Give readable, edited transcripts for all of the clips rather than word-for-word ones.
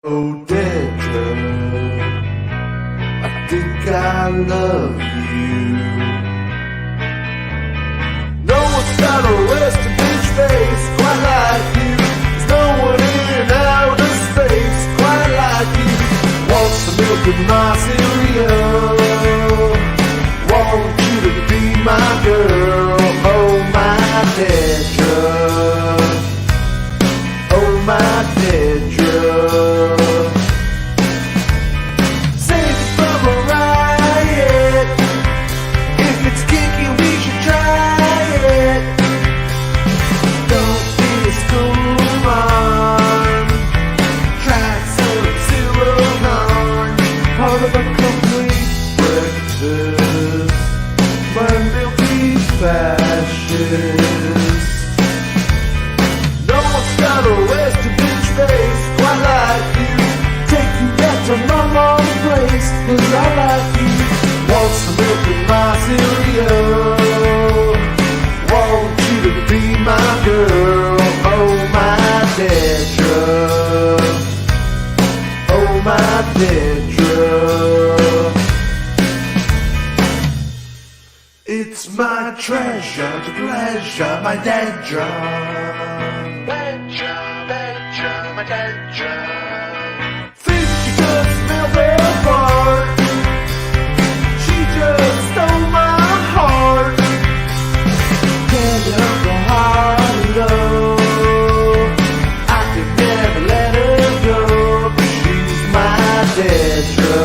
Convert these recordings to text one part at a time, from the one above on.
Oh, Dedra, I think I love you. No one's got a rest in this face quite like you. There's no one in outer space quite like you. Wants the milk of my cereal. Want you to be my girl. Oh, my Dedra. Oh, my Dedra. Save it from a riot. If it's kinky, we should try it. Don't be a school mom. Try some zero harm. Part of a complete breakfast. My milky fascist. No one's got a rest in bitch face quite like you. Take you back to my mom's place, 'cause I like you. Want some milk in my cereal. Want you to be my girl. Oh, my Dedra. Oh, my Dedra. It's my treasure, the pleasure, my Dedra. Dedra, my Dedra. Think she just smelled her fart. She just stole my heart. Can't help the heart low. I could never let her go, 'cause she's my Dedra.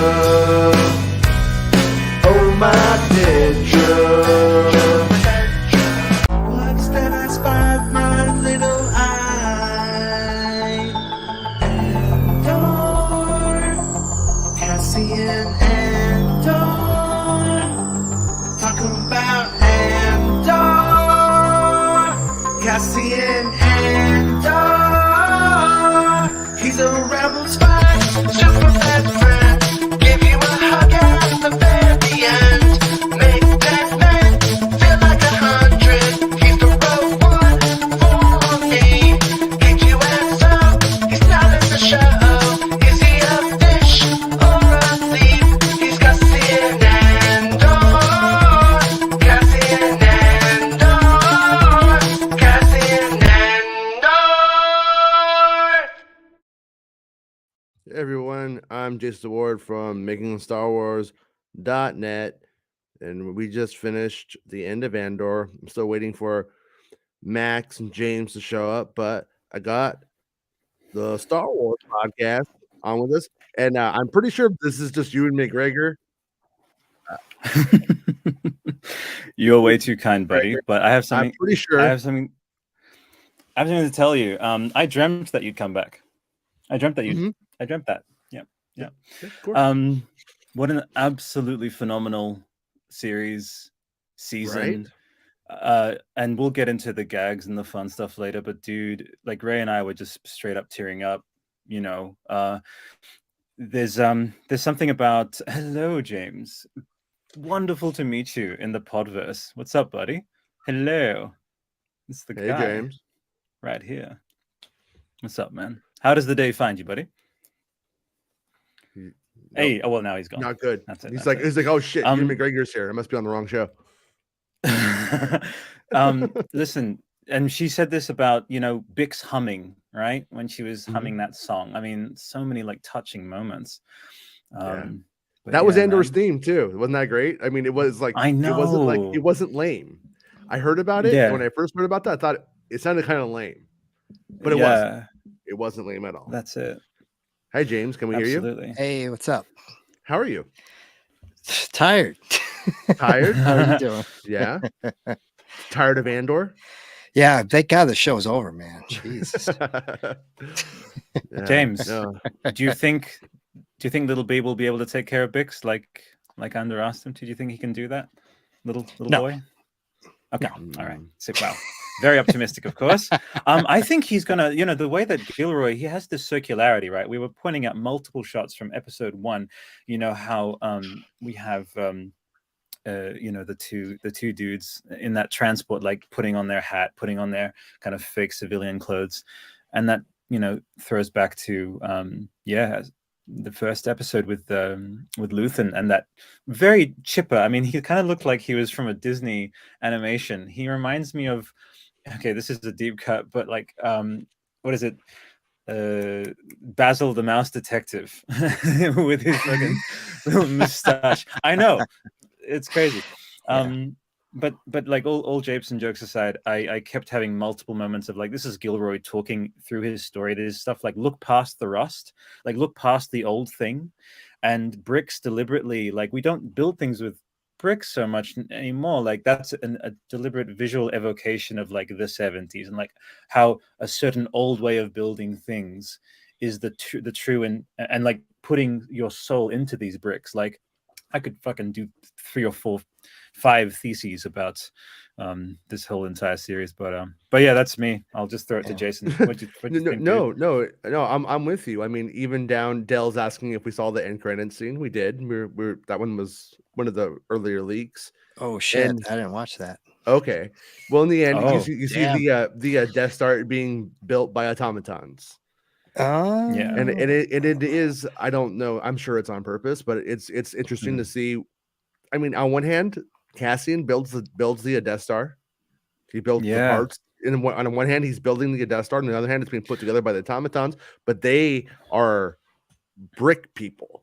Oh, my Dedra. What's that I spied my little eye? Andor, Cassian Andor. Talk about Andor, Cassian Andor. He's a rebel spy, super bad friend. Give you a hug at the very end. Make that man feel like 100. He's the rogue one for me. Pick you ass up, he's not in the show. Is he a fish or a thief? He's Cassian Andor. Cassian Andor. Cassian Andor. Hey everyone, I'm Jason Ward from MakingStarWars.net, and we just finished the end of Andor. I'm still waiting for Max and James to show up, but I got the Star Wars podcast on with us, and I'm pretty sure this is just you and McGregor. You're way too kind, buddy. But I have something. I'm pretty sure. I have something to tell you. I dreamt that you'd come back. I dreamt that you. I dreamt that. Yeah. Of course. What an absolutely phenomenal season. And we'll get into the gags and the fun stuff later. But dude, like Ray and I were just straight up tearing up. You know, there's something about. Hello, James. Wonderful to meet you in the podverse. What's up, buddy? Hello. It's the guy James. right here. What's up, man? How does the day find you, buddy? Hey, oh well, now he's gone. Not good. That's it. He's like, oh shit, Ewan McGregor's here. I must be on the wrong show. Listen, and she said this about, Bix humming, right? When she was humming that song. I mean, so many like touching moments. That was Andor's theme too. Wasn't that great? I mean, it was like, I know. It wasn't lame. I heard about it. And when I first heard about that, I thought it sounded kind of lame, but it wasn't. It wasn't lame at all. That's it. Hi, James. Can we hear you? Hey, what's up? How are you? Tired. Tired? How are you doing? Yeah. Tired of Andor? Yeah. Thank God the show's over, man. Jesus. James, do you think little B will be able to take care of Bix like Andor asked him? Do you think he can do that, little boy? Okay. No. All right. Wow. Very optimistic, of course. I think he's gonna, the way that Gilroy, he has this circularity, right? We were pointing out multiple shots from episode 1. How we have the two dudes in that transport, like putting on their hat, putting on their kind of fake civilian clothes, and that throws back to the first episode with Luthen, and that very chipper. I mean, he kind of looked like he was from a Disney animation. He reminds me of, okay, this is a deep cut, but like what is it? Basil the Mouse Detective with his fucking little mustache. I know, it's crazy. But like all japes and jokes aside, I kept having multiple moments of like, this is Gilroy talking through his story. There's stuff like, look past the rust, like look past the old thing. And bricks deliberately, like we don't build things with bricks so much anymore. Like that's a deliberate visual evocation of like the 70s, and like how a certain old way of building things is the true and like putting your soul into these bricks. Like I could fucking do 3 or 4, 5 theses about this whole entire series, but yeah, that's me. I'll just throw it to Jason. What you think? No, I'm with you. I mean, even down, Dell's asking if we saw the end credit scene. We did. We're that one was one of the earlier leaks. Oh shit! And I didn't watch that. okay, well, in the end, Oh, you see the Death Star being built by automatons. Oh, Yeah. And it is, I don't know, I'm sure it's on purpose, but it's interesting to see. I mean, on one hand, Cassian builds the Death Star. He built the parts. On one hand, he's building the Death Star, and on the other hand, it's being put together by the automatons. But they are brick people.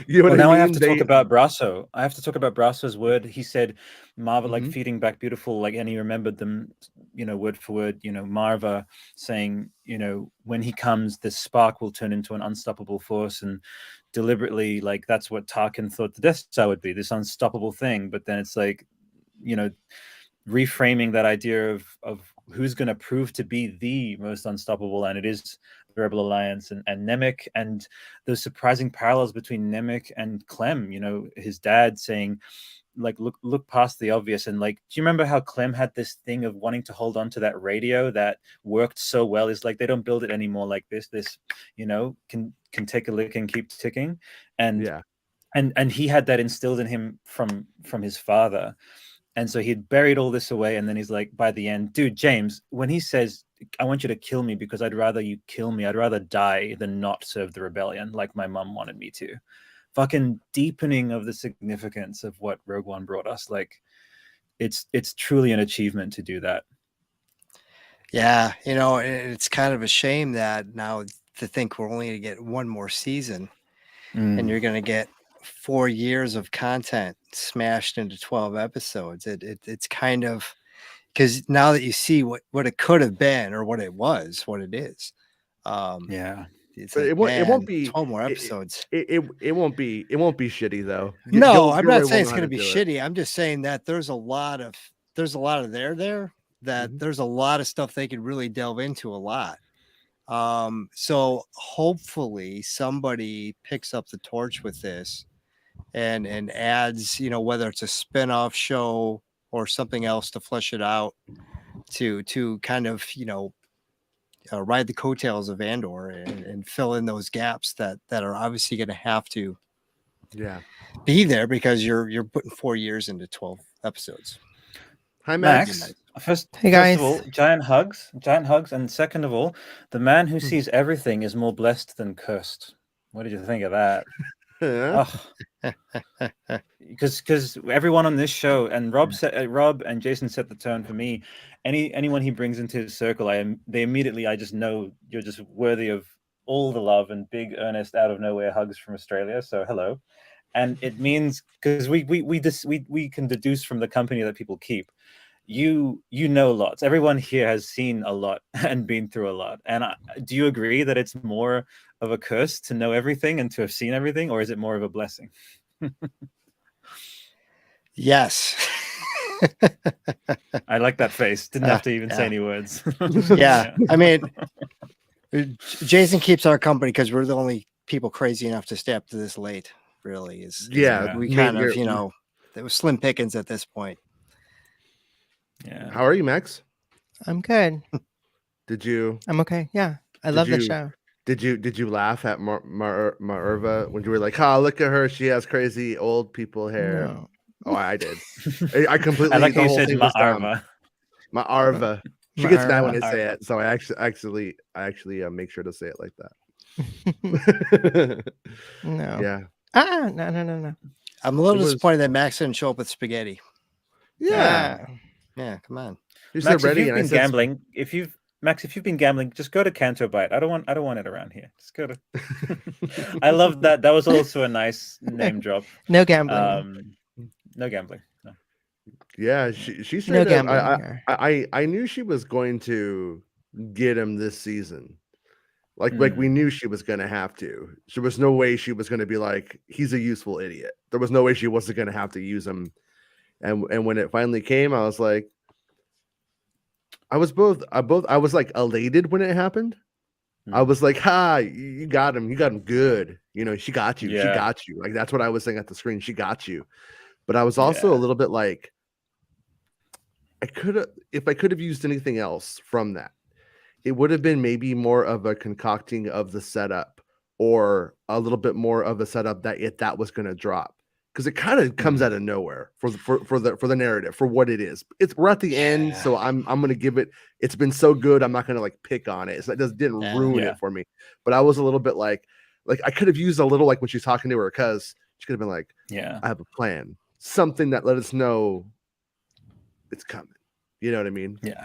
You know what I mean? Now I have to talk about Brasso. I have to talk about Brasso's word. He said Marva like feeding back beautiful, like, and he remembered them, word for word, Marva saying, when he comes, this spark will turn into an unstoppable force, and deliberately, like, that's what Tarkin thought the Death Star would be, this unstoppable thing. But then it's like, reframing that idea of who's going to prove to be the most unstoppable, and it is the Rebel Alliance and Nemec, and those surprising parallels between Nemec and Clem. His dad saying, like, look past the obvious. And like, do you remember how Clem had this thing of wanting to hold on to that radio that worked so well? Is like, they don't build it anymore like this can take a lick and keep ticking. And yeah, and he had that instilled in him from his father. And so he'd buried all this away. And then he's like, by the end, dude, James, when he says, I want you to kill me because I'd rather you kill me, I'd rather die than not serve the rebellion like my mom wanted me to. Fucking deepening of the significance of what Rogue One brought us. Like, it's truly an achievement to do that. Yeah, it's kind of a shame that now to think we're only going to get one more season, and you're going to get 4 years of content smashed into 12 episodes. It's kind of, because now that you see what it could have been, or what it was, what it is. It's but like, it won't be 12 more episodes. It won't be shitty though. No, I'm not saying it's going to be shitty. I'm just saying that there's a lot of there that there's a lot of stuff they could really delve into a lot. So hopefully somebody picks up the torch with this and adds, whether it's a spin-off show or something else to flesh it out, to kind of, ride the coattails of Andor and fill in those gaps that are obviously going to have to be there, because you're putting 4 years into 12 episodes. Hi, Max. First guys. of all, giant hugs. And second of all, the man who sees everything is more blessed than cursed. What did you think of that? Because everyone on this show, and Rob and Jason set the tone for me. Anyone he brings into his circle, I just know you're just worthy of all the love and big, earnest, out of nowhere hugs from Australia. So hello. And it means, because we can deduce from the company that people keep. You know lots. Everyone here has seen a lot and been through a lot. And do you agree that it's more of a curse to know everything and to have seen everything, or is it more of a blessing? Yes. I like that face. Didn't have to even say any words. Yeah. I mean, Jason keeps our company because we're the only people crazy enough to stay up to this late, really. We kind of, it was slim pickings at this point. Yeah. How are you, Max? I'm good. I'm okay. Yeah. I love the show. Did you laugh at Marva when you were like, look at her, she has crazy old people hair? No. Oh, I did. I completely. I like how you said Ma'arva. Ma'arva. She gets mad when I Mara. say it, so I actually make sure to say it like that. No. Yeah. No. I'm a little It was- disappointed that Max didn't show up with spaghetti. Yeah. Yeah, come on. You Max, said if ready, you've and I been said gambling, if you've been gambling, just go to Canto Bite. I don't want it around here. Just go to. I love that. That was also a nice name drop. No gambling. No gambling. No. Yeah, she No straight up. gambling here. I knew she was going to get him this season. Like we knew she was gonna have to. There was no way she was gonna be like, he's a useful idiot. There was no way she wasn't gonna have to use him. And when it finally came, I was like, I was like elated when it happened. I was like, ha, you got him good. You know, she got you. Yeah. She got you. Like that's what I was saying at the screen. She got you. But I was also a little bit like, if I could have used anything else from that, it would have been maybe more of a concocting of the setup, or a little bit more of a setup that was going to drop, because it kind of comes out of nowhere for the narrative, for what it is. We're at the end, so I'm going to give it. It's been so good, I'm not going to like pick on it. So it didn't ruin it for me. But I was a little bit like I could have used a little, like when she's talking to her, because she could have been like, I have a plan, something that let us know it's coming. You know what I mean? Yeah.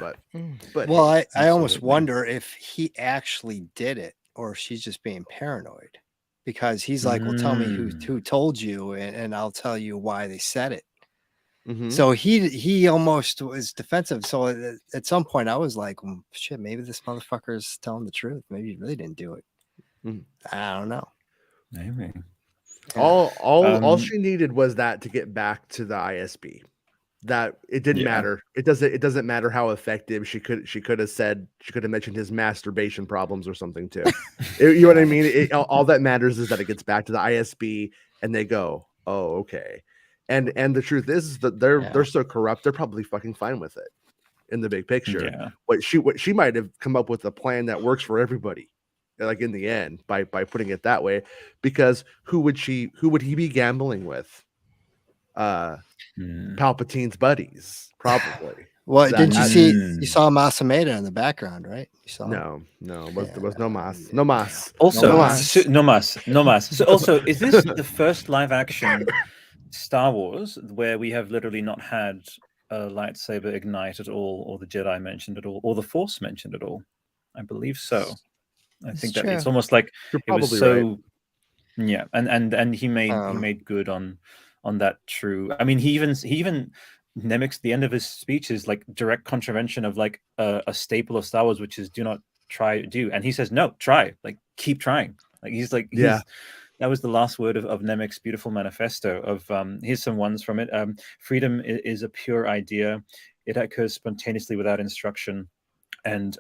But Well, I almost wonder if he actually did it, or if she's just being paranoid, because he's like, well, tell me who told you, and I'll tell you why they said it. So he almost was defensive. So at some point I was like, well, shit, maybe this motherfucker's telling the truth. Maybe he really didn't do it. I don't know. Maybe. All she needed was that to get back to the ISB. That it didn't matter. It doesn't matter how effective she could have mentioned his masturbation problems or something too. You know what I mean? All that matters is that it gets back to the ISB and they go, oh, okay. And the truth is that they're so corrupt, they're probably fucking fine with it in the big picture. Yeah. What she might have come up with a plan that works for everybody, like in the end, by putting it that way. Because who would he be gambling with? Palpatine's buddies, probably. Well, didn't you see? You saw Masameda in the background, right? You saw. No. There was no mas. No mas. Also, no mas. no mas. So also, is this the first live action Star Wars where we have literally not had a lightsaber ignite at all, or the Jedi mentioned at all, or the Force mentioned at all? I believe so. I think that it's almost like it was so. Right. Yeah, and he made good on that true. I mean, he even mimics the end of his speech is like direct contravention of like a staple of Star Wars, which is do not try do, and he says no, try, like keep trying. Like he's like that was the last word of Nemec's beautiful manifesto of here's some ones from it. Freedom is a pure idea. It occurs spontaneously without instruction, and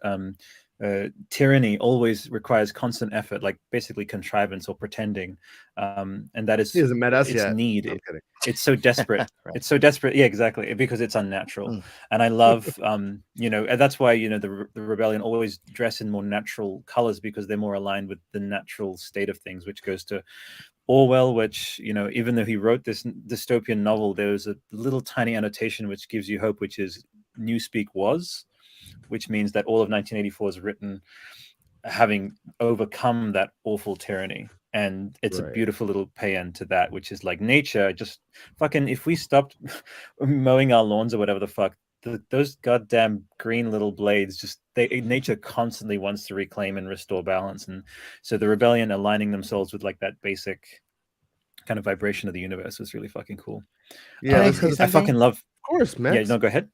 tyranny always requires constant effort, like basically contrivance or pretending, and that is he hasn't met us its yet. need. It's so desperate. It's so desperate. Yeah, exactly, because it's unnatural. And I love, and that's why the rebellion always dress in more natural colors, because they're more aligned with the natural state of things, which goes to Orwell, which even though he wrote this dystopian novel, there was a little tiny annotation which gives you hope, which is Newspeak was, which means that all of 1984 is written having overcome that awful tyranny. And it's a beautiful little paean to that, which is like nature just fucking, if we stopped mowing our lawns or whatever the fuck, those goddamn green little blades, nature constantly wants to reclaim and restore balance. And so the rebellion aligning themselves with like that basic kind of vibration of the universe was really fucking cool. Yeah, I fucking love. Of course, man. Yeah, no, go ahead.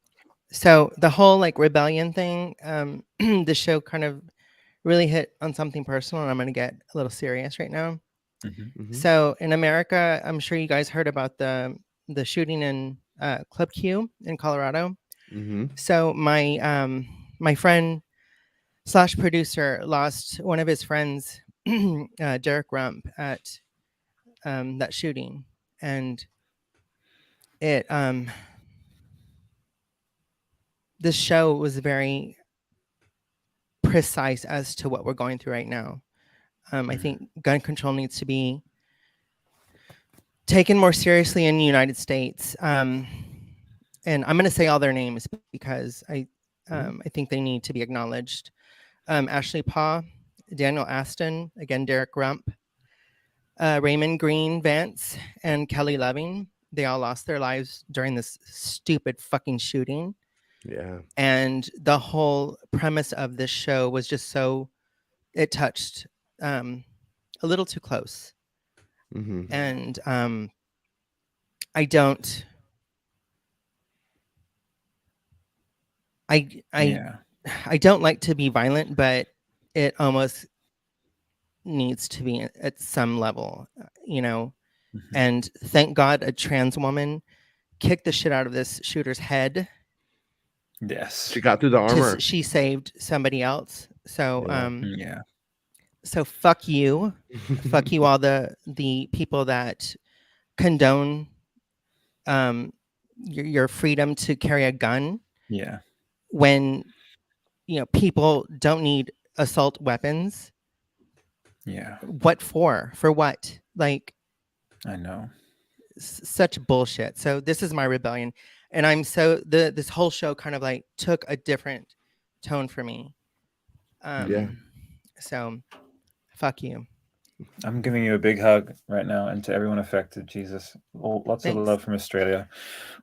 So the whole like rebellion thing, the show kind of really hit on something personal, and I'm going to get a little serious right now. So in America, I'm sure you guys heard about the shooting in Club Q in Colorado. So my my friend / producer lost one of his friends, Derek Rump, at that shooting, and it this show was very precise as to what we're going through right now. I think gun control needs to be taken more seriously in the United States. And I'm going to say all their names because I think they need to be acknowledged. Ashley Paw, Daniel Aston, again, Derek Rump, Raymond Green Vance, and Kelly Loving. They all lost their lives during this stupid fucking shooting. Yeah. And the whole premise of this show was just so, it touched a little too close. And I don't like to be violent, but it almost needs to be at some level, you know. And thank God a trans woman kicked the shit out of this shooter's head. Yes, she got through the armor. She saved somebody else. So yeah. So fuck you, fuck you all the people that condone your freedom to carry a gun. Yeah. When people don't need assault weapons. Yeah. What for? For what? Like, I know. Such bullshit. So this is my rebellion, and I'm so this whole show kind of like took a different tone for me. So, fuck you. I'm giving you a big hug right now, and to everyone affected. Jesus, lots of love from Australia.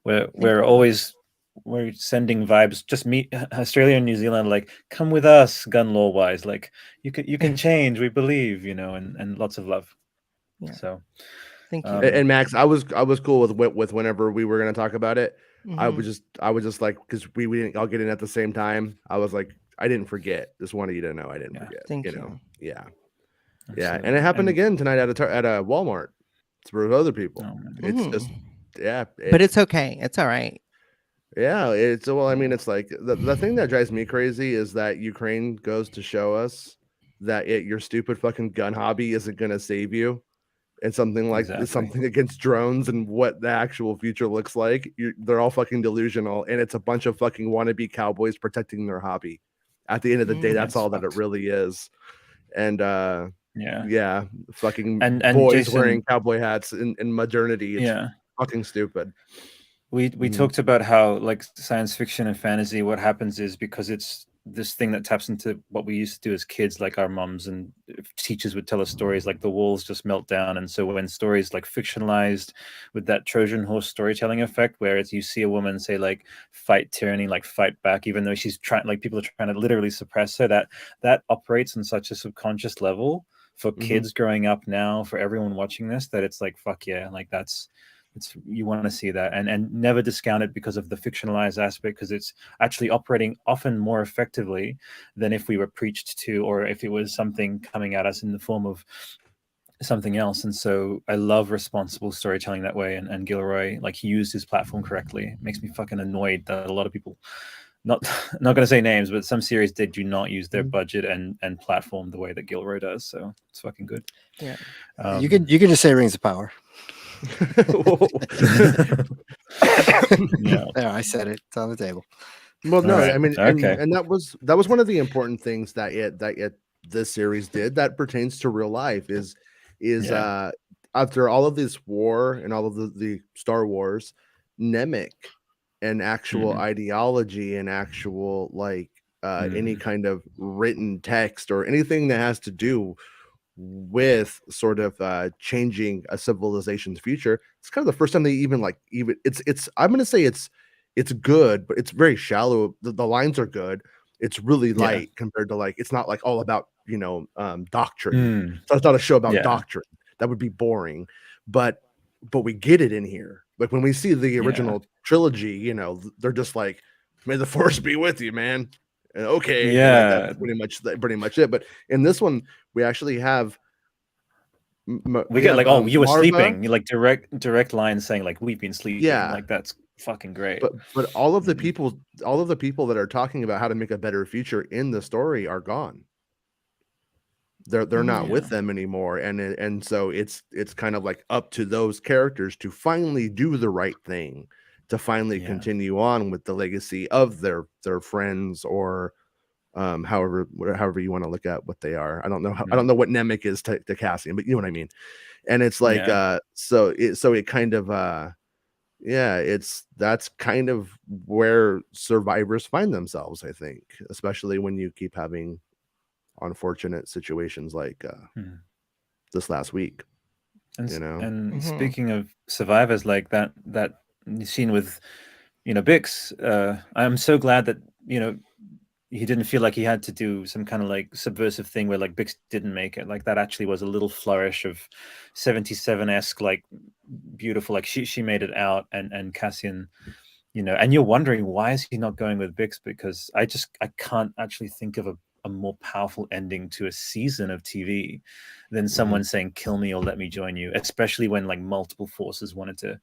We're sending vibes. Just meet Australia and New Zealand. Like, come with us, gun law wise. Like, you can change. We believe, and lots of love. Yeah. So, thank you. And Max, I was cool with whenever we were going to talk about it. I was just like, because we didn't all get in at the same time. I was like, I didn't forget. Just wanted you to know I didn't forget. Thank you. Yeah. Absolutely. Yeah, and it happened again tonight at a Walmart. It's for other people. It's just but it's okay. It's all right. Yeah, it's I mean, it's like the thing that drives me crazy is that Ukraine goes to show us that your stupid fucking gun hobby isn't gonna save you, and something like something against drones and what the actual future looks like. They're all fucking delusional, and it's a bunch of fucking wannabe cowboys protecting their hobby. At the end of the day, that's all that it really is. And fucking and boys Jason, wearing cowboy hats in modernity. It's fucking stupid. We talked about how, like, science fiction and fantasy, what happens is because it's this thing that taps into what we used to do as kids, like our moms and teachers would tell us stories, like the walls just melt down. And so when stories like fictionalized with that Trojan horse storytelling effect, where you see a woman say like fight tyranny, like fight back, even though she's trying, like people are trying to literally suppress her, that operates on such a subconscious level for kids growing up now, for everyone watching this, that it's like, fuck yeah, like you want to see that and never discount it because of the fictionalized aspect, because it's actually operating often more effectively than if we were preached to, or if it was something coming at us in the form of something else. And so I love responsible storytelling that way, and Gilroy, like, he used his platform correctly. It makes me fucking annoyed that a lot of people, not going to say names, but some series, they do not use their budget and platform the way that Gilroy does. So it's fucking good. Yeah. You can just say Rings of Power. Yeah, I said it. It's on the table. Well, no, right. I mean, okay. and that was one of the important things that this series did that pertains to real life is after all of this war and all of the Star Wars, Nemec and actual ideology and actual like any kind of written text or anything that has to do with sort of changing a civilization's future. It's kind of the first time they even it's I'm going to say it's good, but it's very shallow. The lines are good. It's really light compared to, like, it's not like all about, doctrine. So it's not a show about doctrine. That would be boring, but we get it in here. Like when we see the original trilogy, they're just like, may the force be with you, man. Okay, that's pretty much it. But in this one, we actually have we get like, oh, you were sleeping. You like direct lines saying like, we've been sleeping. Like, that's fucking great. But all of the people that are talking about how to make a better future in the story are gone. They're not with them anymore, and so it's kind of like up to those characters to finally do the right thing, to finally continue on with the legacy of their friends, or however you want to look at what they are. I don't know what Nemec is to Cassian, but you know what I mean. And it's like so it kind of Yeah, that's kind of where survivors find themselves, I think, especially when you keep having unfortunate situations like this last week. And speaking of survivors, like that scene with Bix, I'm so glad that he didn't feel like he had to do some kind of like subversive thing where like Bix didn't make it. Like that actually was a little flourish of 77-esque, like beautiful, like she made it out, and Cassian, and you're wondering why is he not going with Bix, because I can't actually think of a more powerful ending to a season of TV than someone saying kill me or let me join you, especially when like multiple forces wanted to,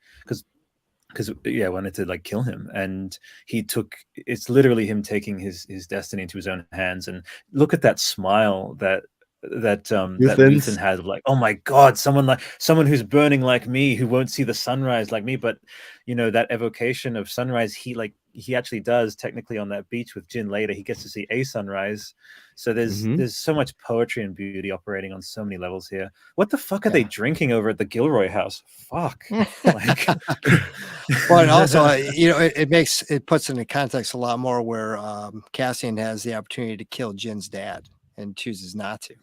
wanted to like kill him, and it's literally him taking his destiny into his own hands. And look at that smile that Luthen has of like, oh my god, someone who's burning like me, who won't see the sunrise like me. But that evocation of sunrise, he actually does technically on that beach with Jin later. He gets to see a sunrise. So there's so much poetry and beauty operating on so many levels here. What the fuck are they drinking over at the Gilroy house? Fuck. Like, but also, it puts into context a lot more where Cassian has the opportunity to kill Jin's dad and chooses not to.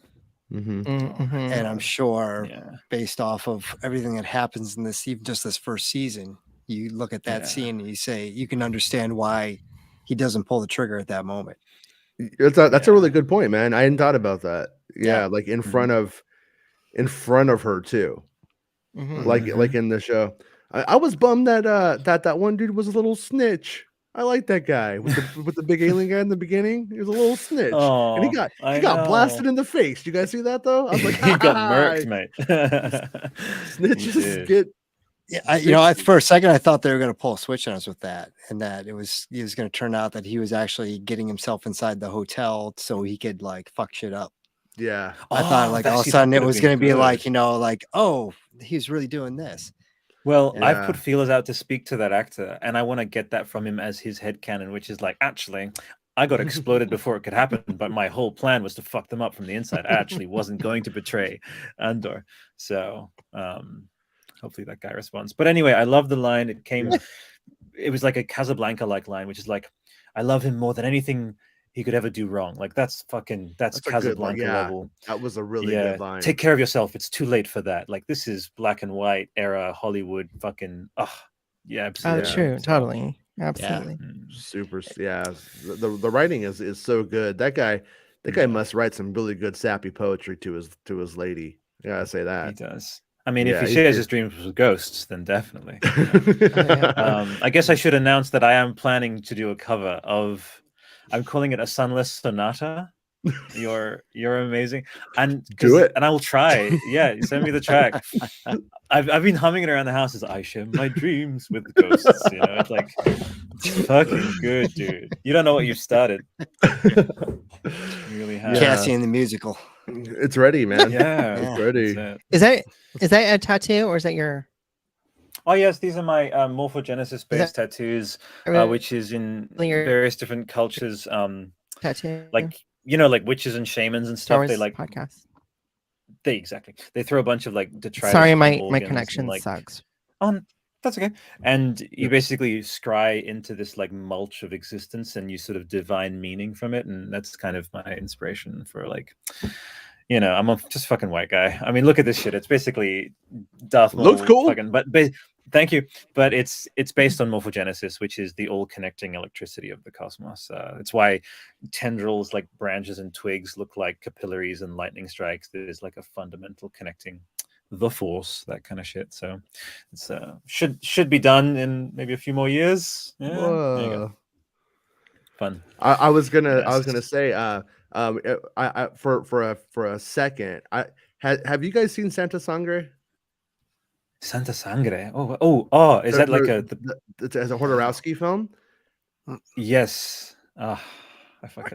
And I'm sure, based off of everything that happens in this, even just this first season, you look at that scene and you say you can understand why he doesn't pull the trigger at that moment. That's a really good point, man. I hadn't thought about that. Yeah, like in front of her too. Like in the show. I was bummed that that one dude was a little snitch. I like that guy with the big alien guy in the beginning. He was a little snitch, and he got blasted in the face. You guys see that though? I was like, he got murked, mate. Snitches get. Yeah, for a second I thought they were going to pull a switch on us with that, and that he was going to turn out that he was actually getting himself inside the hotel so he could like fuck shit up. Yeah, I thought like all of a sudden it was going to be like like, oh, he's really doing this. Well, I've put feelers out to speak to that actor, and I want to get that from him as his headcanon, which is like, actually, I got exploded before it could happen, but my whole plan was to fuck them up from the inside. I actually wasn't going to betray Andor. So hopefully that guy responds. But anyway, I love the line. It was like a Casablanca-like line, which is like, I love him more than anything he could ever do wrong. Like that's Casablanca level. That was a really good line. Take care of yourself. It's too late for that. Like this is black and white era Hollywood fucking absolutely. Oh, true. Totally. Absolutely. Super. Yeah. The writing is so good. That guy must write some really good sappy poetry to his lady. I gotta say that. He does. I mean, if he shares his dreams with ghosts, then definitely. I guess I should announce that I am planning to do a cover of, I'm calling it a Sunless Sonata. You're amazing, and do it, and I will try. Yeah, send me the track. I've been humming it around the house as I share my dreams with ghosts. It's like, it's fucking good, dude. You don't know what you've started. You really have. Cassian the musical. It's ready, man. Yeah, it's ready. Is that a tattoo or is that your? Oh yes, these are my morphogenesis-based tattoos, which is in various different cultures. Tattoo, like like witches and shamans and stuff. They like podcasts. They throw a bunch of like detritus. Sorry, my connection sucks. That's okay. And you basically scry into this like mulch of existence, and you sort of divine meaning from it, and that's kind of my inspiration for like. I'm a just fucking white guy. I mean, look at this shit. It's basically Darth Maul. Looks cool. Thank you. But it's based on morphogenesis, which is the all-connecting electricity of the cosmos. It's why tendrils, like branches and twigs, look like capillaries and lightning strikes. There's like a fundamental connecting the force, that kind of shit. So it's should be done in maybe a few more years. Yeah, whoa. There you go. Fun. I was gonna say I for a second, have you guys seen Santa Sangre? Santa Sangre. Oh! Is that like it's a Hodorowski film? Yes. I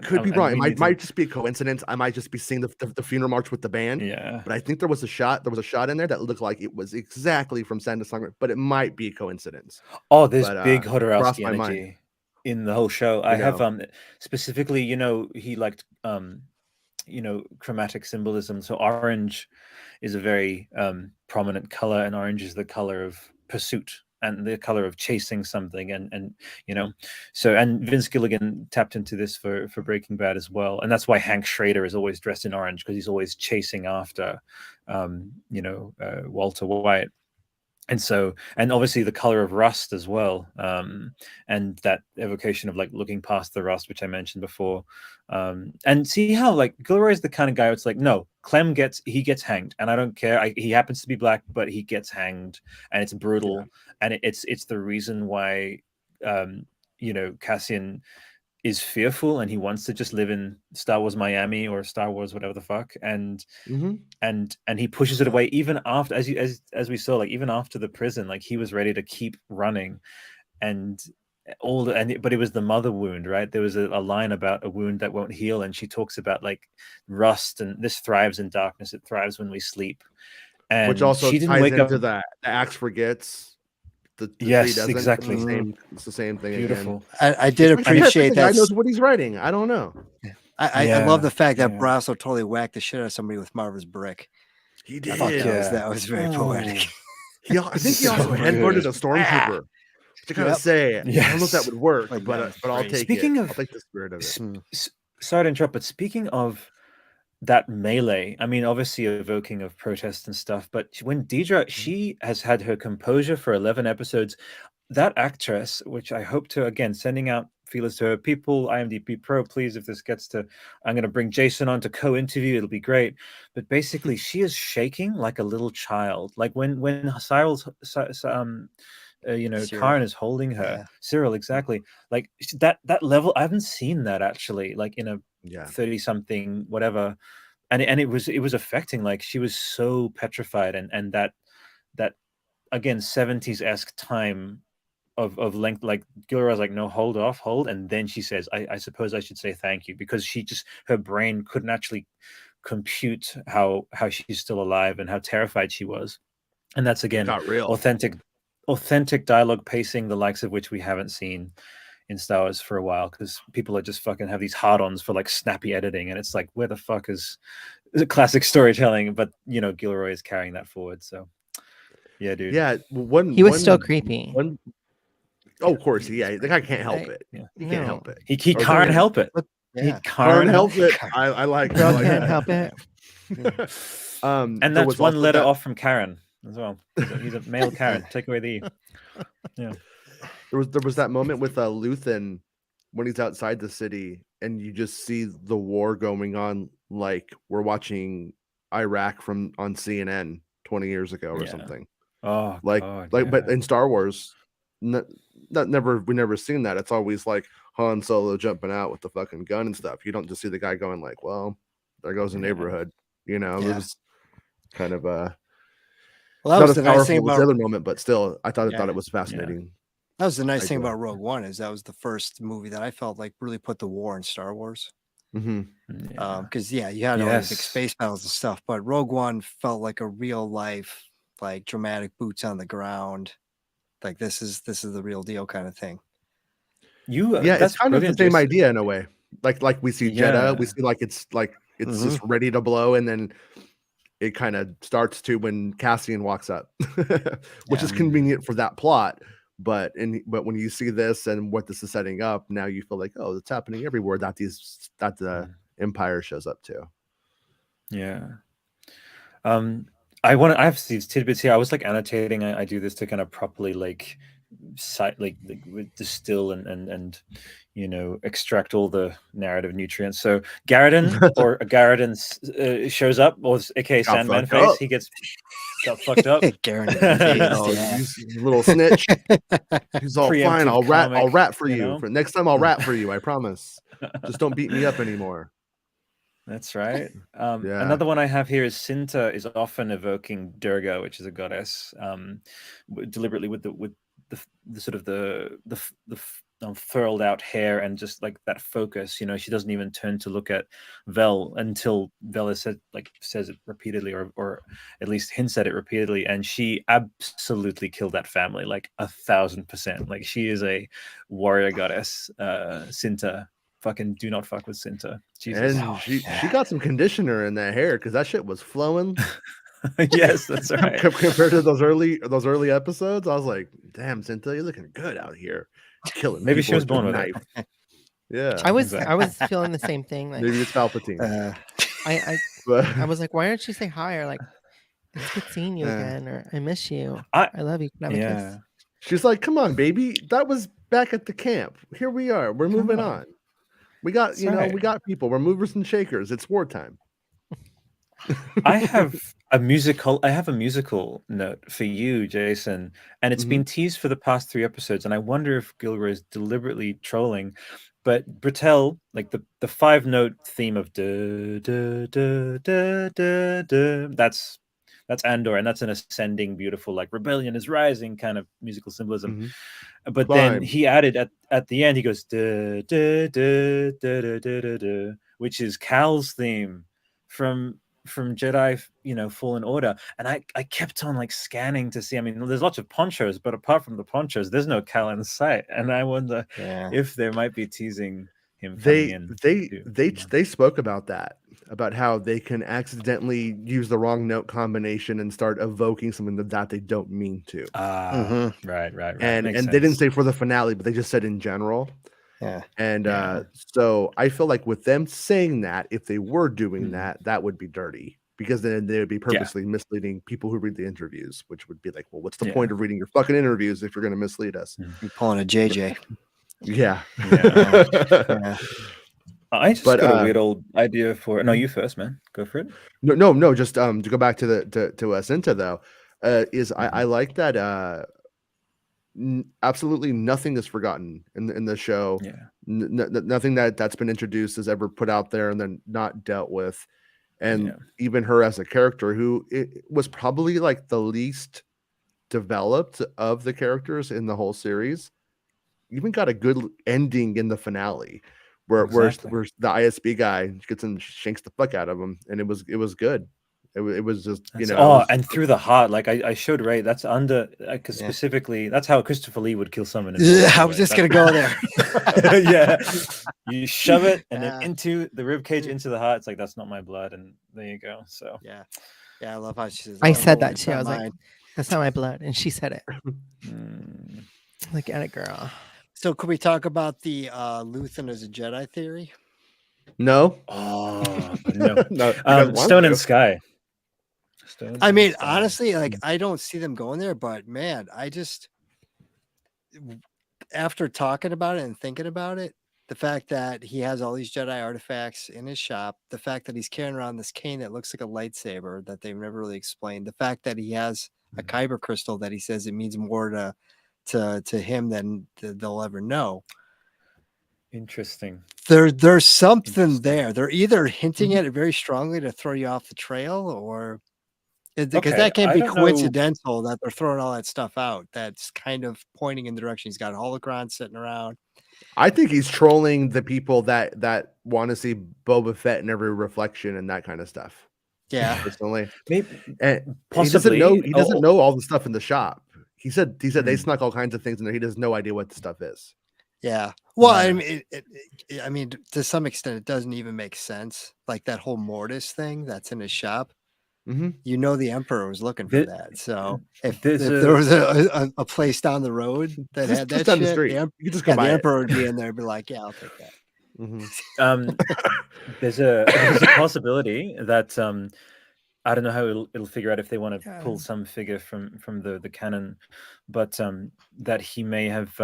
could be wrong. It might just be a coincidence. I might just be seeing the funeral march with the band. Yeah. But I think there was a shot in there that looked like it was exactly from Santa Sangre, but it might be a coincidence. Oh, there's big Hodorowski energy in the whole show. I have specifically, he liked chromatic symbolism. So orange is a very prominent color, and orange is the color of pursuit. and the color of chasing something, and you know, so, and Vince Gilligan tapped into this for Breaking Bad as well, and that's why Hank Schrader is always dressed in orange, because he's always chasing after Walter White. And so, and obviously the color of rust as well, and that evocation of like looking past the rust, which I mentioned before, and see how like Gilroy is the kind of guy it's like, no, Clem gets hanged, and I don't care. He happens to be black, but he gets hanged, and it's brutal, and it's the reason why Cassian is fearful, and he wants to just live in Star Wars Miami or Star Wars whatever the fuck, and he pushes it away even after, as we saw, like even after the prison, like he was ready to keep running, and but it was the mother wound, right? There was a line about a wound that won't heal, and she talks about like rust, and this thrives in darkness, it thrives when we sleep, and which also she didn't ties wake into up. the axe forgets. The Yes, tree doesn't. exactly. It's the same thing. Beautiful. Again. I did appreciate the guy that. knows what he's writing. I don't know. I love the fact that Brasso totally whacked the shit out of somebody with Marva's brick. He did. That was very poetic. I think he also headbutted a stormtrooper. To kind of say, I don't know if that would work, Like, but I'll take speaking it. of, I'll take the spirit of it. Sorry to interrupt, but speaking of that melee, I mean, obviously evoking of protest and stuff, but when Deidre, she has had her composure for 11 episodes. That actress, which I hope to, again, sending out feelers to her people, IMDb Pro, please, if this gets to, I'm going to bring Jason on to co-interview, it'll be great. But basically, she is shaking like a little child. Like when Cyril's, Karen is holding her, Cyril, exactly. Like that level, I haven't seen that actually, like in a 30-something, whatever. And it was affecting, like she was so petrified, and that again 70s-esque time of length, like Gilroy's like, no, hold, and then she says, I suppose I should say thank you, because her brain couldn't actually compute how she's still alive and how terrified she was. And that's again authentic dialogue pacing, the likes of which we haven't seen in Star Wars for a while, because people are just fucking have these hard-ons for like snappy editing, and it's like, where the fuck is the classic storytelling? But Gilroy is carrying that forward. So yeah, dude. Yeah, he was still creepy. Oh, of course, the guy can't help it. Yeah, he can't help it. He can't help it. He can't help it. I like. Can't help it. And that's one letter off from Karen as well. He's a male Karen. Take away the E. Yeah. There was that moment with Luthen when he's outside the city, and you just see the war going on, like we're watching Iraq on CNN 20 years ago or something. Oh, but in Star Wars, we never seen that. It's always like Han Solo jumping out with the fucking gun and stuff. You don't just see the guy going like, well, there goes the neighborhood. It was kind of that was the nice thing about the other moment, but still, I thought it was fascinating. That was the nice thing about Rogue One, is that was the first movie that I felt like really put the war in Star Wars. Because you had all these big space battles and stuff, but Rogue One felt like a real life, like dramatic boots on the ground, like this is the real deal kind of thing. It's kind of the same idea in a way. Like we see Jeddah, we see like it's just ready to blow, and then it kind of starts to when Cassian walks up, which is convenient for that plot. But when you see this and what this is setting up, now you feel like, oh, it's happening everywhere that the Empire shows up too. Yeah. I have these tidbits here. I was like annotating. I do this to kind of properly distill and extract all the narrative nutrients. So Garridan shows up, or aka Sandman face. He got fucked up. Little snitch. He's all fine. I'll rat for you. For next time, I'll rat for you. I promise. Just don't beat me up anymore. That's right. Another one I have here is Cinta is often evoking Durga, which is a goddess, deliberately with the sort of the furled out hair and just like that focus. She doesn't even turn to look at Vel until Vel says it repeatedly, or at least hints at it repeatedly, and she absolutely killed that family, like 1,000%. Like she is a warrior goddess. Cinta. Fucking do not fuck with Cinta. Jesus. And she got some conditioner in that hair, because that shit was flowing. Yes, that's right. Compared to those early episodes, I was like, "Damn, Cynthia, you're looking good out here, killing." Maybe she people was with a born with knife. it. Yeah, I was Exactly. feeling the same thing. Like maybe it's Palpatine. I But was like, why don't you say hi? Or like, it's good seeing you again, or I miss you. I love you. Can I have a Yeah. kiss? she's like, "Come on, baby, that was back at the camp. Here we are. We're Come moving on. on. We got That's right. we got people. We're movers and shakers. It's wartime." I have a musical note for you, Jason, and it's been teased for the past 3 episodes, and I wonder if Gilroy is deliberately trolling. But Britell, like the 5-note theme of da, da, da, da, da, da, that's Andor, and that's an ascending, beautiful, like rebellion is rising kind of musical symbolism. But then Climb. he added at the end, he goes da, da, da, da, da, da, da, da, which is Cal's theme from Jedi, Fallen Order. And I kept on like scanning to see. I mean, there's lots of ponchos, but apart from the ponchos, there's no Cal in sight. And I wonder if they might be teasing him coming in. They spoke about that, about how they can accidentally use the wrong note combination and start evoking something that they don't mean to. Right. And Makes they didn't sense. say for the finale, but they just said in general. Yeah. And so I feel like with them saying that, if they were doing that, that would be dirty, because then they would be purposely misleading people who read the interviews, which would be like, well, what's the point of reading your fucking interviews if you're going to mislead us? You're pulling a JJ. Yeah. I just got a weird old idea for. No, you first, man. Go for it. No. Just to go back to Cinta though, is I like that. Absolutely nothing is forgotten in the show. Nothing that's been introduced is ever put out there and then not dealt with. And even her as a character, who it was probably like the least developed of the characters in the whole series, even got a good ending in the finale, where the ISB guy gets and shanks the fuck out of him, and it was good. It was just and through the heart, like I showed Ray. That's under because specifically that's how Christopher Lee would kill someone. I was just gonna go there. You shove it and then into the rib cage, into the heart. It's like, that's not my blood, and there you go. So I love how she says. I said that too. I was like, that's not my blood, and she said it. Look at it, girl. So could we talk about the Luthen as a Jedi theory? No. No. Stone and Sky. I mean, honestly, like I don't see them going there, but man, I just, after talking about it and thinking about it, the fact that he has all these Jedi artifacts in his shop, the fact that he's carrying around this cane that looks like a lightsaber that they've never really explained, the fact that he has a kyber crystal that he says it means more to him than they'll ever know. Interesting. There's something there. They're either hinting at it very strongly to throw you off the trail, or because that can't be coincidental that they're throwing all that stuff out. That's kind of pointing in the direction. He's got holocrons sitting around. I think he's trolling the people that want to see Boba Fett in every reflection and that kind of stuff. Yeah, personally, maybe. And possibly he doesn't know all the stuff in the shop. He said they snuck all kinds of things in there. He has no idea what the stuff is. Yeah. Well, I mean, to some extent, it doesn't even make sense. Like that whole Mortis thing that's in his shop. You know, the Emperor was looking for that. So if there was a place down the road that had that down shit, the street, you could just go the buy Emperor would be in there and be like, "Yeah, I'll take that." There's a possibility that I don't know how it'll figure out if they want to pull some figure from the canon, but that he may have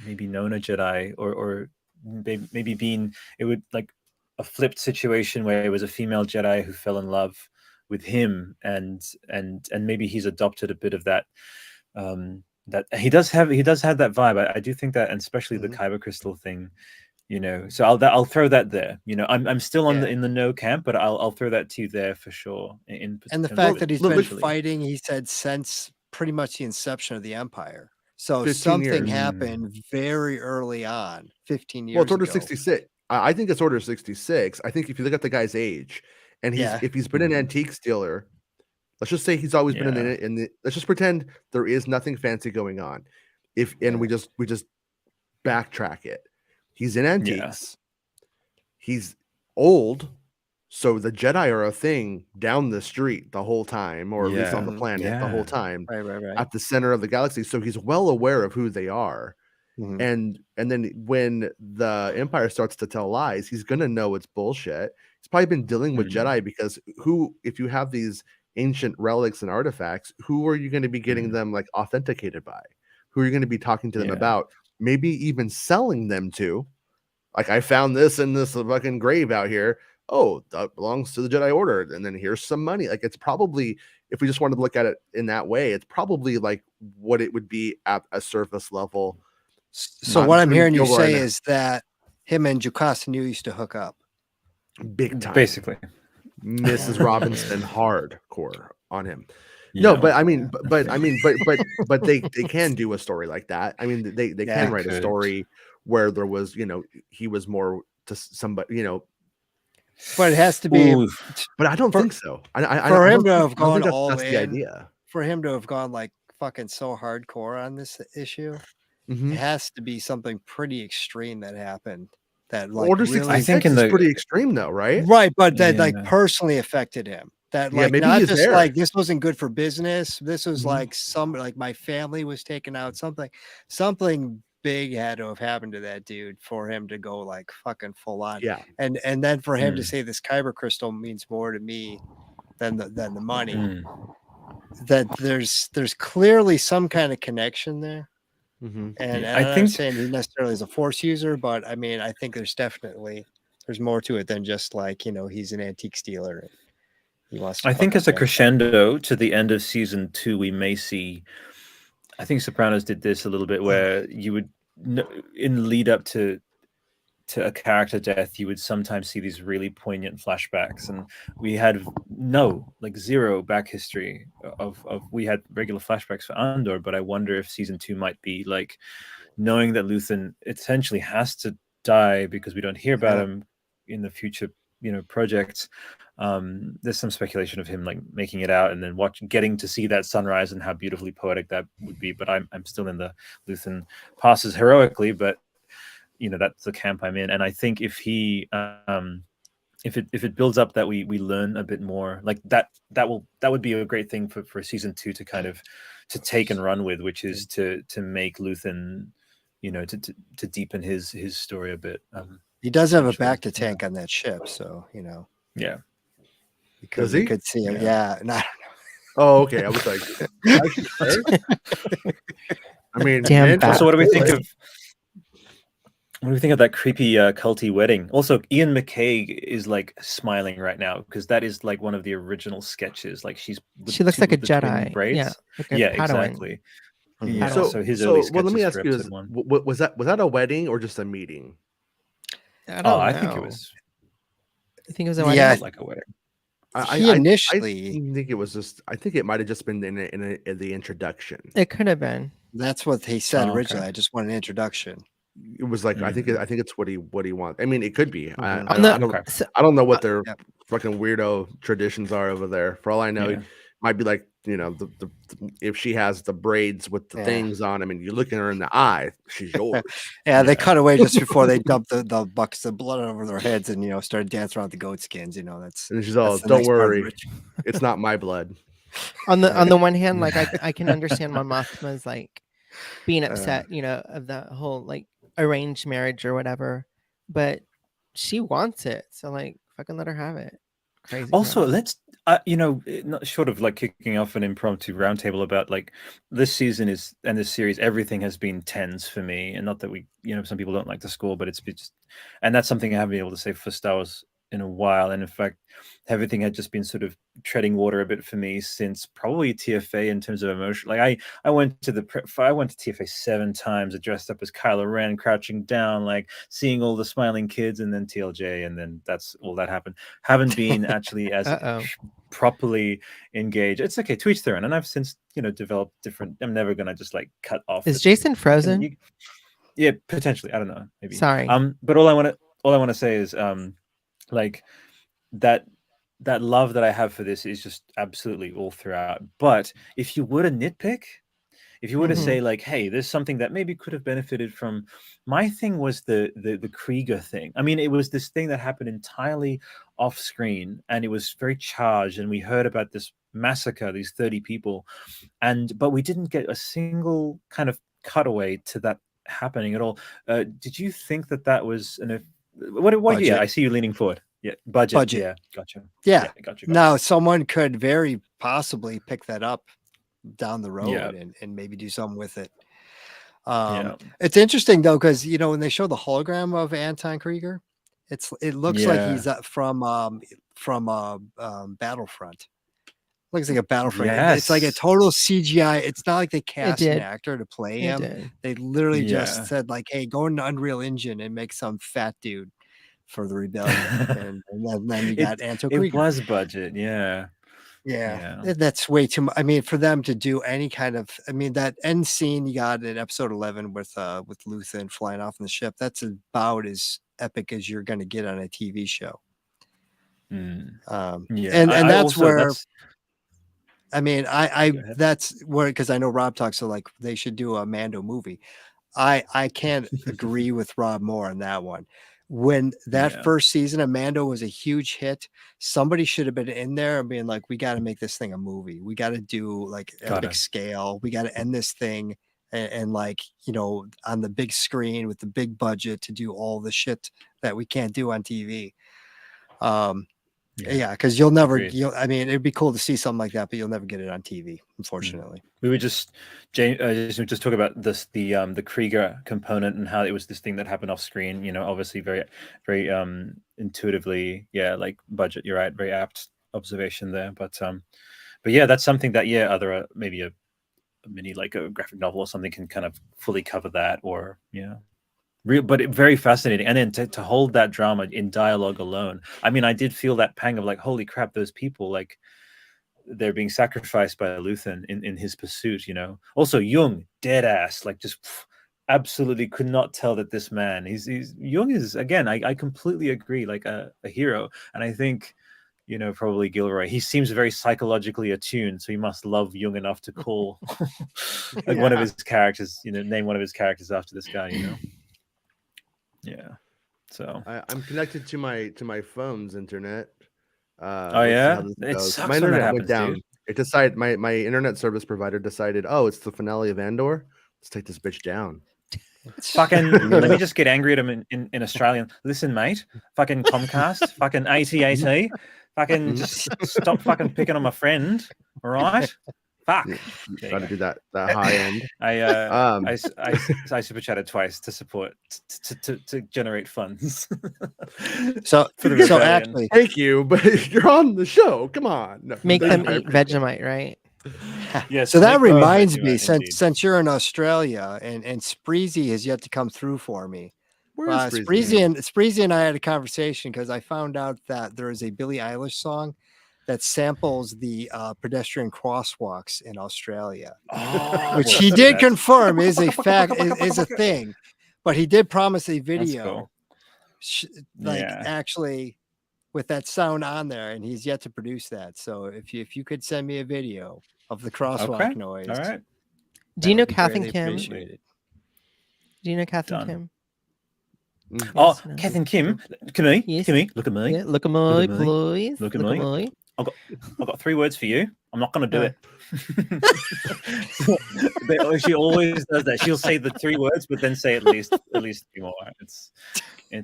maybe known a Jedi, or maybe been, it would like a flipped situation where it was a female Jedi who fell in love with him, and maybe he's adopted a bit of that. That he does have that vibe. I do think that, and especially the kyber crystal thing. So I'll throw that there. I'm still in the no camp, but I'll throw that to you there for sure. And the fact that he's been fighting, he said, since pretty much the inception of the Empire. So something happened very early on, 15 years ago. Well, it's Order 66. I think it's Order 66. I think if you look at the guy's age, and if he's been an antique dealer, let's just say he's always been in the. Let's just pretend there is nothing fancy going on. We just backtrack it. He's in antiques. He's old. So the Jedi are a thing down the street the whole time, or at least on the planet the whole time, Right. at the center of the galaxy. So he's well aware of who they are. And then when the Empire starts to tell lies, he's gonna know it's bullshit. He's probably been dealing with Jedi, because if you have these ancient relics and artifacts, who are you going to be getting them like authenticated by? Who are you going to be talking to them about? Maybe even selling them to. Like, I found this in this fucking grave out here. Oh, that belongs to the Jedi Order, and then here's some money. Like, it's probably, if we just wanted to look at it in that way, it's probably like what it would be at a surface level. So what I'm hearing you say is that him and Jocasta used to hook up big time, basically. Mrs. Robinson hardcore on him. No, but I mean, but they can do a story like that. I mean, they can write a story where there was, he was more to somebody, but it has to be. But I don't think so. For him to have gone all that's in, the idea. For him to have gone like fucking so hardcore on this issue, it has to be something pretty extreme that happened. That like Order 66 is pretty extreme though, right? Right, but that like personally affected him. That like maybe not he's just there. like this wasn't good for business. This was like like my family was taken out. Something big had to have happened to that dude for him to go like fucking full on. Yeah, and then for him to say this kyber crystal means more to me than the money. That there's clearly some kind of connection there. And I I'm think not saying he necessarily is a force user, but I mean, I think there's more to it than just like, he's an antique stealer. And he wants to. I think as a crescendo to the end of season 2, we may see. I think Sopranos did this a little bit, where you would, in lead up to a character death, you would sometimes see these really poignant flashbacks, and we had zero back history of we had regular flashbacks for Andor, but I wonder if season 2 might be like knowing that Luthen essentially has to die because we don't hear about him in the future projects. There's some speculation of him like making it out and then getting to see that sunrise and how beautifully poetic that would be, but I'm still in the Luthen passes heroically, but that's the camp I'm in. And I think if he if it builds up that we learn a bit more, like that would be a great thing for season 2 to kind of to take and run with, which is to make Luthen to deepen his story a bit. He does have a back to tank on that ship, so because he could see him. And I don't know. Oh, okay. I was like, I mean, so what do we think of? What do we think of that creepy culty wedding? Also, Ian McKay is like smiling right now because that is like one of the original sketches. Like she looks like a Jedi. Braids. Yeah, exactly. Yeah. So his early sketches. Well, let me ask you: one. was that a wedding or just a meeting? I don't know. I think it was. I think it was a wedding. Yeah, like a wedding. I think it was just. I think it might have just been in the introduction. It could have been. That's what he said originally. I just want an introduction. It was like I think it's what he wants. I mean, it could be. I don't know what their fucking weirdo traditions are over there. For all I know, it might be like the if she has the braids with the things on. I mean, you look at her in the eye, she's yours. They cut away just before they dumped the buckets of blood over their heads and started dancing around the goat skins. That's and she's all, don't worry, it's not my blood. On the one hand, like I can understand Mon Mothma's like being upset, of the whole like arranged marriage or whatever, but she wants it, so like fucking let her have it. Crazy. Also, let's not short of like kicking off an impromptu roundtable about like this season and this series, everything has been tens for me, and not that we some people don't like the score, but it's just, and that's something I haven't been able to say for Star Wars in a while, and in fact everything had just been sort of treading water a bit for me since probably TFA in terms of emotion. Like I went to TFA 7 times, dressed up as Kylo Ren, crouching down, like seeing all the smiling kids, and then TLJ, and then that's all that happened. Haven't been actually as properly engaged. It's okay, to each their own, and I've since developed different. I'm never gonna just like cut off. Is Jason frozen? Yeah, potentially. I don't know. Maybe. Sorry. But all I want to say is like that love that I have for this is just absolutely all throughout. But if you were to nitpick, if you were to say like, hey, there's something that maybe could have benefited from, my thing was the Krieger thing. I mean, it was this thing that happened entirely off screen, and it was very charged, and we heard about this massacre, these 30 people, but we didn't get a single kind of cutaway to that happening at all. Did you think that was what Budget. Yeah, I see you leaning forward. Yeah, budget. Yeah, gotcha. Yeah, gotcha. Now someone could very possibly pick that up down the road and maybe do something with it. It's interesting though, because when they show the hologram of Anton Krieger, it looks like he's from Battlefront. Looks like a Battlefront. It's like a total CGI. It's not like they cast an actor to play him. They literally just said like, "Hey, go into Unreal Engine and make some fat dude for the rebellion," and then you got Anton Krieger. It was budget, yeah. That's way too much. I mean, for them to do any kind of, that end scene you got in episode 11 with Luthen flying off in the ship, that's about as epic as you're going to get on a TV show. And that's where. That's where, because I know Rob talks, so like they should do a Mando movie. I can't agree with Rob more on that one. When that first season of Mando was a huge hit, somebody should have been in there and being like, we got to make this thing a movie. We got to do like epic scale. We got to end this thing and like, on the big screen with the big budget to do all the shit that we can't do on TV. Because you'll never. It'd be cool to see something like that, but you'll never get it on TV, unfortunately. We were just talk about this, the Krieger component and how it was this thing that happened off screen. Obviously very, very intuitively, like budget. You're right, very apt observation there. But yeah, that's something that either maybe a mini like a graphic novel or something can kind of fully cover that, or but very fascinating. And then to hold that drama in dialogue alone, I did feel that pang of like, holy crap, those people, like they're being sacrificed by Luthen in his pursuit. Also Jung, dead ass, like just absolutely could not tell that this man, he's Jung is, again, I completely agree, like a hero. And I think probably Gilroy, he seems very psychologically attuned, so he must love Jung enough to call one of his characters, name one of his characters after this guy. So I'm connected to my phone's internet. It sucks my when internet that happens, went down. dude. It decided my internet service provider decided, it's the finale of Andor. Let's take this bitch down. Fucking let me just get angry at him in Australian. Listen, mate, fucking Comcast, fucking AT&T, fucking just stop fucking picking on my friend, all right? Fuck. Trying to do that high end. I super chatted twice to support to generate funds. So actually, thank you, but you're on the show. Come on, make them eat Vegemite, right? Yes. So that reminds me, since you're in Australia and Spreezy has yet to come through for me. Spreezy and I had a conversation because I found out that there is a Billie Eilish song that samples the pedestrian crosswalks in Australia, which he did confirm is a fact, is a thing. But he did promise a video, actually with that sound on there, and he's yet to produce that. So if you could send me a video of the crosswalk noise, all right. Do you know Kath and Kim? Do you know Kath and Kim? Oh, Kath and Kim, look at me. Yes. Look at me. Yeah, look at me, please. Look at me. I've got 3 words for you. I'm not going to do it. She always does that. She'll say the 3 words, but then say at least 3 more. It's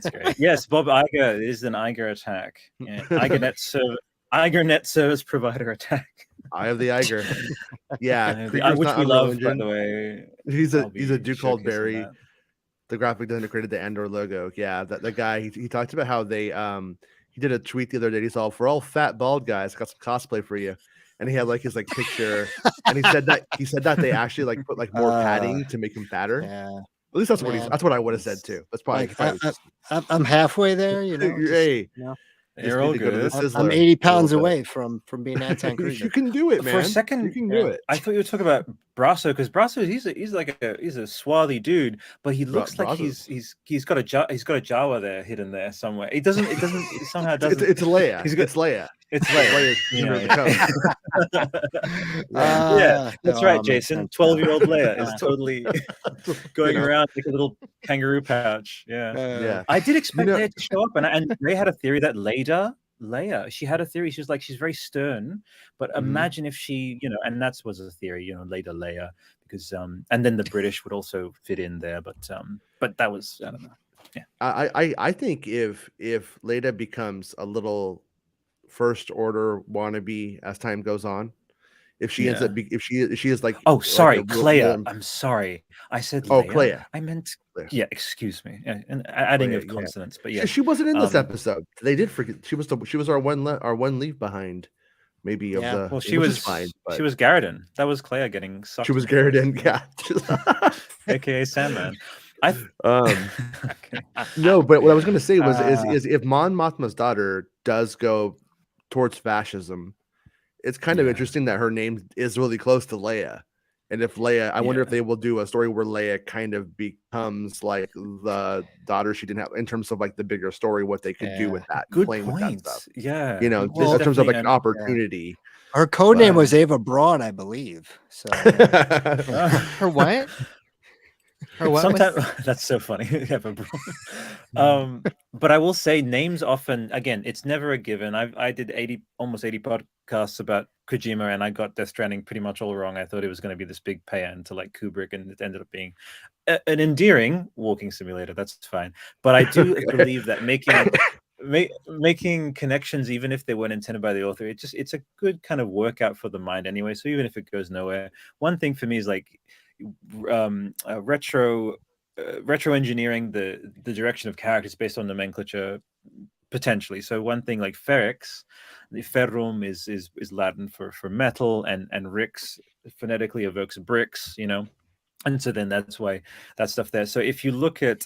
great. Yes, Bob Iger is an Iger attack. Yeah. Iger net service provider attack. I have the Iger. Yeah, which we love, by the way. He's a dude called Barry. The graphic designer created the Andor logo. Yeah, that guy. He talked about how they he did a tweet the other day. He saw, for all fat bald guys, got some cosplay for you. And he had like his picture, and he said that they actually like put like more padding to make him fatter. Yeah, at least that's what I would have said too. That's probably I'm halfway there. Hey, you're all good. I'm 80 pounds away from being Anton Krieger. You can do it, man. For a second, you can do it. I thought you were talking about Brasso, because Brasso he's a swarthy dude, but he looks like he's got a Jawa there hidden there somewhere. It somehow doesn't. It's Leia. It's Leia. It's Leia. Yeah, that's right, Jason. 12-year-old Leia is totally going around like a little kangaroo pouch. Yeah. Yeah. I did expect Leia to show up, and Ray had a theory that Leia Leia. She had a theory. She was like, she's very stern, but imagine if she, and that was a theory, later Leia, because and then the British would also fit in there, but that was, I don't know. Yeah. I think if Leia becomes a little First Order wannabe as time goes on, if she ends up if she is like, oh, sorry, like Clea. I'm sorry, I said Leia. Clea. I meant Clea. Yeah, excuse me. And adding of consonants, but yeah, she wasn't in this episode. They did forget she was our one leave behind. Maybe of the well, she was fine. She was Garridan. That was Clea getting sucked. She was Garridan, yeah, aka Sandman. No, but what I was going to say was is if Mon Mothma's daughter does go towards fascism, it's kind of interesting that her name is really close to Leia. And if Leia, I wonder if they will do a story where Leia kind of becomes like the daughter she didn't have, in terms of like the bigger story, what they could do with that, Good playing point. with that stuff. Yeah, in terms of like an opportunity. Her code name was Ava Braun, I believe. So her what? Her what? Sometimes that's so funny. But I will say names often, again, it's never a given. I did almost 80 podcasts about Kojima, and I got Death Stranding pretty much all wrong. I thought it was going to be this big pay-in to like Kubrick, and it ended up being an endearing walking simulator. That's fine. But I do believe that making connections, even if they weren't intended by the author, it's a good kind of workout for the mind anyway. So even if it goes nowhere, one thing for me is like retro engineering the direction of characters based on nomenclature, potentially. So one thing like ferrex, the ferrum is Latin for metal, and rix phonetically evokes bricks, and so then that's why that stuff there. So if you look at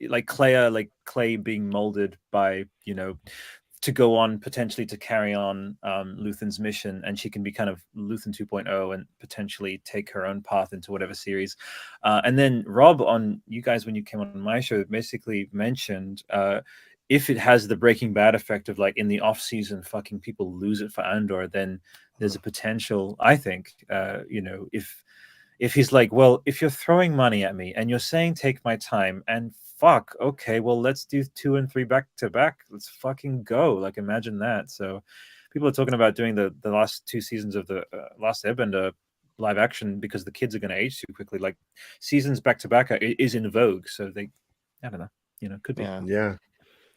like clay being molded by, to go on, potentially to carry on Luthen's mission, and she can be kind of Luthen 2.0 and potentially take her own path into whatever series. And then Rob, on you guys, when you came on my show, basically mentioned if it has the Breaking Bad effect of like in the off season, fucking people lose it for Andor, then there's a potential, I think, if he's like, well, if you're throwing money at me and you're saying take my time, and fuck, okay, well, let's do 2 and 3 back to back. Let's fucking go. Like, imagine that. So people are talking about doing the last 2 seasons of the Last Airbender live action because the kids are going to age too quickly. Like, seasons back to back is in vogue. So I don't know, could be. Yeah.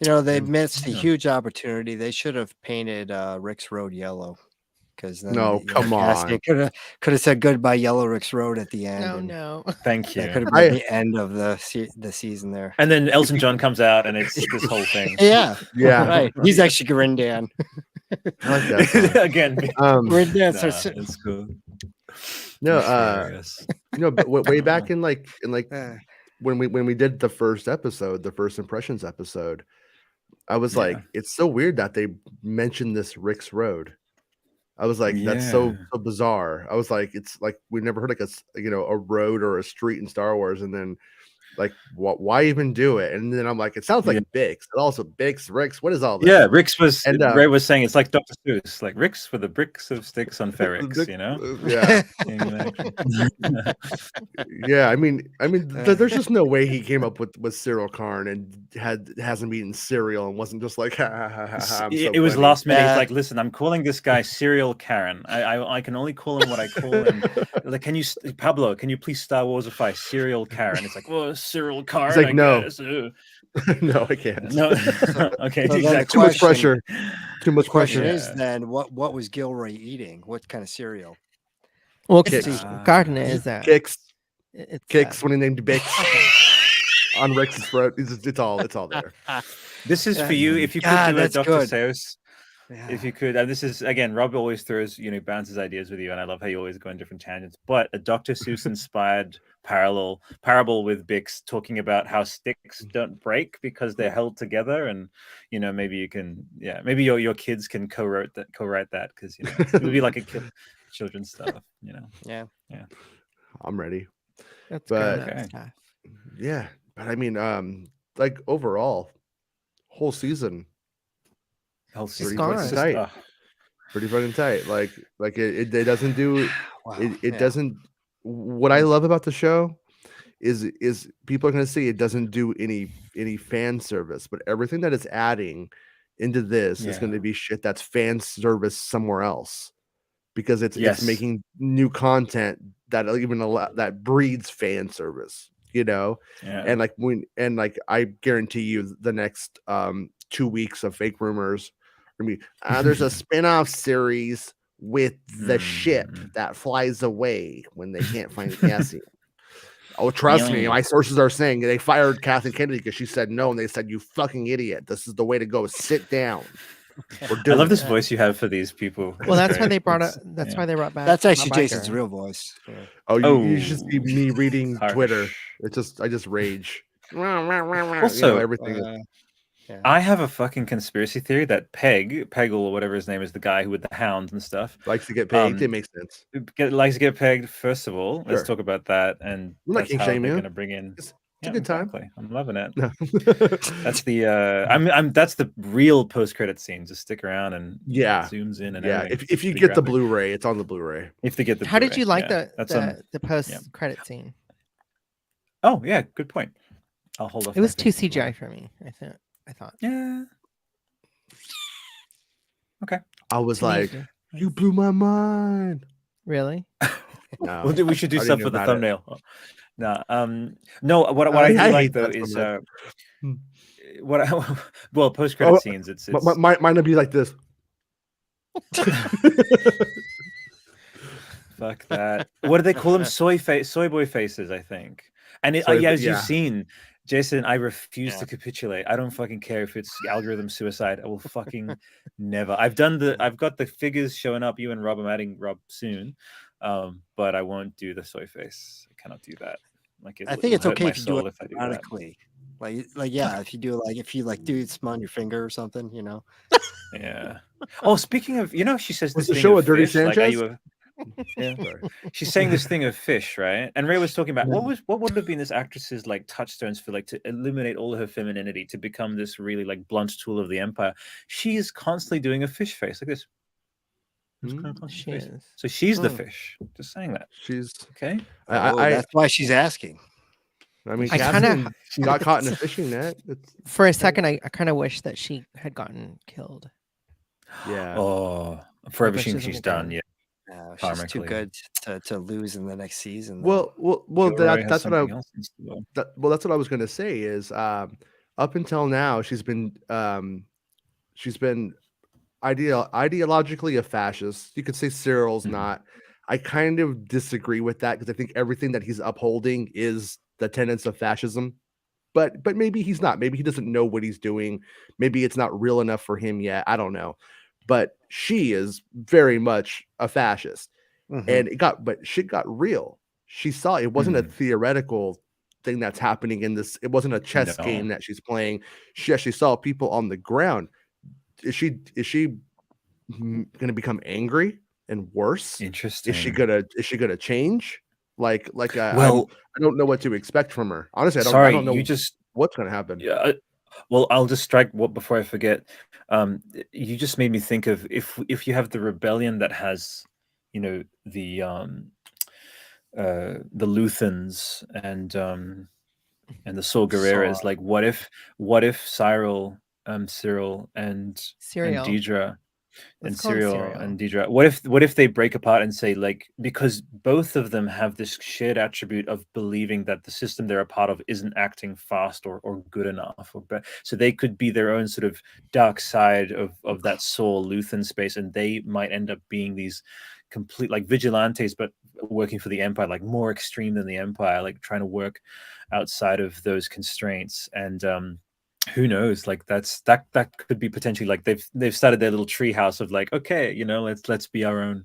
They missed a huge opportunity. They should have painted Rick's Road yellow. Because come on, could have said goodbye Yellow Rick's Road at the end. No. Thank you. That could have been the end of the season there. And then Elton John comes out, and it's this whole thing. Yeah, right. He's actually Grindan. I like that again. Grindan. It's cool. No, but way back in like when we did the first impressions episode, I was like, it's so weird that they mentioned this Rick's Road. I was like, that's so bizarre. I was like, it's like we've never heard like a road or a street in Star Wars, and then like why even do it? And then I'm like, it sounds like Bix. It also Bix, Ricks. What is all this? Yeah, Ricks was, and Ray was saying it's like Dr. Seuss, like Ricks for the bricks of sticks on Ferrix, Yeah. Yeah, I mean, there's just no way he came up with Cyril Karn and hasn't eaten cereal and wasn't just like, it was last minute. He's like, listen, I'm calling this guy Serial Karen. I can only call him what I call him. Like, Pablo, can you please Star Warsify Serial Karen? It's like, well, Cyril Karn. He's like, no. No, I can't. No. Okay, so exactly. Too much pressure. Too much Question pressure. is then what was Gilroy eating? What kind of cereal? Well, Garden is that Kicks when he named Bix on Rex's throat. It's all there. This is for you. If you could do a Dr. Seuss. Yeah. If you could, this is again, Rob always throws, bounces ideas with you, and I love how you always go in different tangents. But a Dr. Seuss inspired parable with Bix, talking about how sticks don't break because they're held together, and maybe you can, maybe your kids can co-write that because it would be like a children's stuff, Yeah. I'm ready. That's but good. Yeah, but I mean, like overall, whole season. Pretty tight. Pretty fucking tight. Like it doesn't do it doesn't. What I love about the show is people are gonna see it doesn't do any fan service, but everything that it's adding into this is going to be shit that's fan service somewhere else, because it's making new content that even that breeds fan service, and like I guarantee you the next 2 weeks of fake rumors. I mean, there's a spin-off series with the ship that flies away when they can't find Cassian. Oh, trust me, my sources are saying they fired Kathleen Kennedy because she said no, and they said, "You fucking idiot! This is the way to go. Sit down." I love this voice you have for these people. Well, that's why they brought it. That's why they brought back. That's actually Jason's real voice. Yeah. Oh, you should see me reading Twitter. I just rage. Also, everything. I have a fucking conspiracy theory that Peggle or whatever his name is, the guy who with the hound and stuff, likes to get pegged. It makes sense. Likes to get pegged. First of all, let's talk about that, and that's how they're going to bring in. It's a good time. I'm loving it. That's the that's the real post-credit scene. Just stick around and zooms in and if you get the Blu-ray, it's on the Bluray. If they get the How Blu-ray, did you like the post-credit scene? Oh yeah, good point. I'll hold off. It was too CGI for me. I thought. Yeah. Okay. I was like, you blew my mind. Really? No, we should do stuff for the thumbnail. No. What I do like though is post credit scenes. It's mine would be like this. Fuck that. What do they call them? Soy boy faces, I think. And as you've seen, Jason, I refuse to capitulate. I don't fucking care if it's algorithm suicide. I will fucking never. I've got the figures showing up. You and Rob, I'm adding Rob soon. But I won't do the soy face. I cannot do that. I think it's okay if you do it ironically. If you do some on your finger or something, Yeah. Oh, speaking of, she says this thing show of Dirty fish, Sanchez. She's saying this thing of fish, right? And Ray was talking about what would have been this actress's touchstones for to eliminate all of her femininity to become this really blunt tool of the Empire. She is constantly doing a fish face like this. So she's the fish. Just saying that. She's okay. That's why she's asking. I mean, she got caught in a fishing net. For a second, I kind of wish that she had gotten killed. Yeah. Oh, for everything she's done. Yeah. She's too good to lose in the next season. Well, that's what I was going to say is up until now she's been ideologically a fascist. You could say Cyril's not. I kind of disagree with that because I think everything that he's upholding is the tenets of fascism. But maybe he's not. Maybe he doesn't know what he's doing. Maybe it's not real enough for him yet. I don't know. But she is very much a fascist. And shit got real. She saw it wasn't a theoretical thing that's happening in this. It wasn't a chess game that she's playing. She actually saw people on the ground. Is she going to become angry and worse? Interesting. Is she gonna change? I don't know what to expect from her. Honestly, I don't know what's going to happen. Yeah. Well, I'll just strike before I forget. You just made me think of if you have the rebellion that has, the Luthans and the Saw Gerreras. What if Cyril and Deidre and Cyril and Deidre, what if they break apart and say, because both of them have this shared attribute of believing that the system they're a part of isn't acting fast or good enough, so they could be their own sort of dark side of that Saw Luthan space, and they might end up being these complete vigilantes, but working for the Empire, more extreme than the Empire, trying to work outside of those constraints. And who knows, that could be potentially they've started their little tree house of okay, let's be our own,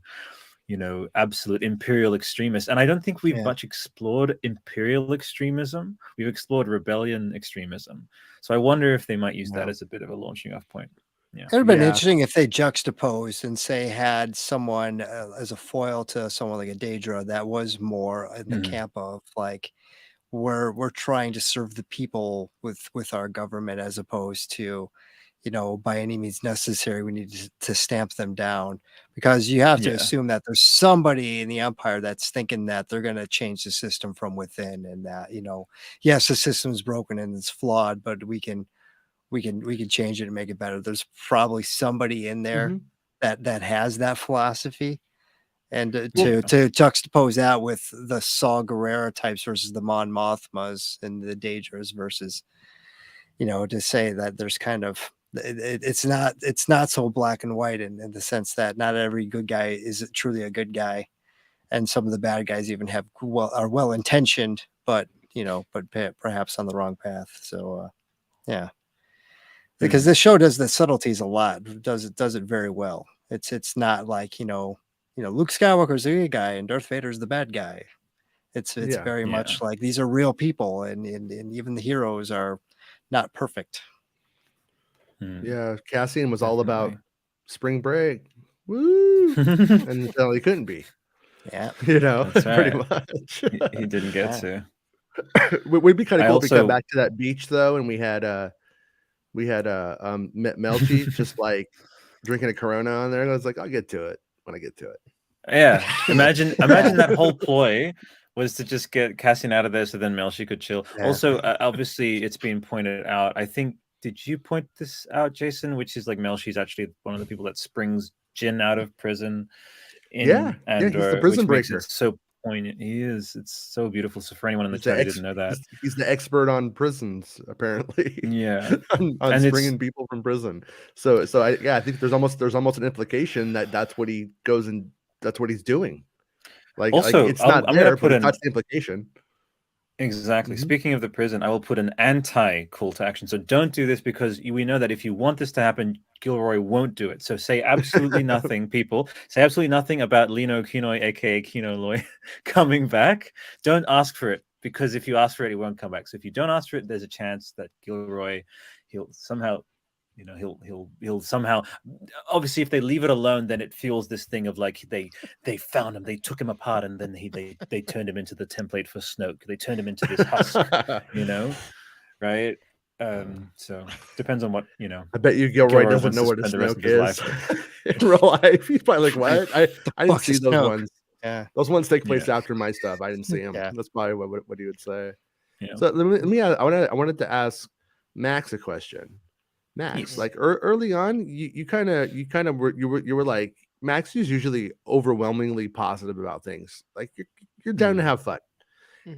absolute imperial extremists. And I don't think we've much explored imperial extremism. We've explored rebellion extremism. So I wonder if they might use that as a bit of a launching off point. Yeah. It would have been interesting if they juxtaposed and say had someone as a foil to someone like a Daedra that was more in the camp of we're trying to serve the people with our government, as opposed to, by any means necessary, we need to stamp them down, because you have to assume that there's somebody in the Empire that's thinking that they're going to change the system from within, and that, yes, the system's broken and it's flawed, but we can we can change it and make it better. There's probably somebody in there that has that philosophy. And to juxtapose that with the Saw Gerrera types versus the Mon Mothmas and the Daedras versus, to say that there's kind of it's not so black and white in the sense that not every good guy is truly a good guy, and some of the bad guys even are well intentioned, but perhaps on the wrong path. So yeah, because this show does the subtleties a lot. Does it very well. It's not like Luke Skywalker's the good guy and Darth Vader's the bad guy. It's very much like these are real people, and even the heroes are not perfect. Yeah, Cassian was all about spring break. Woo! And until he couldn't be. Yeah. That's right. Pretty much. He didn't get to. We'd be kind of cool if we come back to that beach though, and we had Melchi just like drinking a Corona on there. And I was like, I'll get to it when I get to it. Yeah. Imagine that whole ploy was to just get Cassian out of there so then Melchi could chill. Yeah. Also, obviously, it's been pointed out. I think, did you point this out, Jason? Which is like Melchi's actually one of the people that springs Jin out of prison in Andor, he's the prison breaker. So poignant. He is. It's so beautiful. So for anyone in the chat who didn't know that, he's the expert on prisons, apparently. Yeah, on springing people from prison. So I think there's almost an implication that that's what he goes and that's what he's doing. Like, also, it's not there, but that's the implication. Exactly. Speaking of the prison, I will put an anti-call to action. So don't do this, because we know that if you want this to happen, Gilroy won't do it. So say absolutely nothing, people. Say absolutely nothing about Lino Kinoi, aka Kino Loy, coming back. Don't ask for it, because if you ask for it, it won't come back. So if you don't ask for it, there's a chance that Gilroy, he'll somehow, he'll somehow, obviously if they leave it alone, then it feels this thing of like they found him, they took him apart, and then they turned him into the template for Snoke. They turned him into this husk, right? So depends on what I bet you Gilroy doesn't know what a Snoke is in real life. He's probably like, what? I didn't see those ones. Yeah, those ones take place after my stuff. I didn't see them. That's probably what he would say. Yeah. So let me I wanted to ask Max a question. Max, like early on, you were like, Max is usually overwhelmingly positive about things. Like you're down to have fun.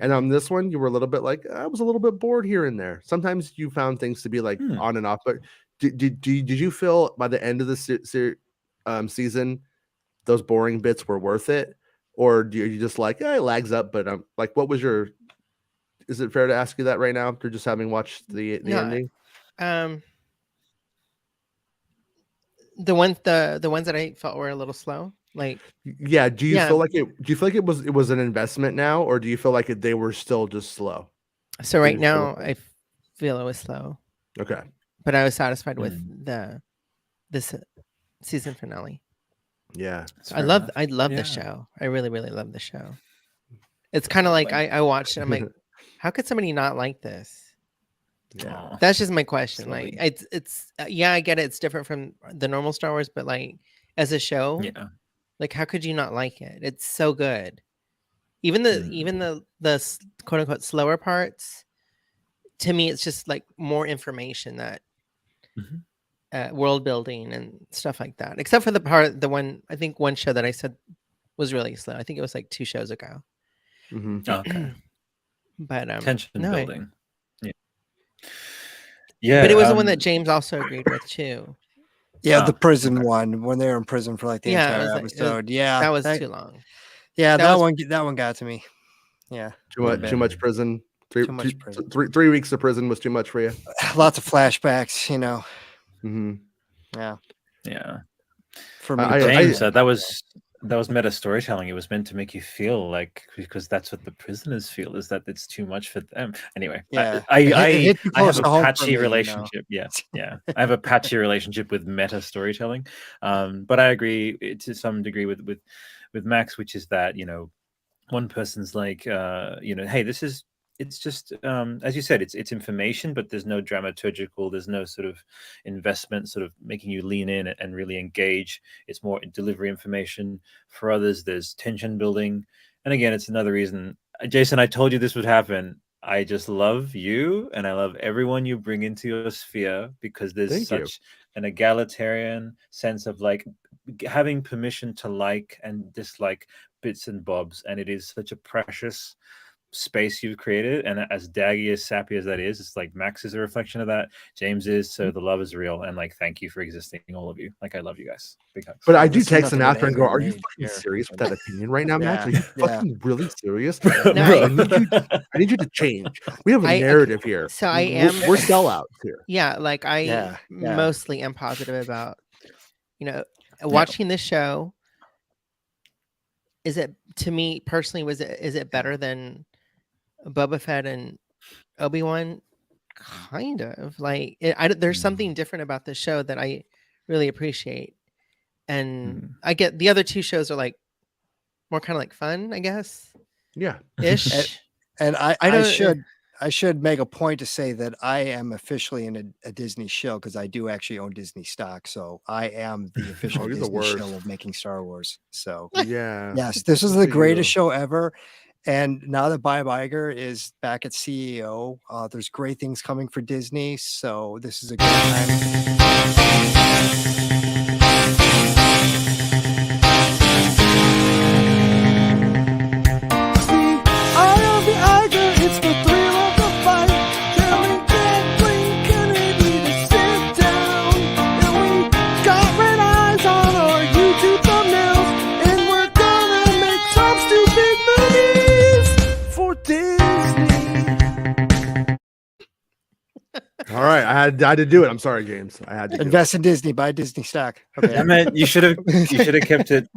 And on this one, you were a little bit like, I was a little bit bored here and there. Sometimes you found things to be like on and off. But did you feel by the end of the season, those boring bits were worth it, or do you just like, it lags up? But like, what was your? Is it fair to ask you that right now after just having watched the ending? The ones that I felt were a little slow. Like, yeah. Do you feel like it? Do you feel like it was an investment now, or do you feel like they were still just slow? So right now, I feel it was slow. Okay, but I was satisfied with this season finale. Yeah, I love the show. I really, really love the show. It's kind of like I watched it. I'm like, how could somebody not like this? Yeah, that's just my question. Like, it's I get it. It's different from the normal Star Wars, but like as a show, like how could you not like it? It's so good. Even the quote unquote slower parts, to me, it's just like more information that world building and stuff like that. Except for the one show that I said was really slow. I think it was like 2 shows ago. Okay, but tension building. Yeah, but it was the one that James also agreed with too. Yeah, the prison one, when they were in prison for like the entire episode. That was too long. Yeah, that one got to me. Yeah, too much prison. Too much prison. 3 weeks of prison was too much for you. Lots of flashbacks, Yeah. For me, James said that was meta storytelling. It was meant to make you feel like, because that's what the prisoners feel, is that it's too much for them. Anyway, I have a patchy relationship. Yeah. I have a patchy relationship with meta storytelling. But I agree to some degree with Max, which is that, one person's like, hey, it's just, as you said, it's information, but there's no dramaturgical, there's no sort of investment sort of making you lean in and really engage. It's more delivery information. For others, there's tension building. And again, it's another reason, Jason, I told you this would happen. I just love you, and I love everyone you bring into your sphere, because there's such an egalitarian sense of like having permission to like and dislike bits and bobs, and it is such a precious space you've created. And as daggy, as sappy as that is, it's like Max is a reflection of that, James is, so the love is real. And like, thank you for existing, all of you. Like, I love you guys. Big hugs. But I do text them after and go, are you fucking serious with that opinion right now, Max? Are you fucking really serious? No, I need you to change. We have a narrative here. So I am. We're sellouts here. Yeah, like I mostly am positive about, watching this show. Is it, to me personally, is it better than Boba Fett and Obi-Wan? Kind of. Like there's something different about this show that I really appreciate, and I get the other two shows are like more kind of like fun, I guess. Yeah. Ish. And I should make a point to say that I am officially in a Disney show, because I do actually own Disney stock. So I am the official Disney show of Making Star Wars. So yes, this is the greatest show ever. And now that Bob Iger is back at CEO, there's great things coming for Disney. So this is a good time. All right, I had to do it. I'm sorry, James. I had to invest in Disney, buy Disney stock. Okay. Damn it, you should have kept it.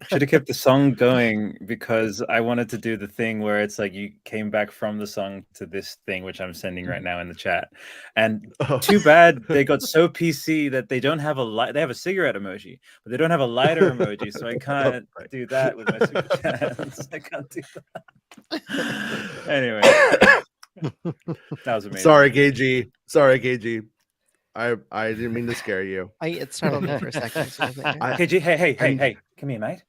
Should have kept the song going, because I wanted to do the thing where it's like you came back from the song to this thing, which I'm sending right now in the chat. And too bad they got so PC that they don't have a light. They have a cigarette emoji, but they don't have a lighter emoji. So I can't do that with my super chats. I can't do that. Anyway. That was amazing. Sorry, KG. I didn't mean to scare you. It startled me for a second. KG, hey, come here, mate.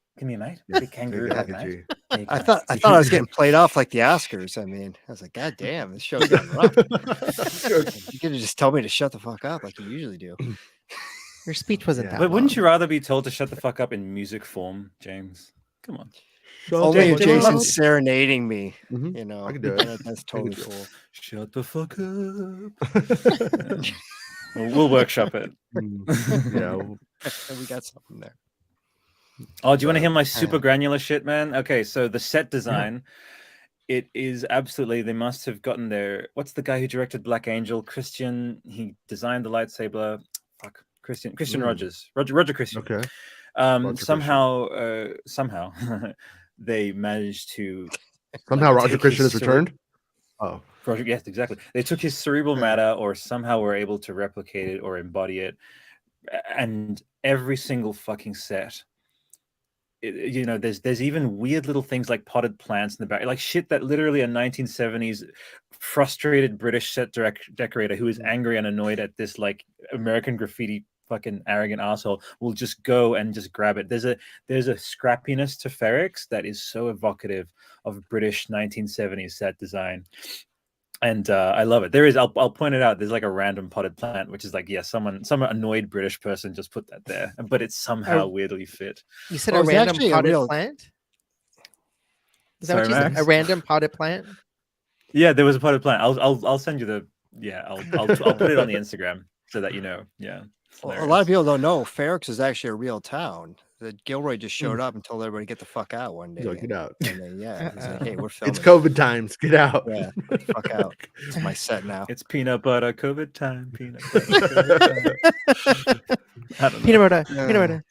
Big kangaroo hug, mate. I thought I was getting played off like the Oscars. I mean, I was like, God damn, this show's getting rough. You could have just told me to shut the fuck up like you usually do. Your speech wasn't that. But wouldn't you rather be told to shut the fuck up in music form, James? Come on. Only if Jason's serenading me, I can do it. That's totally cool. Shut the fuck up. We'll workshop it. Yeah, we got something there. Oh, do you want to hear my super granular shit, man? Okay, so the set design, it is absolutely. They must have gotten their. What's the guy who directed Black Angel? Christian. He designed the lightsaber. Fuck, Christian Rogers. Roger Christian. Okay. Somehow. They managed to Roger Christian has returned. Oh, yes, exactly. They took his cerebral matter, or somehow were able to replicate it or embody it, and every single fucking set. There's even weird little things like potted plants in the back, like shit that literally a 1970s frustrated British set decorator who is angry and annoyed at this like American graffiti fucking arrogant asshole will just go and just grab it. There's a scrappiness to Ferrex that is so evocative of British 1970s set design, and I love it. There is, I'll point it out. There's like a random potted plant, which is like, some annoyed British person just put that there, but it's somehow weirdly fit. You said a random potted plant? Is that what you said? A random potted plant? Yeah, there was a potted plant. I'll send you the. Yeah, I'll put it on the Instagram so that you know. Yeah. Well, a lot of people don't know Ferrex is actually a real town. That Gilroy just showed up and told everybody get the fuck out one day. Get out. And then, he's like, hey, we're filming. It's COVID times. Get out. Yeah, get the fuck out. It's my set now. It's peanut butter COVID time. Peanut butter. Peanut butter.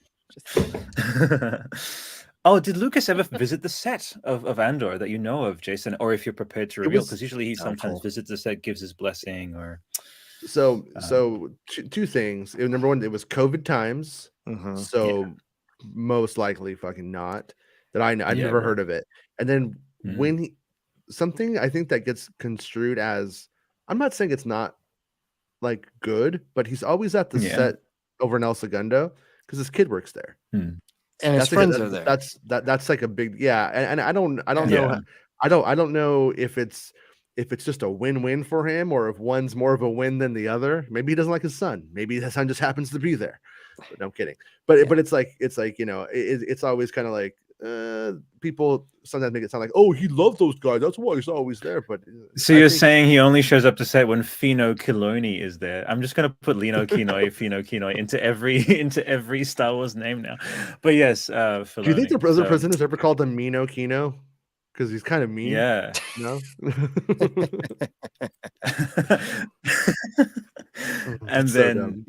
Oh, did Lucas ever visit the set of Andor that you know of, Jason? Or if you're prepared to reveal, because usually he sometimes visits the set, gives his blessing, or. So two things. Number one, it was COVID times, most likely fucking not. That I've never heard of it. And then when something I think that gets construed as, I'm not saying it's not like good, but he's always at the set over in El Segundo because his kid works there, and his friends are there. That's like a big and I don't know. I don't know if it's if it's just a win-win for him, or if one's more of a win than the other. Maybe he doesn't like his son. Maybe his son just happens to be there. But no, I'm kidding. But but it's like it's always kind of like people sometimes make it sound like, oh, he loved those guys, that's why he's always there. But so you're saying he only shows up to set when Fino Kiloni is there. I'm just gonna put Lino Kinoi, Fino Kinoi into every Star Wars name now. But yes, Filoni. Do you think the president has ever called him Mino Kino? Because he's kind of mean. Yeah. No. And then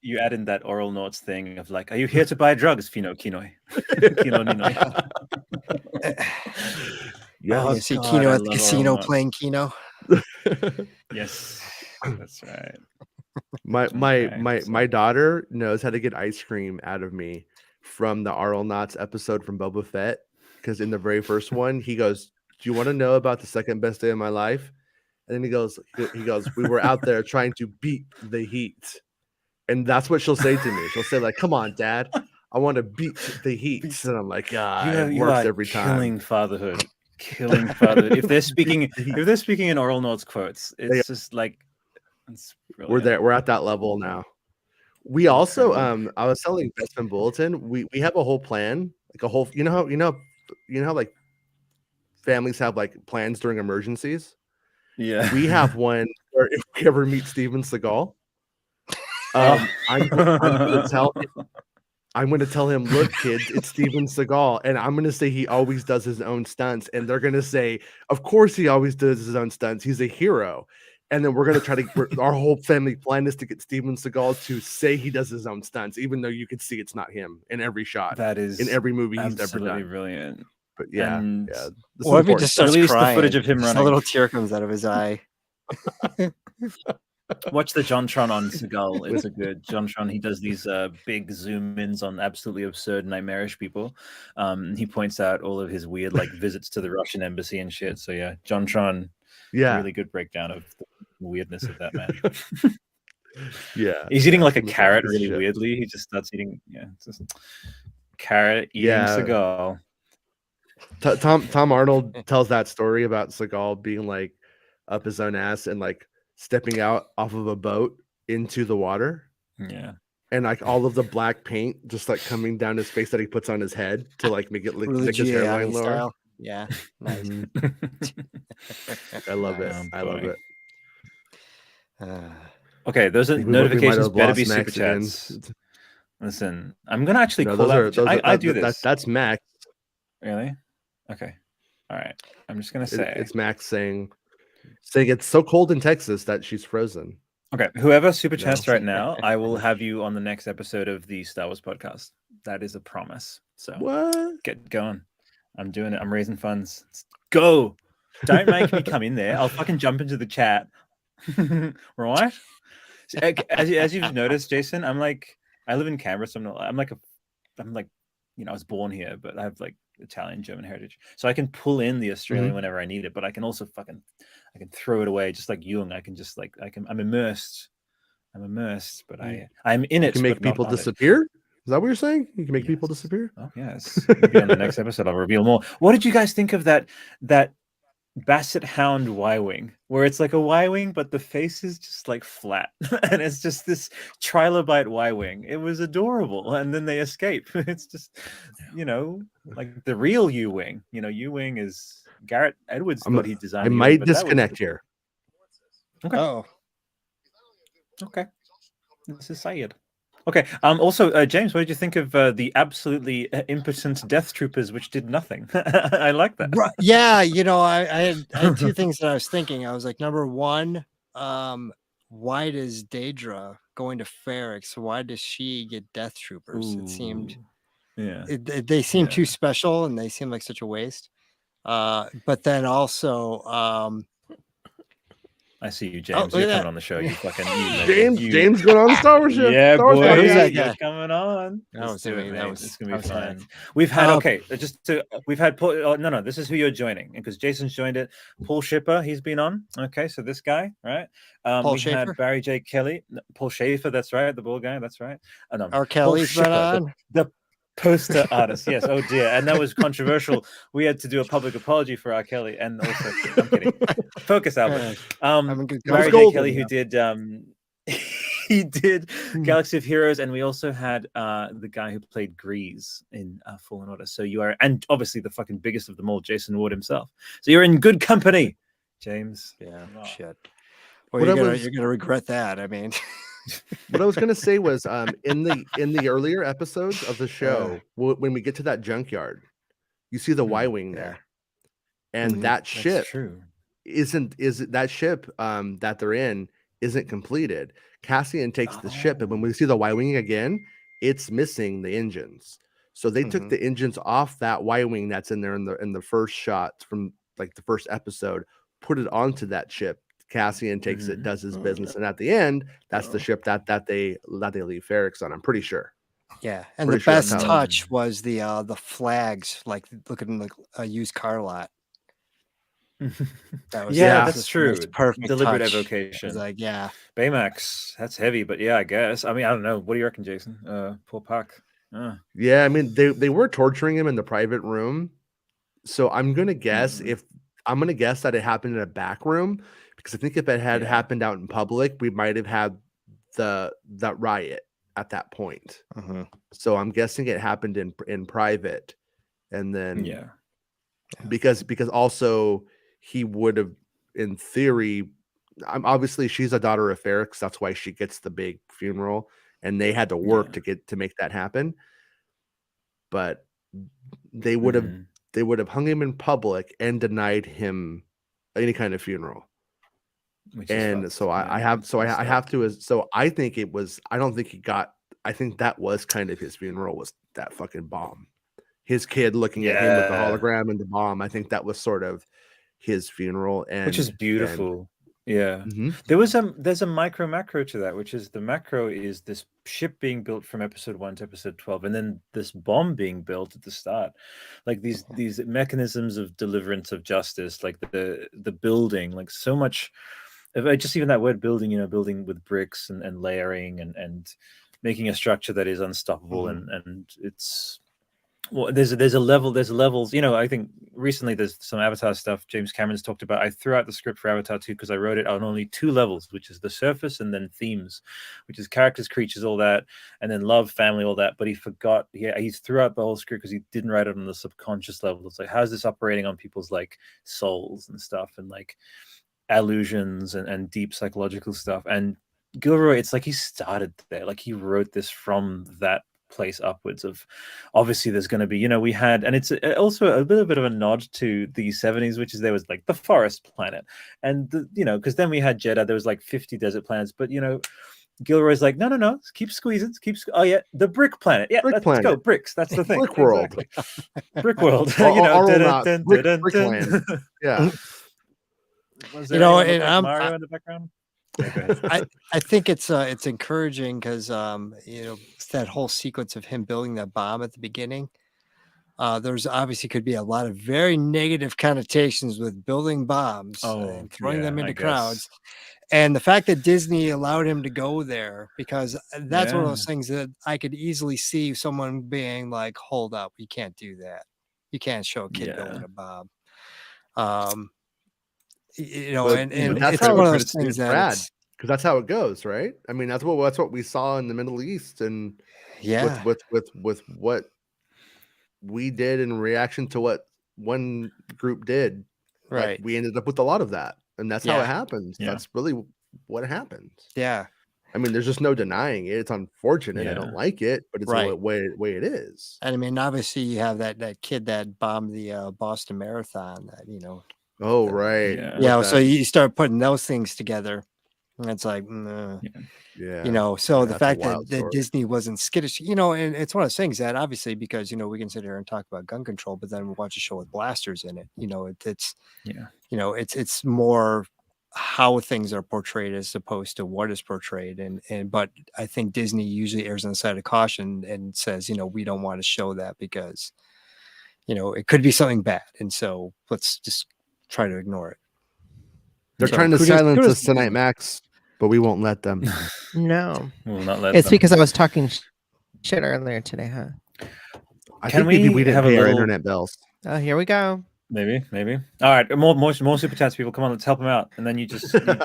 you add in that oral notes thing of like, are you here to buy drugs, Fino Kinoi? Kino Ninoi. Yeah, you see Kino at the casino playing Kino. Yes, that's right. My daughter knows how to get ice cream out of me from the Arl Knots episode from Boba Fett. Because in the very first one, he goes, "Do you want to know about the second best day of my life?" And then he goes, "We were out there trying to beat the heat." And that's what she'll say to me. She'll say, like, "Come on, Dad, I want to beat the heat." And I'm like, it works every time. Killing fatherhood. If they're speaking in oral notes quotes, it's just like we're there. We're at that level now. We also, I was telling Bestman Bulletin, we have a whole plan, like a whole, you know how like families have like plans during emergencies. Yeah, we have one where if we ever meet Steven Seagal, I'm going to tell him, look, kids, it's Steven Seagal, and I'm going to say he always does his own stunts, and they're going to say, of course he always does his own stunts. He's a hero. And then we're going to try to, our whole family plan is to get Steven Seagal to say he does his own stunts, even though you can see it's not him in every shot. That is in every movie he's ever done. Brilliant. But yeah. Or if he just starts release crying, the footage of him running. A little tear comes out of his eye. Watch the Jontron on Seagal. It's a good Jontron. He does these big zoom ins on absolutely absurd, nightmarish people. He points out all of his weird like visits to the Russian embassy and shit. So yeah, Jontron. Yeah, really good breakdown of the weirdness of that man. Yeah, he's eating like a carrot really weirdly. He just starts eating, just carrot eating Seagal. Tom Arnold tells that story about Seagal being like up his own ass and like stepping out off of a boat into the water. Yeah. And like all of the black paint just like coming down his face that he puts on his head to like make it look really his hairline lower. Style. Yeah, nice. I love it. I love it. Okay, those are notifications. Better be super chats. Listen, I'm gonna actually call out. I do this. That's Max. Really? Okay. All right. I'm just gonna say it's Max saying it's so cold in Texas that she's frozen. Okay, whoever super chats right now, I will have you on the next episode of the Star Wars podcast. That is a promise. So what? Get going. I'm doing it. I'm raising funds. Go. Don't make me come in there. I'll fucking jump into the chat. Right? So, as you've noticed, Jason, I live in Canberra, so I'm like, I was born here, but I have like Italian, German heritage. So I can pull in the Australian whenever I need it, but I can also I can throw it away just like Jung. I'm immersed. But I'm in it. You can make people disappear? Is that what you're saying? You can make people disappear? Oh, yes. Maybe on the next episode, I'll reveal more. What did you guys think of that Basset Hound Y-Wing, where it's like a Y-Wing, but the face is just like flat, and it's just this trilobite Y-Wing. It was adorable, and then they escape. It's just, like the real U-Wing. U-Wing is Garrett Edwards thought he designed. I might disconnect here. Okay. Oh. Okay. This is Syed. Okay. Also, James, what did you think of the absolutely impotent Death Troopers, which did nothing? I like that. Yeah, I had two things that I was thinking. I was like, number one, why does Daedra going to Ferrix? Why does she get Death Troopers? It seemed, they seem too special, and they seem like such a waste. But then also, I see you, James. You're coming on the show. You fucking James going on the Star Wars show. Yeah, Star Wars boy, you're coming on. It's gonna be fun. We've had we've had Paul. No, this is who you're joining, because Jason's joined it. Paul Shipper, he's been on. Okay, so this guy, right? We had Barry J. Kelly, Paul Schaefer. That's right, the ball guy. That's right. R. Kelly's been on. Poster artist, yes. Oh dear, and that was controversial. We had to do a public apology for R. Kelly, and also I'm kidding. Focus, Albert. Larry J. Kelly, who did he did Galaxy of Heroes, and we also had the guy who played Grease in Fallen Order. So you are, and obviously the fucking biggest of them all, Jason Ward himself. So you're in good company, James. Yeah, wow. Shit. Well, you're gonna regret that. I mean. What I was gonna say was, in the earlier episodes of the show, when we get to that junkyard, you see the Y-wing there, and that ship that ship that they're in isn't completed. Cassian takes the ship, and when we see the Y-wing again, it's missing the engines. So they took the engines off that Y-wing that's in there in the first shot from like the first episode, put it onto that ship. Cassian takes it, does his business, and at the end, that's the ship that they leave Ferrix on. I'm pretty sure. Yeah, and the best touch was the flags, like looking like a used car lot. That was that's true. Perfect deliberate touch. evocation. Like Baymax, that's heavy, but yeah, I guess. I mean, I don't know. What do you reckon, Jason? Poor Pac. Yeah, I mean, they were torturing him in the private room, so I'm gonna guess that it happened in a back room. Because I think if it had happened out in public, we might have had that riot at that point. So I'm guessing it happened in private, and then because also he would have, in theory, obviously she's a daughter of Ferrix, that's why she gets the big funeral, and they had to work to make that happen. But they would have hung him in public and denied him any kind of funeral. And so I have to. So I think it was. I don't think he got. I think that was kind of his funeral. Was that fucking bomb? His kid looking at him with the hologram and the bomb. I think that was sort of his funeral, and which is beautiful. There's a micro macro to that, which is the macro is this ship being built from episode 1 to episode 12, and then this bomb being built at the start, like these mechanisms of deliverance of justice, like the building, like so much. Just even that word building, building with bricks and layering and making a structure that is unstoppable, and it's there's levels. I think recently there's some Avatar stuff James Cameron's talked about. I threw out the script for Avatar 2 because I wrote it on only 2 levels, which is the surface and then themes, which is characters, creatures, all that, and then love, family, all that. But he forgot. He threw out the whole script because he didn't write it on the subconscious level. It's like, how's this operating on people's like souls and stuff, and like allusions and deep psychological stuff. And Gilroy, it's like he started there, like he wrote this from that place upwards of, obviously there's going to be, we had, and it's also a little bit of a nod to the 70s, which is there was like the forest planet, and because then we had Jeddah, there was like 50 desert planets, but Gilroy's like, no, keep squeezing, the brick planet, let's go bricks, that's the thing. Brick world. Exactly. Brick world. Brickland. Yeah. And I'm Mario in the background. I think it's encouraging because it's that whole sequence of him building that bomb at the beginning. There's obviously could be a lot of very negative connotations with building bombs and throwing them into crowds. And the fact that Disney allowed him to go there, because that's one of those things that I could easily see someone being like, hold up, you can't do that. You can't show a kid building a bomb. And that's it's how one of those things that because that's how it goes, right? I mean, that's what we saw in the Middle East, and with what we did in reaction to what one group did, right? Like, we ended up with a lot of that, and that's how it happens. That's really what happens. Yeah, I mean, there's just no denying it. It's unfortunate. I don't like it, but it's the way it is. And I mean, obviously, you have that kid that bombed the Boston Marathon. That Oh, right. Yeah. So you start putting those things together, and it's like, so the fact that Disney wasn't skittish, and it's one of those things that obviously, because, we can sit here and talk about gun control, but then we watch a show with blasters in it. It's more how things are portrayed as opposed to what is portrayed. But I think Disney usually errs on the side of caution and says, we don't want to show that because, it could be something bad. And so let's just try to ignore it. They're trying to silence us tonight, Max, but we won't let them. No, we'll not let it's them. Because I was talking shit earlier today, huh? I Can think maybe we we didn't have a pay our little- internet bills. Oh, here we go. Maybe. All right, more super chats, people. Come on, let's help him out. And then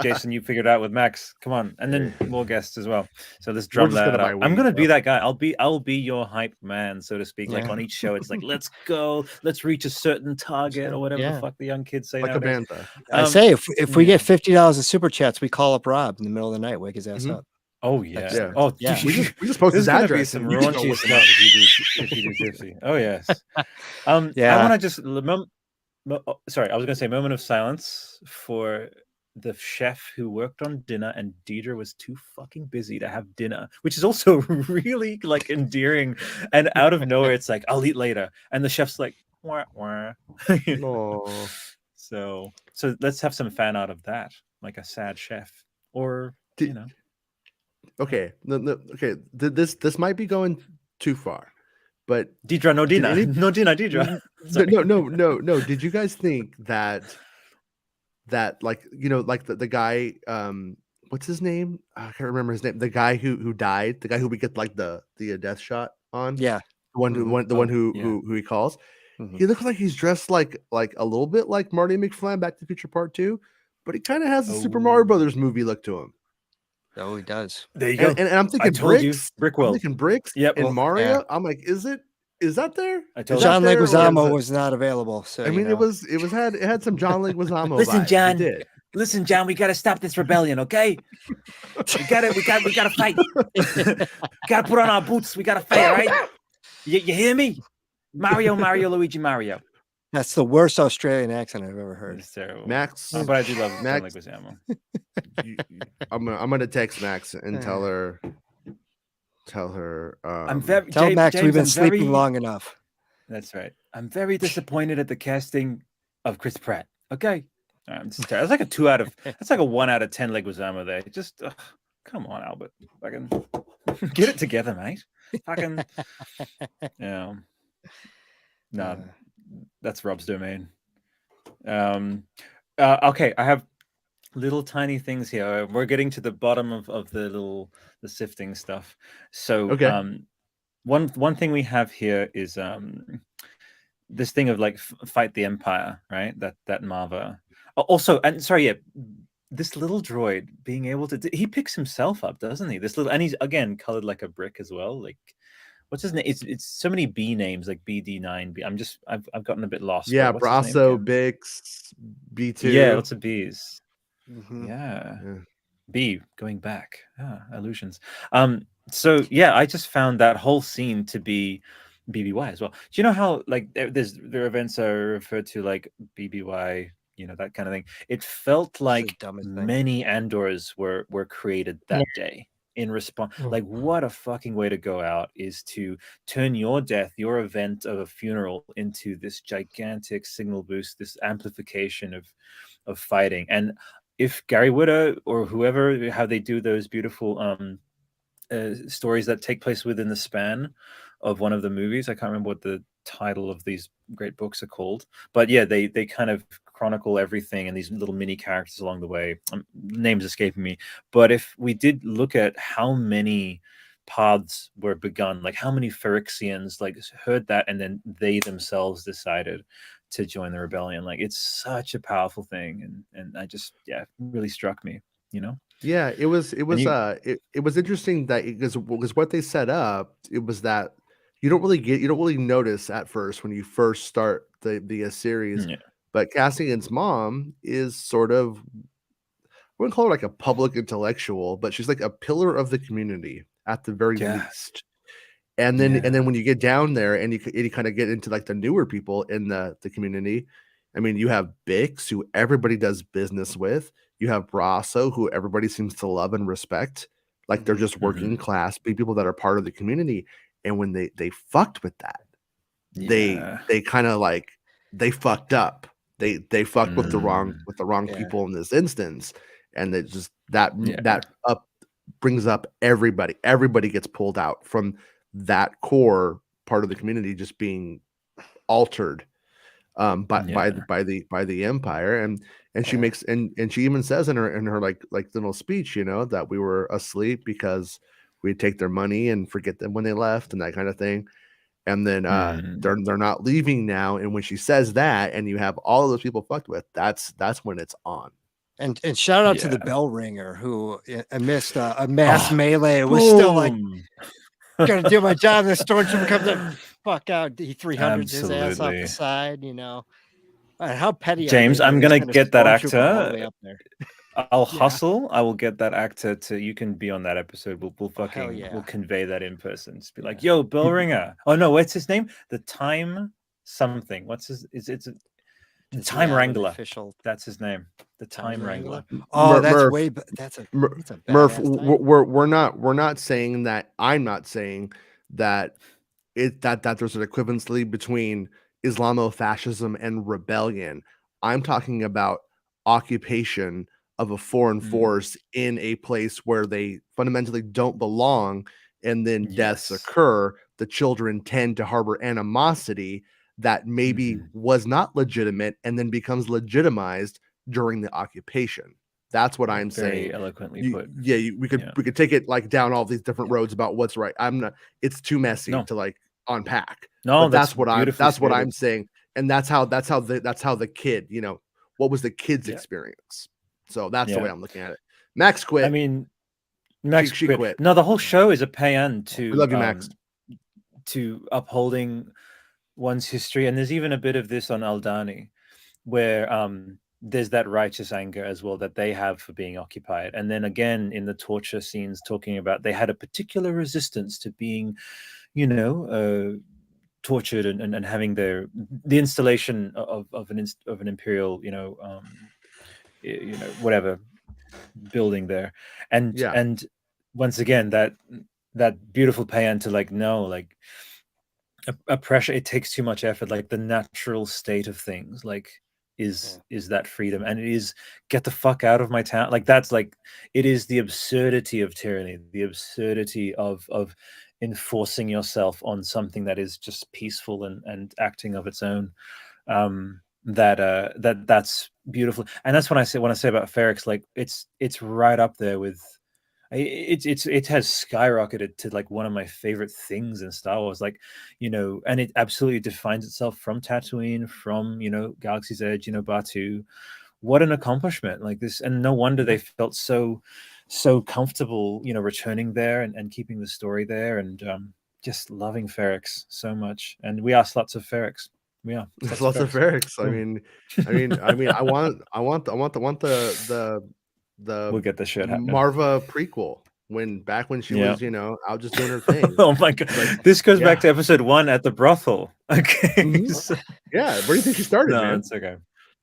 Jason, you figured it out with Max. Come on, and then more guests as well. So let's drum just that gonna up. buy I'm weed, gonna be bro. that guy. I'll be your hype man, so to speak. Like Yeah. on each show, it's like let's go, let's reach a certain target or whatever the fuck the young kids say Like a nowadays. bantha. I say if we get $50 in super chats, we call up Rob in the middle of the night, wake his ass up. Oh yeah. Yeah. Oh Yeah. We just post There's his gonna be address. some and you just go raunchy look him stuff up. if you do 50. Oh yes. I Yeah. want to just sorry, I was gonna say moment of silence for the chef who worked on dinner, and Deidre was too fucking busy to have dinner, which is also really like endearing. And out of nowhere, it's like, I'll eat later, and the chef's like, wah, wah. Aw. So let's have some fan art of that, like a sad chef, or Did- Okay, okay. This might be going too far, but Deidre, no dinner, any- no dinner, Deidre. no. Did you guys think that like like the guy what's his name? I can't remember his name. The guy who died, the guy who we get like the death shot on. Yeah. The one who he calls. Mhm. He looks like he's dressed like a little bit like Marty McFly in Back to the Future Part 2, but he kind of has a Super Mario Brothers movie look to him. Oh, he does. There you go. And I'm thinking told you, bricks. Brick I'm World. thinking bricks. Yep. And Well, Mario. yeah. I'm like, is that there? I Is told that John there, or is Leguizamo it- was not available. So I mean, it had some John Leguizamo. Listen, vibes. John. It did. Listen, John, we got to stop this rebellion, okay? We got to fight. Got to put on our boots. We got to fight, all right? You hear me? Mario, Luigi, Mario. That's the worst Australian accent I've ever heard. It's terrible. Max, But I do love John Max- Leguizamo. I'm gonna text Max and tell her. I'm very Tell Max James, we've been I'm sleeping very- long enough. That's right. I'm very disappointed at the casting of Chris Pratt. Okay. I'm just terrible. That's like a 2 out of. That's like a 1 out of 10 Leguizamo there. Just come on, Albert. Fucking get it together, mate. Fucking yeah. No, that's Rob's domain. Okay, I have little tiny things here. We're getting to the bottom of the sifting stuff. So Okay. one thing we have here is this thing of like fight the Empire, right? That Marva. Also, and sorry, yeah, this little droid being able to he picks himself up, doesn't he? This little, and he's again colored like a brick as well. Like, what's his name? It's so many B names, like BD9. I've gotten a bit lost. Yeah, but what's his name Brasso, again? Bix, B2. Yeah, lots of B's. Mhm. Yeah. Yeah. B going back. Illusions. So yeah, I just found that whole scene to be BBY as well. Do you know how like their events are referred to like BBY, that kind of thing? It felt like dumbest thing. many Andors were created that day in response. Like, what a fucking way to go out is to turn your death, your event of a funeral, into this gigantic signal boost, this amplification of fighting. And if Gary Whitta or whoever, how they do those beautiful stories that take place within the span of one of the movies, I can't remember what the title of these great books are called, but yeah, they kind of chronicle everything and these little mini characters along the way. Names escaping me, but if we did look at how many paths were begun, like how many Phyrexians like heard that and then they themselves decided to join the rebellion, like it's such a powerful thing, and I just really struck me. Yeah, it was it was interesting that because what they set up, it was that you don't really notice at first when you first start the series. Yeah. But Cassian's mom is sort of, I wouldn't call her like a public intellectual, but she's like a pillar of the community at the very least. And then when you get down there and you kind of get into like the newer people in the community, I mean, you have Bix, who everybody does business with. You have Brasso, who everybody seems to love and respect. Like they're just working class people that are part of the community. And when they fucked with that, they kind of like they fucked up. They fucked with the wrong people in this instance, and it just that up brings up everybody. Everybody gets pulled out from that core part of the community just being altered by the Empire, and she makes and she even says in her like little speech, that we were asleep because we'd take their money and forget them when they left and that kind of thing. And then they're not leaving now. And when she says that, and you have all of those people fucked with, that's when it's on. And shout out to the bell ringer who amidst a mass melee was still like, gotta do my job. The stormtrooper comes in, fuck out. He 300 his ass off the side, you know. How petty, James, are they? I'm gonna get that actor all the way up there. I'll hustle. I will get that actor to. You can be on that episode. We'll fucking we'll convey that in person. Just be like, yo, bell ringer. Oh no, what's his name? The time something. What's his? It's the time wrangler. Official. That's his name. The time wrangler. Oh, that's Murph, that's a Murph. We're not saying that. I'm not saying that that there's an equivalency between Islamofascism and rebellion. I'm talking about occupation of a foreign force in a place where they fundamentally don't belong, and then deaths occur. The children tend to harbor animosity that maybe was not legitimate and then becomes legitimized during the occupation. That's what I'm saying. Very eloquently put. We could take it like down all these different roads about what's right. I'm not. It's too messy to like unpack. No, but that's what I'm saying, and that's how the kid. You know, what was the kid's experience? So that's the way I'm looking at it. Max quit. I mean, Max she quit. No, the whole show is a paean to. We love you, Max. To upholding one's history, and there's even a bit of this on Aldhani, where there's that righteous anger as well that they have for being occupied, and then again in the torture scenes talking about they had a particular resistance to being, you know, tortured and having the installation of an imperial, you know, whatever building there, and once again that beautiful paean to like no like. A pressure, it takes too much effort. Like the natural state of things, like is that freedom, and it is get the fuck out of my town. Like that's like it is the absurdity of tyranny, the absurdity of enforcing yourself on something that is just peaceful and acting of its own. That's beautiful, and that's when I say about Ferrex, like it's right up there with. It has skyrocketed to like one of my favorite things in Star Wars, like, you know, and it absolutely defines itself from Tatooine, from, you know, Galaxy's Edge, you know, Batuu. What an accomplishment like this, and no wonder they felt so comfortable, you know, returning there and keeping the story there, and just loving Ferrex so much. And we asked lots of Ferrex. Yeah, there's lots of Ferrex. I mean, I want the we'll get the shit happening. Marva prequel when she was, you know, out just doing her thing. Oh my god, like, this goes back to episode 1 at the brothel. Okay, so, where do you think she started? No, man? It's okay.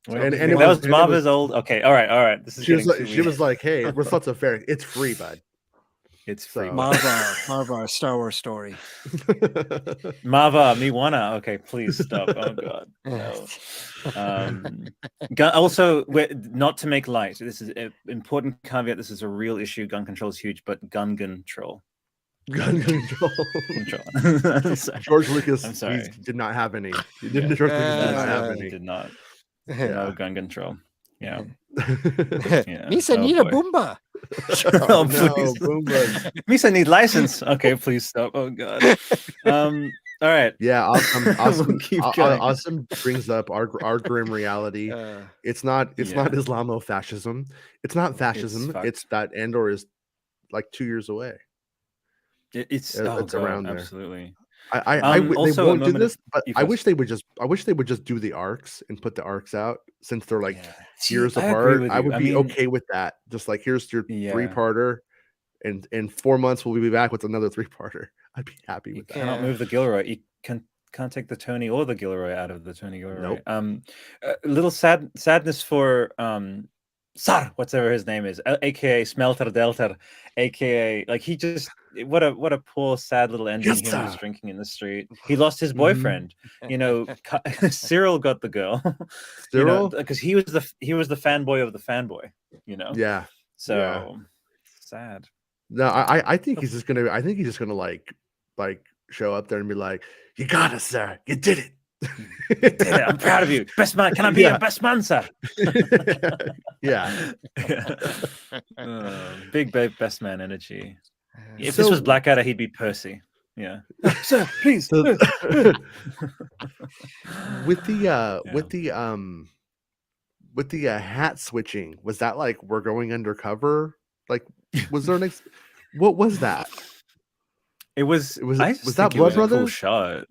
Well, and that was Marva's old. Okay, all right. This is she was like, hey, we're lots of Ferrex. It's free, bud. It's free. Marva, Star Wars story. Marva, me wanna. Okay, please stop. Oh god. No. Also, not to make light. This is an important caveat. This is a real issue. Gun control is huge, but gun control. Gun control. George Lucas. I'm sorry. Did not have any. He didn't. George Lucas did not have any. He did not. No gun control. Yeah. Misa need a boomba. Oh, please. Boomba. Misa need license. Okay, please stop. Oh god. All right. Yeah, awesome brings up our grim reality. It's not Islamofascism. It's not fascism. It's that Andor is like 2 years away. It's around there. Absolutely. They won't do this, but I wish they would just do the arcs and put the arcs out since they're like years apart. I would be okay with that. Just like here's your 3-parter, and in 4 months we'll be back with another 3-parter. I'd be happy with that. You cannot move the Gilroy. You can't take the Tony or the Gilroy out of the Tony Gilroy. Nope. A little sadness for Sar, whatever his name is, aka Smelter Delter, aka like he just what a poor sad little ending. Yes, him just drinking in the street. He lost his boyfriend. You know, Cyril got the girl. Cyril, because he was the fanboy of the fanboy. You know. Yeah. So sad. No, I think he's just gonna like show up there and be like, "You got us, sir. You did it." I'm proud of you, best man. Can I be a best man, sir? Big babe best man energy. If this was Blackadder, he'd be Percy. Yeah. Sir, please. So, with the Yeah. hat switching, was that like we're going undercover? Like, was there an what was that? It was. Was I just that think it Blood was a cool Brothers? shot.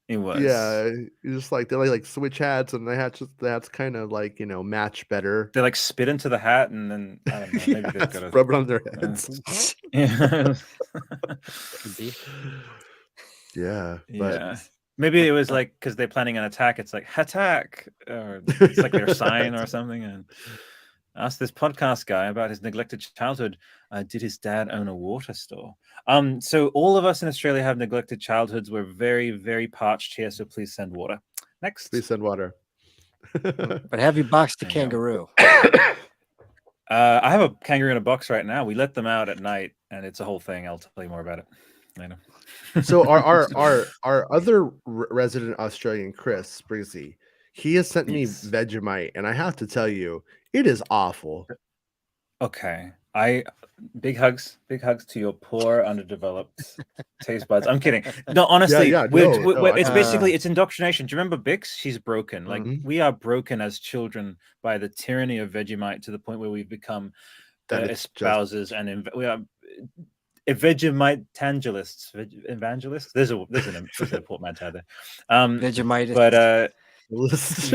It was. Yeah, it's just like they like switch hats, and that's kind of like match better. They like spit into the hat, and then I don't know. Maybe they've got a rub it on their heads. yeah. Could be. Yeah, but Yeah. Maybe it was like because they're planning an attack. It's like attack, or it's like their sign or something. And asked this podcast guy about his neglected childhood. Did his dad own a water store? So all of us in Australia have neglected childhoods. We're very, very parched here. So please send water. Next, please send water. But have you boxed a kangaroo? I have a kangaroo in a box right now. We let them out at night, and it's a whole thing. I'll tell you more about it later. So our other resident Australian, Chris Springsy, he has sent me Vegemite, and I have to tell you, it is awful. Okay, big hugs to your poor underdeveloped taste buds. I'm kidding. No, honestly, it's basically it's indoctrination. Do you remember Bix? She's broken. Like we are broken as children by the tyranny of Vegemite to the point where we've become espousers and we are Vegemite evangelists. There's a portmanteau there. Vegemite, but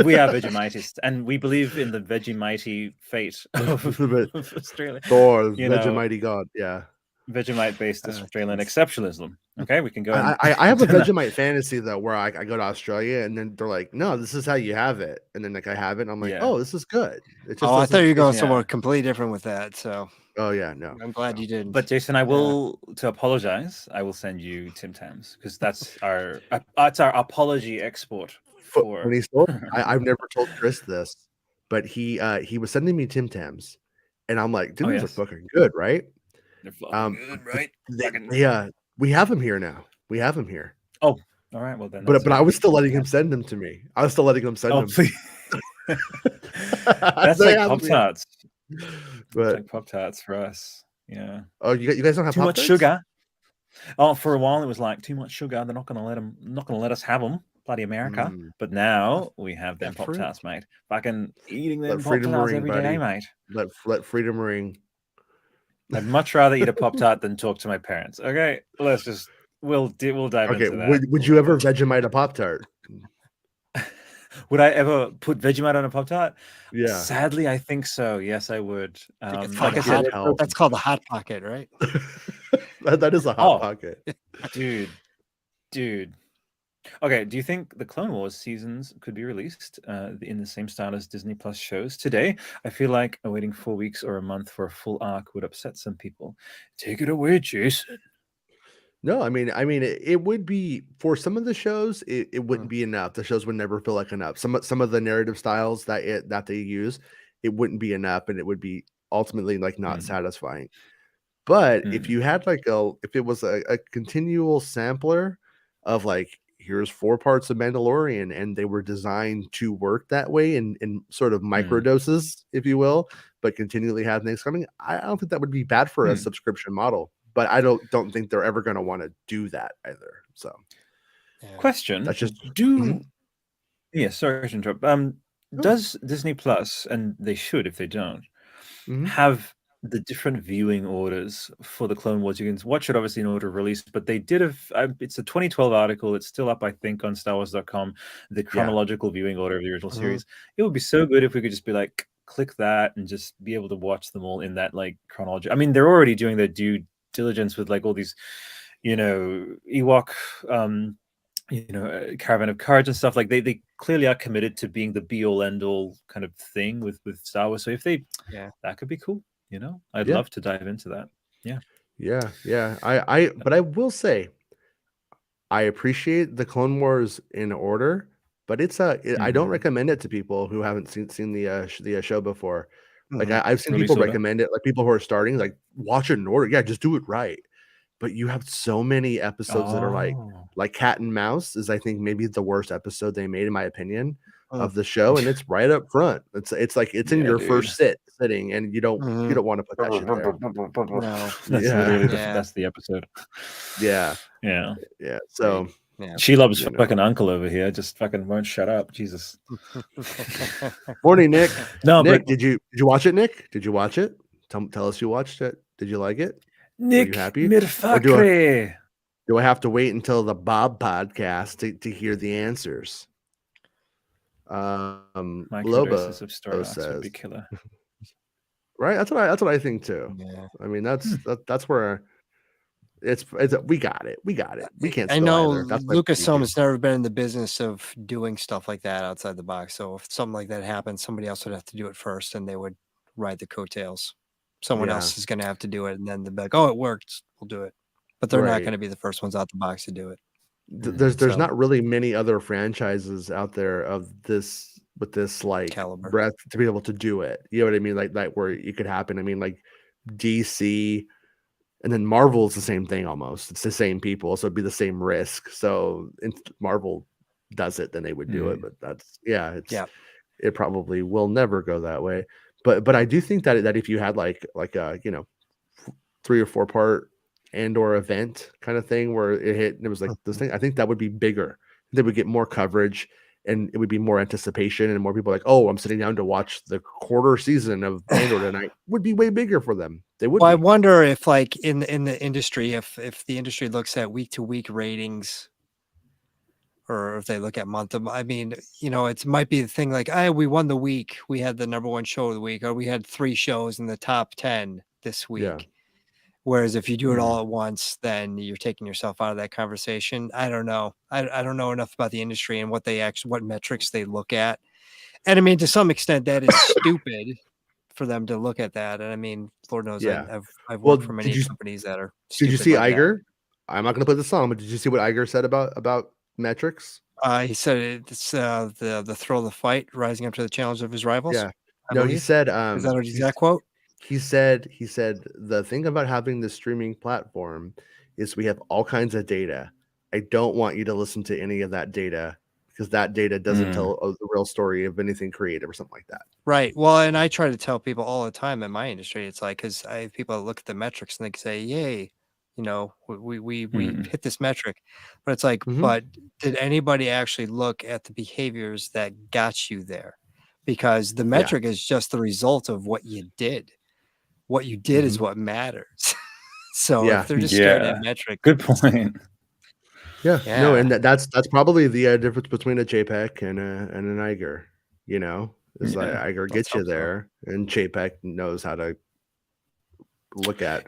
we are Vegemitists, and we believe in the Vegemite fate of Australia. Thor, Vegemite god, yeah. Vegemite-based Australian exceptionalism. Okay, we can go. I have a Vegemite fantasy though, where I go to Australia, and then they're like, "No, this is how you have it," and then like I have it, and I'm like, "Oh, this is good." It just I thought you were going somewhere completely different with that. So. Oh yeah, no. I'm glad you did. But Jason, I will to apologize. I will send you Tim Tams because that's our apology export. I've never told Chris this, but he was sending me Tim Tams, and I'm like, dude, these are fucking good, right? They're fucking good, right? We have him here now. We have him here. Oh, all right. Well then. But I was still letting him send them to me. I was still letting him send them. Please. That's like Pop-Tarts. But like Pop-Tarts for us. Yeah. Oh, you guys don't have too much sugar. Oh, for a while it was like too much sugar. They're not going to let us have them. Bloody America. But now we have them Pop-Tarts, mate. Fucking eating them Pop-Tarts every day, mate. Let freedom ring. I'd much rather eat a Pop-Tart than talk to my parents. Okay, we'll dive into that. Would you ever Vegemite a Pop-Tart? Would I ever put Vegemite on a Pop-Tart? Yeah. Sadly, I think so. Yes, I would. Like I said, that's called the Hot Pocket, right? that is a Hot Pocket. Dude. Okay, do you think the Clone Wars seasons could be released in the same style as Disney Plus shows today? I feel like waiting 4 weeks or a month for a full arc would upset some people. Take it away, Jason. No, I mean, it would be for some of the shows. It wouldn't be enough. The shows would never feel like enough. Some of the narrative styles that they use, it wouldn't be enough, and it would be ultimately like not satisfying. But if you had if it was a continual sampler of like, here's 4 parts of Mandalorian, and they were designed to work that way in sort of micro doses, if you will, but continually have things coming, I don't think that would be bad for a subscription model. But I don't think they're ever going to want to do that either. So, question: that's just yeah. Sorry to interrupt. Does Disney Plus, and they should if they don't, have the different viewing orders for the Clone Wars? You can watch it obviously in order of release, but they did it's a 2012 article. It's still up, I think, on StarWars.com. The chronological viewing order of the original series. It would be so good if we could just be like, click that and just be able to watch them all in that like chronology. I mean, they're already doing their due diligence with like all these, Ewok, Caravan of Cards and stuff. Like they clearly are committed to being the be all end all kind of thing with Star Wars. So if that could be cool. I'd love to dive into that. Yeah. But I will say, I appreciate the Clone Wars in order, but it's I don't recommend it to people who haven't seen the show before. Like I've seen people recommend it, like people who are starting, like watch it in order. Yeah, just do it right. but you have so many episodes that are like Cat and Mouse is, I think, maybe the worst episode they made, in my opinion, of the show, and it's right up front. It's like it's in your first sitting, and you don't want to put that shit there. No. That's literally that's the episode. Yeah. So she loves fucking uncle over here. Just fucking won't shut up. Jesus. Morning, Nick. No, Nick, but did you watch it? Nick, did you watch it? Tell us you watched it. Did you like it? Nick, are you happy? Do I have to wait until the Bob podcast to hear the answers? Lobo of story says, would be killer. Right, that's what I think too. Yeah. I mean, that's where it's we got it. We can't. I know Lucasfilm has never been in the business of doing stuff like that outside the box. So if something like that happens, somebody else would have to do it first, and they would ride the coattails. Someone else is going to have to do it, and then they'll be like, "Oh, it worked. We'll do it." But they're not going to be the first ones out the box to do it. There's not really many other franchises out there of this with this like caliber breadth to be able to do it. You know what I mean? Like where it could happen. I mean, like DC, and then Marvel is the same thing almost. It's the same people, so it'd be the same risk. So if Marvel does it, then they would do it. But that's it probably will never go that way. But I do think that if you had like a 3 or 4 part Andor event kind of thing where it hit and it was like this thing, I think that would be bigger. They would get more coverage, and it would be more anticipation, and more people like, oh, I'm sitting down to watch the quarter season of Andor tonight. Would be way bigger for them. They would. Well, I wonder if like in the industry, if the industry looks at week to week ratings, or if they look at month to, I mean, it might be the thing like, we won the week. We had the #1 show of the week, or we had 3 shows in the top 10 this week. Yeah. Whereas if you do it all at once, then you're taking yourself out of that conversation. I don't know. I don't know enough about the industry and what metrics they look at. And I mean, to some extent, that is stupid for them to look at that. And I mean, Lord knows I've worked for many companies that are stupid. Did you see like Iger? I'm not going to put this on, but did you see what Iger said about metrics? He said it's the thrill of the fight, rising up to the challenge of his rivals. Yeah. He said, is that an exact quote? He said the thing about having the streaming platform is we have all kinds of data. I don't want you to listen to any of that data, because that data doesn't tell the real story of anything creative or something like that. Right. Well, and I try to tell people all the time in my industry, it's like, because I have people that look at the metrics and they say, yay, we hit this metric. But it's like, but did anybody actually look at the behaviors that got you there? Because the metric is just the result of what you did. What you did is what matters. So if they're just staring at metric, good point. Yeah. No, and that's probably the difference between a JPEG and an Iger. Is like Iger gets you there, and JPEG knows how to look at.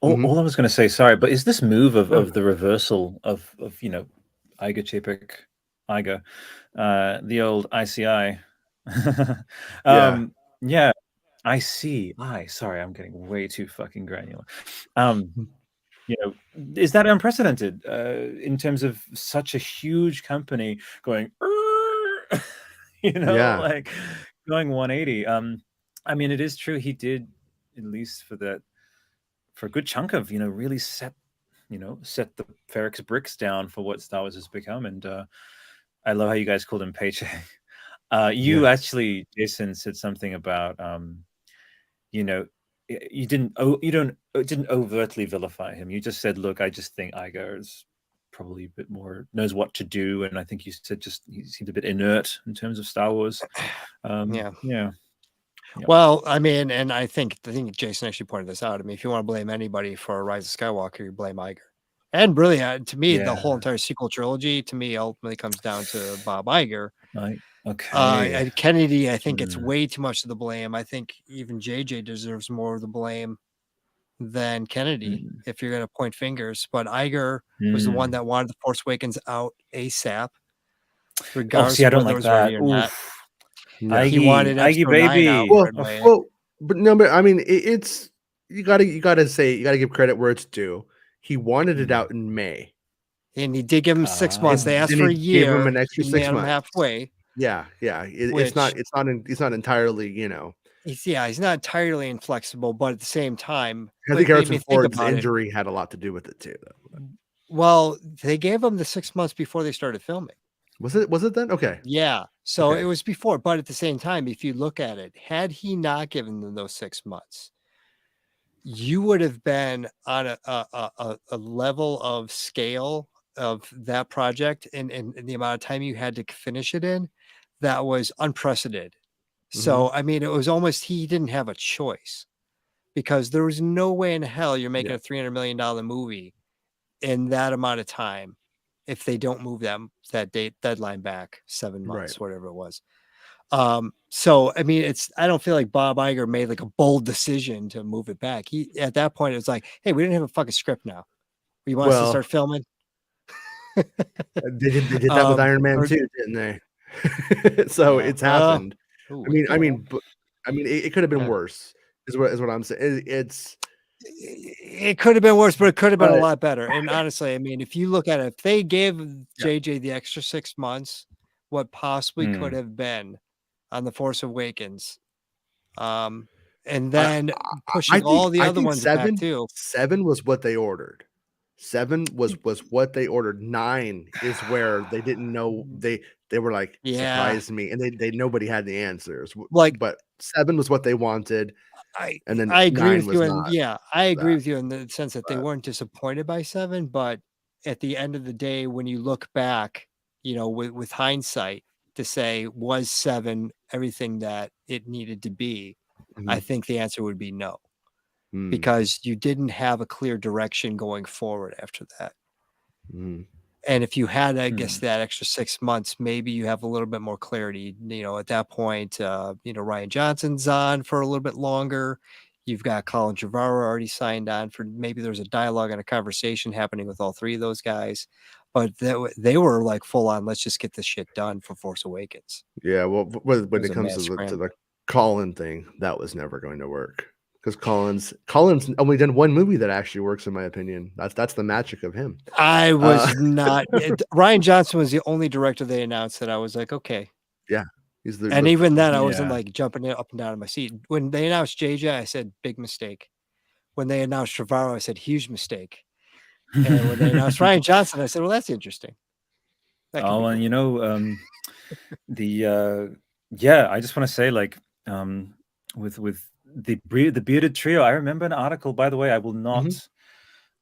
All I was going to say, sorry, but is this move of the reversal of Iger, JPEG, Iger, the old ICI? Yeah, I see. Sorry, I'm getting way too fucking granular. Is that unprecedented in terms of such a huge company going, like going 180? I mean, it is true. He did, at least for a good chunk of, really set the Ferrex bricks down for what Star Wars has become. And I love how you guys called him Paycheck. Actually, Jason, said something about you didn't overtly vilify him. You just said, look, I just think Iger is probably a bit more knows what to do, and I think you said just he seemed a bit inert in terms of Star Wars. Well, I mean, and I think Jason actually pointed this out. I mean, if you want to blame anybody for Rise of Skywalker, you blame Iger. And really, to me, the whole entire sequel trilogy, to me, ultimately comes down to Bob Iger. Right. Okay. And Kennedy, I think it's way too much of the blame. I think even JJ deserves more of the blame than Kennedy, if you're going to point fingers. But Iger was the one that wanted The Force Awakens out ASAP, regardless of whether it was ready or not. He wanted Iger baby. Well, but no, but I mean, it's you gotta give credit where it's due. He wanted it out in May, and he did give him 6 months. They asked for a year. Gave him an extra 6 months. Halfway. Yeah. It's not entirely, he's not entirely inflexible, but at the same time, I think Harrison think Ford's about it. injury had a lot to do with it too, though. Well, they gave him the 6 months before they started filming. Was it then? Okay. Yeah. So Okay. it was before, but at the same time, if you look at it, had he not given them those 6 months, you would have been on a level of scale of that project and the amount of time you had to finish it in that was unprecedented. So, I mean, it was almost, he didn't have a choice, because there was no way in hell you're making a $300 million movie in that amount of time if they don't move that deadline back 7 months, whatever it was. So I mean, I don't feel like Bob Iger made like a bold decision to move it back. He, at that point, it was like, hey, we didn't have a fucking script now. You want us to start filming? They did that with Iron Man too, didn't they? So it's happened. I mean, it could have been worse. Is what I'm saying. It could have been worse, but it could have been a lot better. And honestly, I mean, if you look at it, if they gave JJ the extra 6 months, what possibly could have been on The Force Awakens, and then pushing all the other ones back too. 7 was what they ordered. 7 was what they ordered. 9 is where they didn't know. They were like, surprised me, and they nobody had the answers. But 7 was what they wanted. And then I agree with you, and I agree with you in the sense that they weren't disappointed by 7, but at the end of the day, when you look back, you know, with hindsight, to say, was 7 everything that it needed to be? I think the answer would be no, because you didn't have a clear direction going forward after that. And if you had, I guess, that extra 6 months, maybe you have a little bit more clarity. You know, at that point, you know, Rian Johnson's on for a little bit longer. You've got Colin Trevorrow already signed on for, maybe there's a dialogue and a conversation happening with all 3 of those guys. But they were like full on, let's just get this shit done for Force Awakens. Yeah, well, when it comes to the Colin thing, that was never going to work, because Colin's only done one movie that actually works, in my opinion. That's the magic of him. I was not. Rian Johnson was the only director they announced that I was like, okay. Yeah. And even then, I wasn't like jumping up and down in my seat. When they announced JJ, I said, big mistake. When they announced Trevorrow, I said, huge mistake. And when they announced Rian Johnson, I said, well, that's interesting. And cool. You know, I just want to say, like, with the bearded trio, I remember an article, by the way. I will not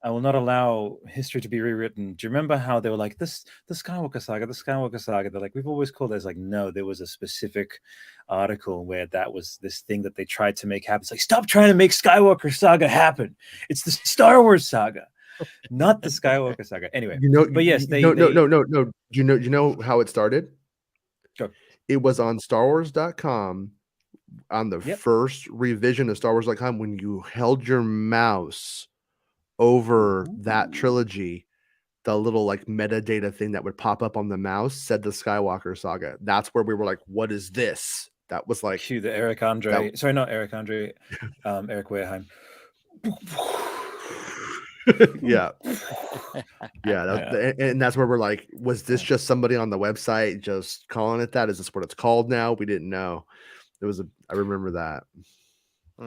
allow history to be rewritten. Do you remember how they were like, the Skywalker saga? They're like, we've always called it. It's like, no, there was a specific article where that was this thing that they tried to make happen. It's like, stop trying to make Skywalker saga happen. It's the Star Wars saga, not the Skywalker saga. Anyway, but yes, no. You know how it started? Go. It was on StarWars.com on the first revision of StarWars.com, when you held your mouse over that trilogy, the little like metadata thing that would pop up on the mouse said the Skywalker saga. That's where we were like, what is this? That was like the Eric Andre. Sorry, not Eric Andre. Eric Wareheim. Yeah. And that's where we're like, was this just somebody on the website just calling it that? Is this what it's called now? We didn't know. I remember that.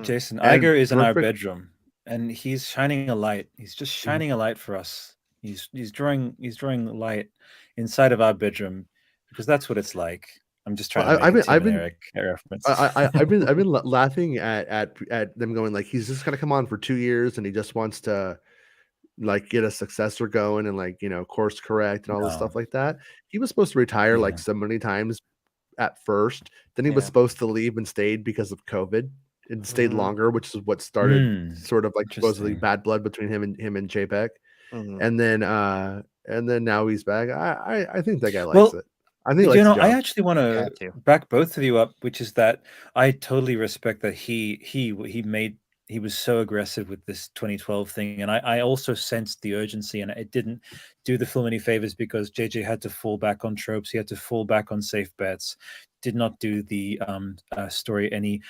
Jason Iger is in our bedroom, and he's shining a light. He's just shining a light for us. He's drawing light inside of our bedroom, because that's what it's like. I'm just trying to make a Eric reference. I've been laughing at them going like, he's just gonna come on for 2 years and he just wants to like get a successor going and like, you know, course correct and all this stuff like that. He was supposed to retire like so many times at first. Then he was supposed to leave and stayed because of COVID and stayed longer, which is what started sort of like supposedly bad blood between him and JPEG. And then now he's back. I think that guy likes it. I think, you know, I actually want to back both of you up, which is that I totally respect that he was so aggressive with this 2012 thing, and I also sensed the urgency, and it didn't do the film any favors, because JJ had to fall back on tropes, he had to fall back on safe bets, did not do the story any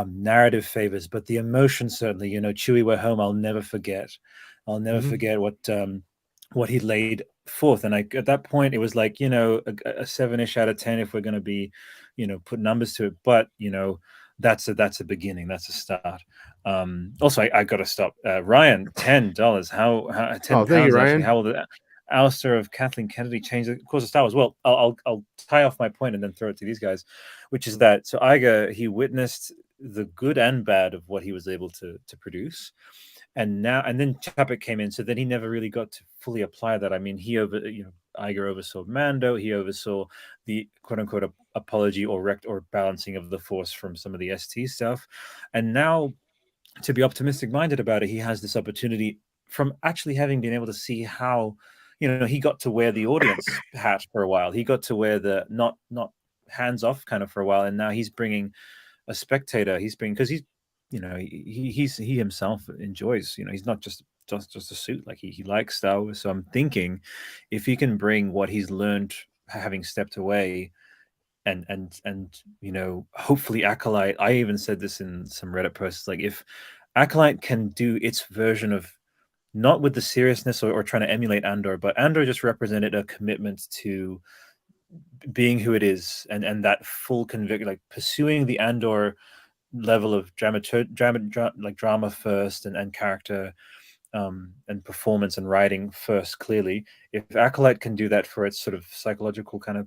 narrative favors, but the emotion certainly. You know, Chewie, we're home. I'll never forget what he laid forth. And at that point, it was like, you know, a 7-ish out of 10 if we're going to be, you know, put numbers to it. But, you know, that's a beginning. That's a start. Also, I got to stop. Ryan, $10. How £10 thank you, actually? Ryan. How will the ouster of Kathleen Kennedy change the course of Star Wars? Well, I'll tie off my point and then throw it to these guys, which is that so Iger, he witnessed the good and bad of what he was able to produce, and then Chapek came in, so then he never really got to fully apply that. I mean, Iger oversaw Mando, he oversaw the quote unquote apology or balancing of the Force from some of the ST stuff, and now to be optimistic minded about it, he has this opportunity from actually having been able to see how, he got to wear the audience hat for a while. He got to wear the not hands off kind of for a while, and now he's bringing a spectator. Because he's he himself enjoys. He's not just a suit. Like he likes Star Wars. So I'm thinking, if he can bring what he's learned having stepped away, and hopefully Acolyte. I even said this in some Reddit posts. Like if Acolyte can do its version of, not with the seriousness or trying to emulate Andor, but Andor just represented a commitment to being who it is, and that full conviction, like pursuing the Andor level of drama first, and character and performance and writing first. Clearly, if Acolyte can do that for its sort of psychological kind of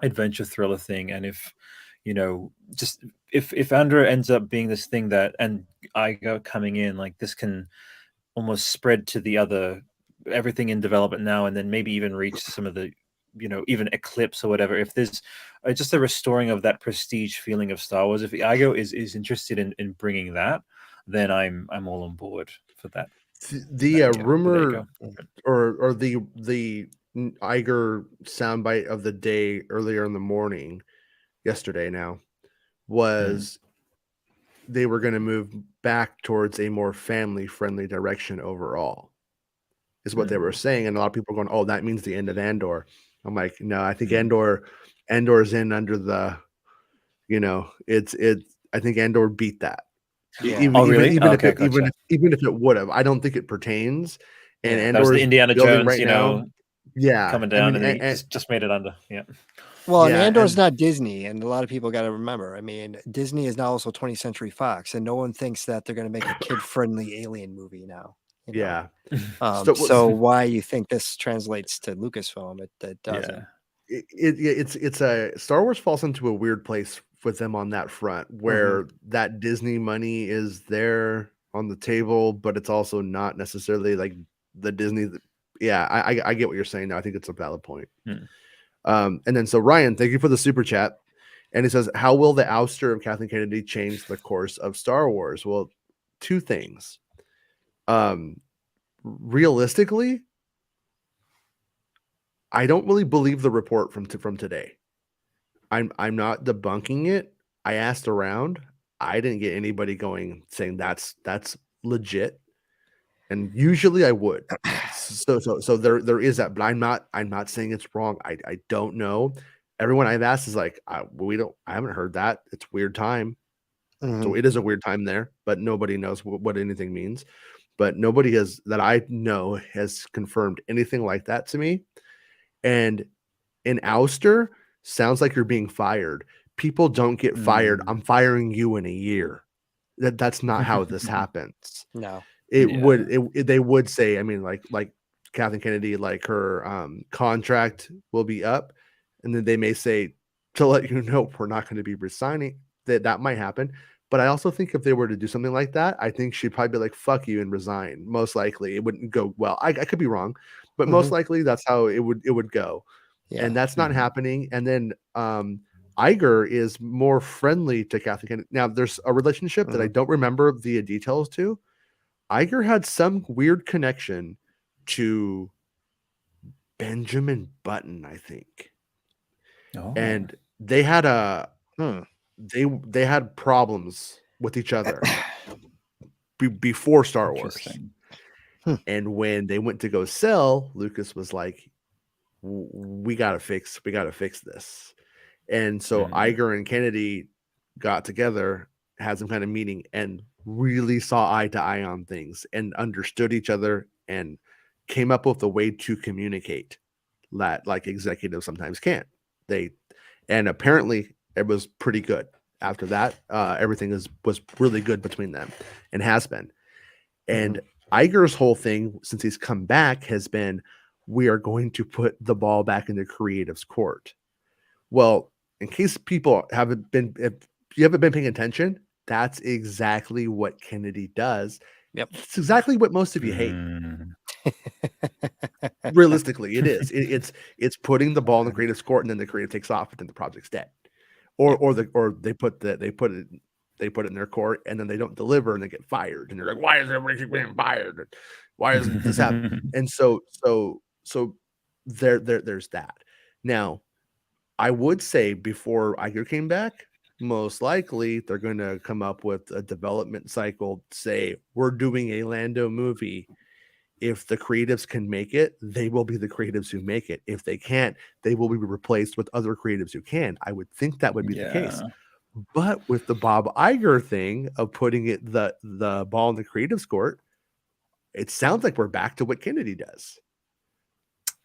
adventure thriller thing, and if if Andor ends up being this thing that, and Iger coming in, like this can almost spread to the other, everything in development now, and then maybe even reach some of the even Eclipse or whatever. If there's just a restoring of that prestige feeling of Star Wars, if Iger is interested in bringing that, then I'm all on board for that. The rumor or the Iger soundbite of the day earlier in the morning, yesterday now, was they were going to move back towards a more family-friendly direction overall, is what they were saying. And a lot of people are going, oh, that means the end of Andor. I'm like, no, I think Andor's in under the, I think Andor beat that. Yeah. Even if it would have, I don't think it pertains. And Andor, that was the Indiana Jones, right now, coming down, and he just made it under. Yeah. Well, and Andor's not Disney, and a lot of people got to remember. I mean, Disney is now also 20th Century Fox, and no one thinks that they're going to make a kid-friendly alien movie now. Yeah. So why you think this translates to Lucasfilm? It doesn't. Yeah. It's a Star Wars falls into a weird place with them on that front, where that Disney money is there on the table, but it's also not necessarily like the Disney. I get what you're saying now. I think it's a valid point. And then so Ryan, thank you for the super chat. And he says, how will the ouster of Kathleen Kennedy change the course of Star Wars? Well, two things. Realistically, I don't really believe the report from today. I'm not debunking it. I asked around. I didn't get anybody saying that's legit. And usually I would. So there is that, but I'm not saying it's wrong. I don't know. Everyone I've asked is like, I haven't heard that. It's weird time. So it is a weird time there, but nobody knows what anything means. But nobody that I know has confirmed anything like that to me. And an ouster sounds like you're being fired. People don't get fired. I'm firing you in a year. That's not how this happens. No. They would say, I mean, like Kathleen Kennedy, like her contract will be up, and then they may say, to let you know, we're not going to be resigning. That might happen. But I also think if they were to do something like that, I think she'd probably be like, fuck you, and resign. Most likely it wouldn't go well. I could be wrong, but most likely that's how it would go. Yeah. And that's not happening. And then Iger is more friendly to Kathleen Kennedy. Now there's a relationship that I don't remember the details to. Iger had some weird connection to Benjamin Button, I think. And they had they had problems with each other before Star Wars. And when they went to go sell, Lucas was like, we gotta fix this. And so Iger and Kennedy got together, had some kind of meeting, and really saw eye to eye on things and understood each other and came up with a way to communicate that like executives sometimes can't. And apparently it was pretty good. after that, everything was really good between them and has been. And Iger's whole thing since he's come back has been, we are going to put the ball back into creative's court. Well, in case people haven't been, if you haven't been paying attention, that's exactly what Kennedy does. Yep. It's exactly what most of you hate. Realistically, it is. It's putting the ball in the creative's court, and then the creative takes off, and then the project's dead. Or they put it in their court, and then they don't deliver, and they get fired, and they're like, why is everybody being fired? Why isn't this happening? And so there's that. Now, I would say before Iger came back, most likely they're going to come up with a development cycle. Say, we're doing a Lando movie. If the creatives can make it, they will be the creatives who make it. If they can't, they will be replaced with other creatives who can. I would think that would be the case. But with the Bob Iger thing of putting the ball in the creatives court, it sounds like we're back to what Kennedy does.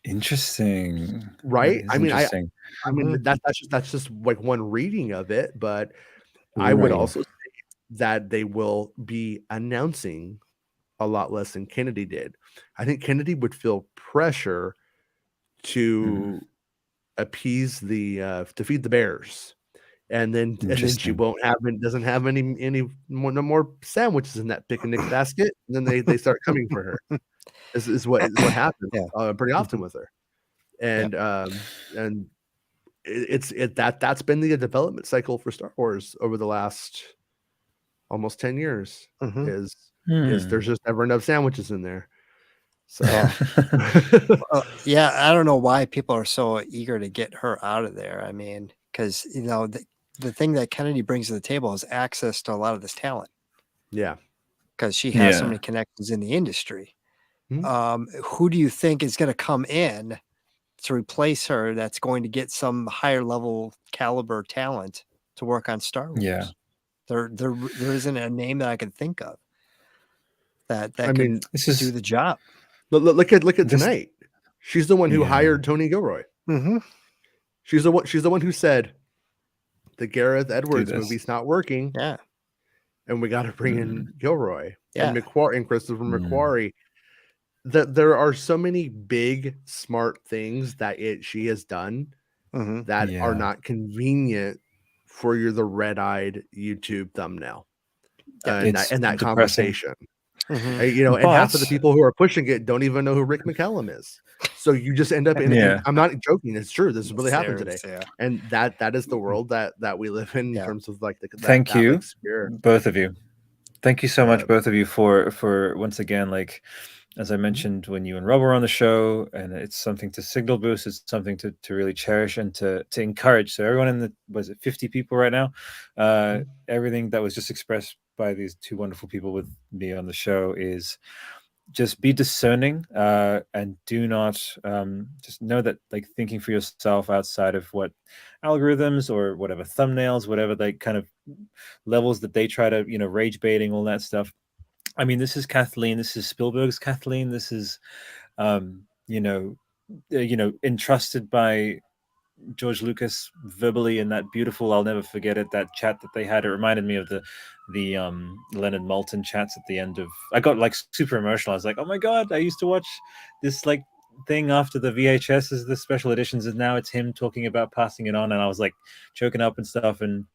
Interesting, right? I mean, I mean that's just like one reading of it, but I would also say that they will be announcing a lot less than Kennedy did. I think Kennedy would feel pressure to appease to feed the bears, and then she doesn't have any more sandwiches in that picnic basket, and then they start coming for her. This is what happens pretty often with her, and that's been the development cycle for Star Wars over the last almost 10 years. Is there's just never enough sandwiches in there. So I don't know why people are so eager to get her out of there. I mean, because the thing that Kennedy brings to the table is access to a lot of this talent. Yeah, because she has so many connections in the industry. Who do you think is going to come in to replace her? That's going to get some higher level caliber talent to work on Star Wars. Yeah, there isn't a name that I can think of that I mean, could do the job. Look at tonight. She's the one who hired Tony Gilroy. She's the one who said the Gareth Edwards movie's not working. Yeah, and we got to bring in Gilroy and McQuarrie and Christopher McQuarrie. That there are so many big smart things that she has done that are not convenient for the red-eyed YouTube thumbnail and that conversation. And half of the people who are pushing it don't even know who Rick McCallum is. So you just end up in. I'm not joking; it's true. This really happened today, and that is the world that we live in terms of like the. Thank you, both of you. Thank you so much, both of you, for once again, like as I mentioned when you and Rob were on the show, and it's something to signal boost. It's something to really cherish and to encourage. So everyone in was it 50 people right now? Everything that was just expressed by these two wonderful people with me on the show is just be discerning and do not just know that like thinking for yourself outside of what algorithms or whatever thumbnails, whatever like kind of levels that they try to rage baiting, all that stuff. I mean, this is Kathleen, this is Spielberg's Kathleen, this is entrusted by George Lucas verbally in that beautiful, I'll never forget it, that chat that they had. It reminded me of the Leonard Maltin chats at the end of. I got like super emotional. I was like, oh my god, I used to watch this like thing after the VHSs, the special editions, and now it's him talking about passing it on, and I was like choking up and stuff. And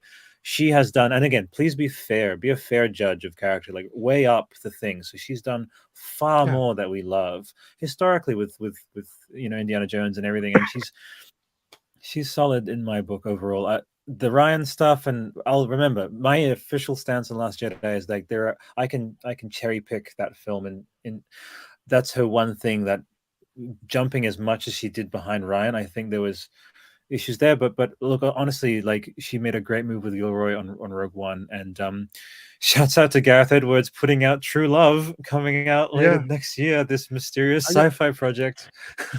she has done, and again, please be fair, be a fair judge of character, like weigh up the things. So she's done far more that we love historically with Indiana Jones and everything, and she's solid in my book overall. The Ryan stuff, and I'll remember my official stance on Last Jedi is like I can cherry pick that film, and that's her one thing, that jumping as much as she did behind Ryan, I think there was issues there, but look, honestly, like she made a great move with Gilroy on Rogue One, and shouts out to Gareth Edwards putting out True Love, coming out later next year, this mysterious sci-fi project.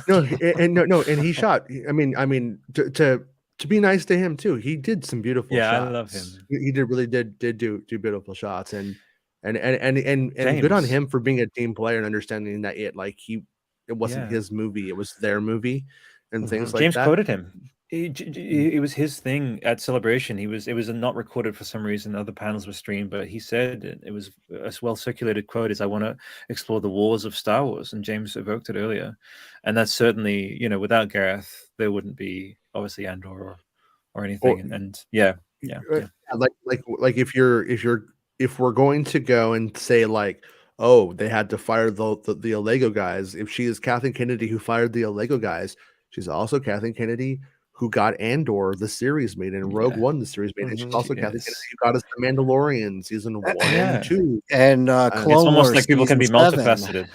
And he shot. I mean, to be nice to him too, he did some beautiful shots. I love him. He did do beautiful shots, and good on him for being a team player and understanding that it wasn't his movie, it was their movie, and things like James that. quoted him. it was his thing at Celebration. It was not recorded for some reason. Other panels were streamed, but he said it was a well circulated quote: "Is I want to explore the wars of Star Wars." And James evoked it earlier, and that's certainly, you know, without Gareth, there wouldn't be obviously Andor or anything. And yeah. Like if we're going to go and say like, oh, they had to fire the Lego guys. If she is Kathleen Kennedy who fired the Lego guys, she's also Kathleen Kennedy who got Andor the series made and Rogue One the series made, and she's also Kathleen Kennedy who got us the Mandalorian season 1 and 2, and it's Clone almost Wars like people can be season 7. multifaceted.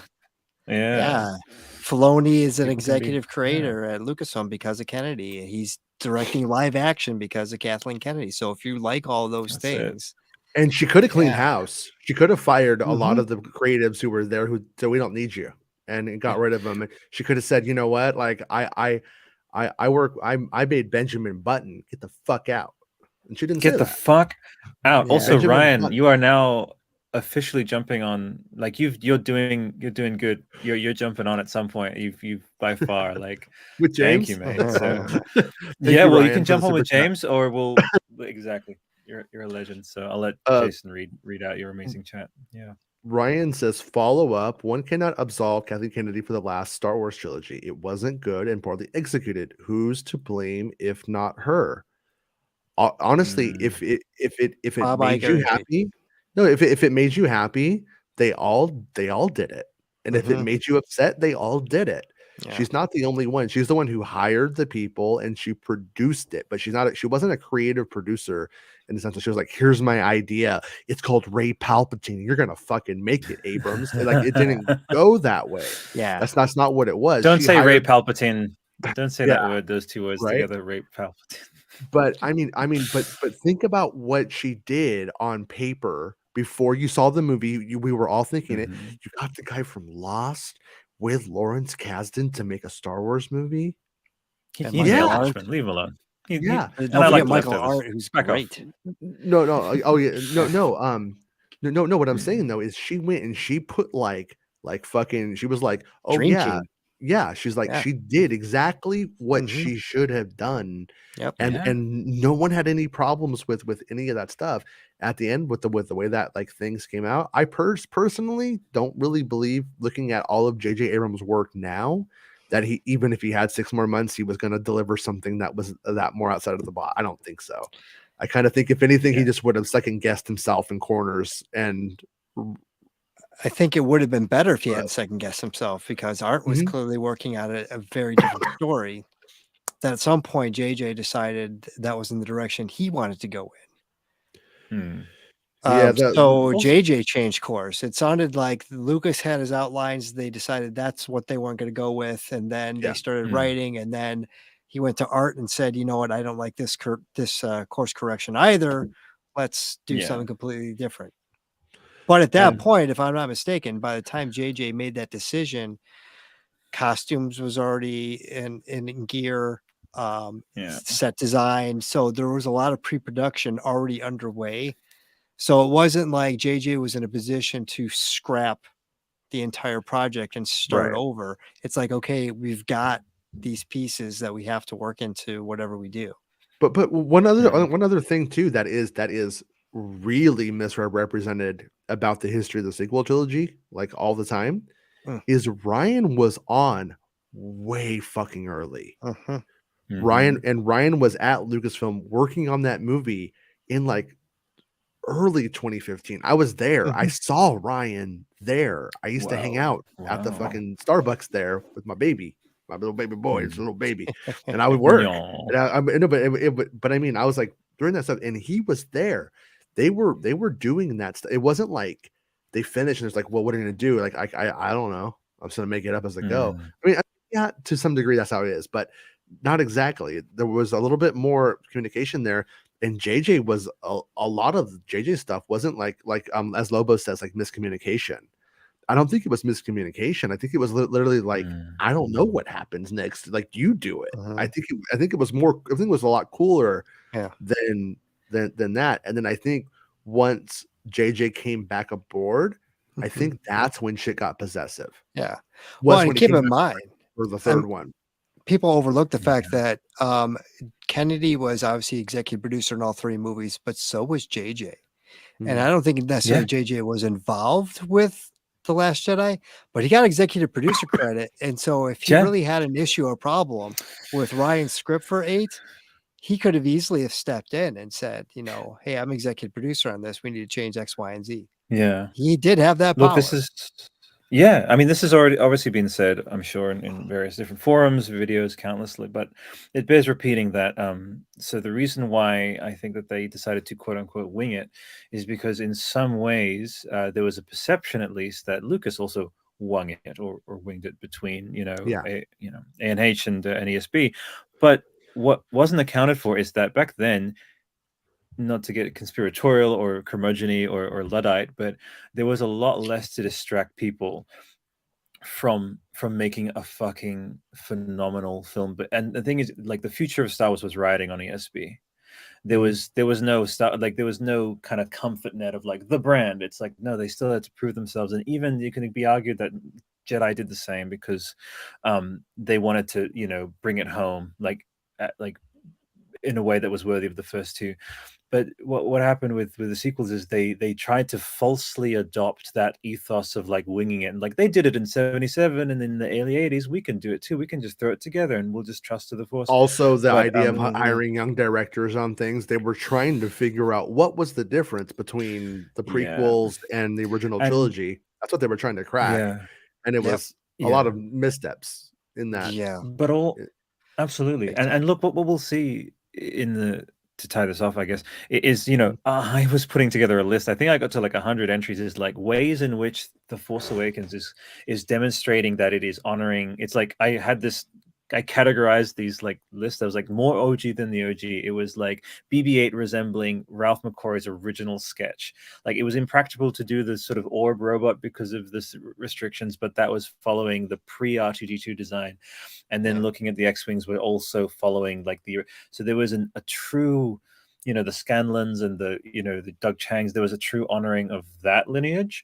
Yeah. Filoni is an People can be- executive creator at Lucasfilm because of Kennedy. He's directing live action because of Kathleen Kennedy. So if you like all those That's it. things, and she could have cleaned house. She could have fired a lot of the creatives who were there who said, we don't need you, and got rid of them. And she could have said, you know what, like I made Benjamin Button, get the fuck out. And she didn't Get say the that. fuck out. Yeah. Also, Benjamin Ryan, Button. you are now officially jumping on. Like you're doing good. You're jumping on at some point. You've by far like With James. Thank you, mate. So, Thank yeah, you, well, you Ryan, can for jump the on with super chat. James, or we'll exactly. You're a legend. So I'll let Jason read out your amazing chat. Yeah. Ryan says, follow up. One cannot absolve Kathleen Kennedy for the last Star Wars trilogy. It wasn't good and poorly executed. Who's to blame if not her? Honestly, if it Bob made Iger you and happy, no, if it made you happy, they all did it. And if it made you upset, they all did it. Yeah. She's not the only one. She's the one who hired the people and she produced it, but she wasn't a creative producer in the sense that she was like, here's my idea. It's called Ray Palpatine. You're gonna fucking make it, Abrams. And like it didn't go that way. Yeah. That's not what it was. Don't She say Ray hired- Palpatine. Don't say that Yeah. word. Those two words Right? together. Ray Palpatine. But but think about what she did on paper before you saw the movie. We were all thinking it. You got the guy from Lost with Lawrence Kasdan to make a Star Wars movie. He's Michael an Art. Irishman. Leave him alone. Yeah. And Don't I like forget Michael Leftovers. Art, who's Back off. great. No. Oh yeah. No. What I'm saying though is she went and she put like fucking. She was like, oh Dream yeah. Team. Yeah, she's like she did exactly what she should have done. Yep. And no one had any problems with any of that stuff at the end with the way that like things came out. I personally don't really believe, looking at all of JJ Abrams' work now, that he, even if he had 6 more months, he was going to deliver something that was that more outside of the box. I don't think so. I kind of think if anything, he just would have second guessed himself in corners. And I think it would have been better if he had second guessed himself, because Art was clearly working at a very different story. That at some point JJ decided that was in the direction he wanted to go in. So JJ changed course. It sounded like Lucas had his outlines. They decided that's what they weren't going to go with, and then they started writing. And then he went to Art and said, "You know what? I don't like this course correction either. Let's do something completely different." But at that point, if I'm not mistaken, by the time JJ made that decision, costumes was already in gear, set design. So there was a lot of pre-production already underway. So it wasn't like JJ was in a position to scrap the entire project and start over. It's like, okay, we've got these pieces that we have to work into whatever we do. But one other thing too that is really misrepresented about the history of the sequel trilogy, like all the time, is Ryan was on way fucking early. Ryan was at Lucasfilm working on that movie in like early 2015. I was there. I saw Ryan there. I used to hang out at the fucking Starbucks there with my little baby boy. It's a little baby, and I would work. But I mean, I was like doing that stuff, and he was there. They were doing that stuff. It wasn't like they finished and it's like, well, what are you gonna do? Like, I don't know. I'm just gonna make it up as I go. I mean, yeah, to some degree, that's how it is, but not exactly. There was a little bit more communication there. And JJ was a lot of JJ stuff wasn't like as Lobo says, like miscommunication. I don't think it was miscommunication. I think it was literally like, I don't know what happens next. Like, you do it. I think it was more. I think it was a lot cooler than that. And then I think once JJ came back aboard, I think that's when shit got possessive. Yeah. Well, and keep in mind for the third one. people overlook the fact that Kennedy was obviously executive producer in all 3 movies, but so was JJ. And I don't think necessarily JJ was involved with The Last Jedi, but he got executive producer credit. And so if he really had an issue or problem with Ryan's script for 8, he could have easily have stepped in and said, you know, hey, I'm executive producer on this. We need to change X, Y, and Z. Yeah. He did have that Look, power. this is, yeah, I mean, this has already obviously been said, I'm sure, in various different forums, videos, countlessly, but it bears repeating that. So the reason why I think that they decided to quote unquote wing it is because in some ways there was a perception, at least, that Lucas also wung it or winged it between, A&H and NESB. But what wasn't accounted for is that back then, not to get conspiratorial or curmudgeon-y or Luddite, but there was a lot less to distract people from making a fucking phenomenal film. But and the thing is, like, the future of Star Wars was riding on ESB. There was no there was no kind of comfort net of like the brand. It's like, no, they still had to prove themselves, and even it can be argued that Jedi did the same because they wanted to, bring it home, like in a way that was worthy of the first 2. But what happened with the sequels is they tried to falsely adopt that ethos of like winging it, and like they did it in 77 and in the early 80s. We can do it too. We can just throw it together and we'll just trust to the Force. Also, the idea of hiring young directors on things, they were trying to figure out what was the difference between the prequels and the original trilogy. That's what they were trying to crack, and it was a lot of missteps in that. But absolutely, and look, what we'll see to tie this off, I guess, is, I was putting together a list. I think I got to like 100 entries. Is like ways in which The Force Awakens is demonstrating that it is honoring. It's like I categorized these like lists. I was like more OG than the OG. It was like BB-8 resembling Ralph McQuarrie's original sketch. Like it was impractical to do this sort of orb robot because of the restrictions, but that was following the pre-R2D2 design. And then looking at the X-Wings, we're also following like so there was a true, the Scanlons and the Doug Changs, there was a true honoring of that lineage.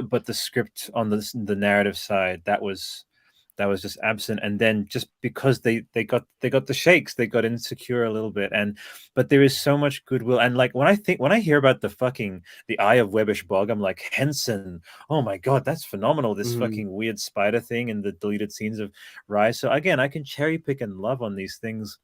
But the script on the narrative side, that was just absent. And then just because they got the shakes, they got insecure a little bit. But there is so much goodwill. And like when I hear about the Eye of Webbish Bog, I'm like, Henson, oh my god, that's phenomenal. This fucking weird spider thing and the deleted scenes of Rise. So again, I can cherry pick and love on these things.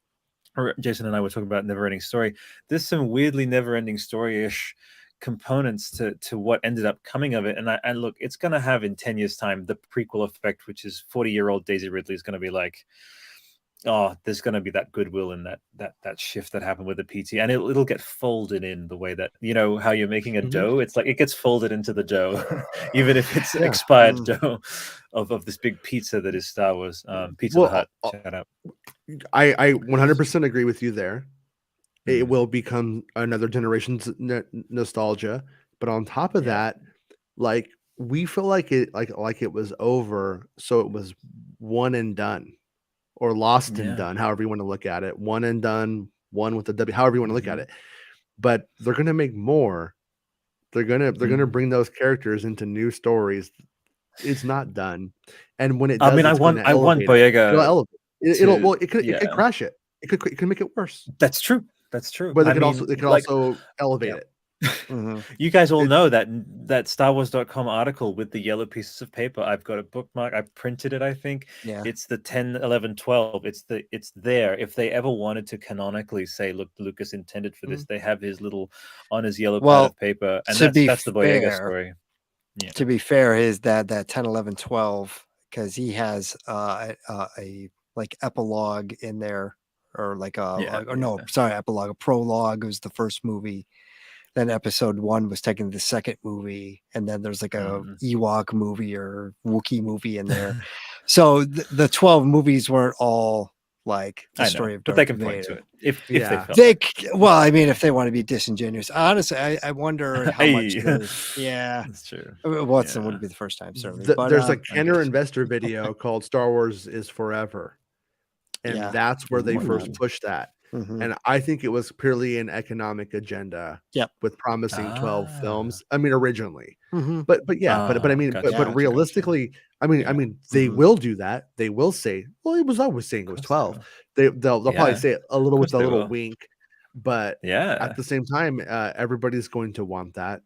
Or Jason and I were talking about Never Ending Story. There's some weirdly Never Ending Story-ish components to what ended up coming of it, and look, it's going to have in 10 years time the prequel effect, which is 40-year-old Daisy Ridley is going to be like, oh, there's going to be that goodwill in that shift that happened with the PT, and it'll get folded in the way that, how you're making a dough. It's like it gets folded into the dough even if it's expired dough of this big pizza that is Star Wars. Pizza the Hut, shout out. I 100% agree with you there. It will become another generation's nostalgia, but on top of that, like we feel like it was over, so it was one and done, or lost and done, however you want to look at it. One and done, one with the W, however you want to look at it. But they're gonna make more. They're gonna bring those characters into new stories. It's not done, and when it does, I want Boyega. It could crash it. It could make it worse. That's true. But they could also elevate it. You guys all know that StarWars.com article with the yellow pieces of paper. I've got a bookmark. I printed it. I think it's the 10, 11, 12. It's there. If they ever wanted to canonically say, look, Lucas intended for this, they have his little on his yellow pad of paper, and that's the Boyega story. Yeah. To be fair, is that 10, 11, 12, because he has a like epilogue in there. Or like epilogue, a prologue was the first movie. Then episode 1 was technically the second movie, and then there's like a Ewok movie or Wookiee movie in there. So the 12 movies weren't all like the story of Darth Vader. But they can point to it if they felt well, I mean, if they want to be disingenuous. Honestly, I wonder how much. That's true. Watson wouldn't be the first time, certainly. There's a Kenner investor video called "Star Wars is Forever." And that's where they first pushed that. And I think it was purely an economic agenda. Yep. With promising 12 films. I mean, originally. But I mean, gotcha, but realistically, I mean, they will do that. They will say, well, it was always saying it was 12. They'll probably say it a little with a little wink, but at the same time, everybody's going to want that.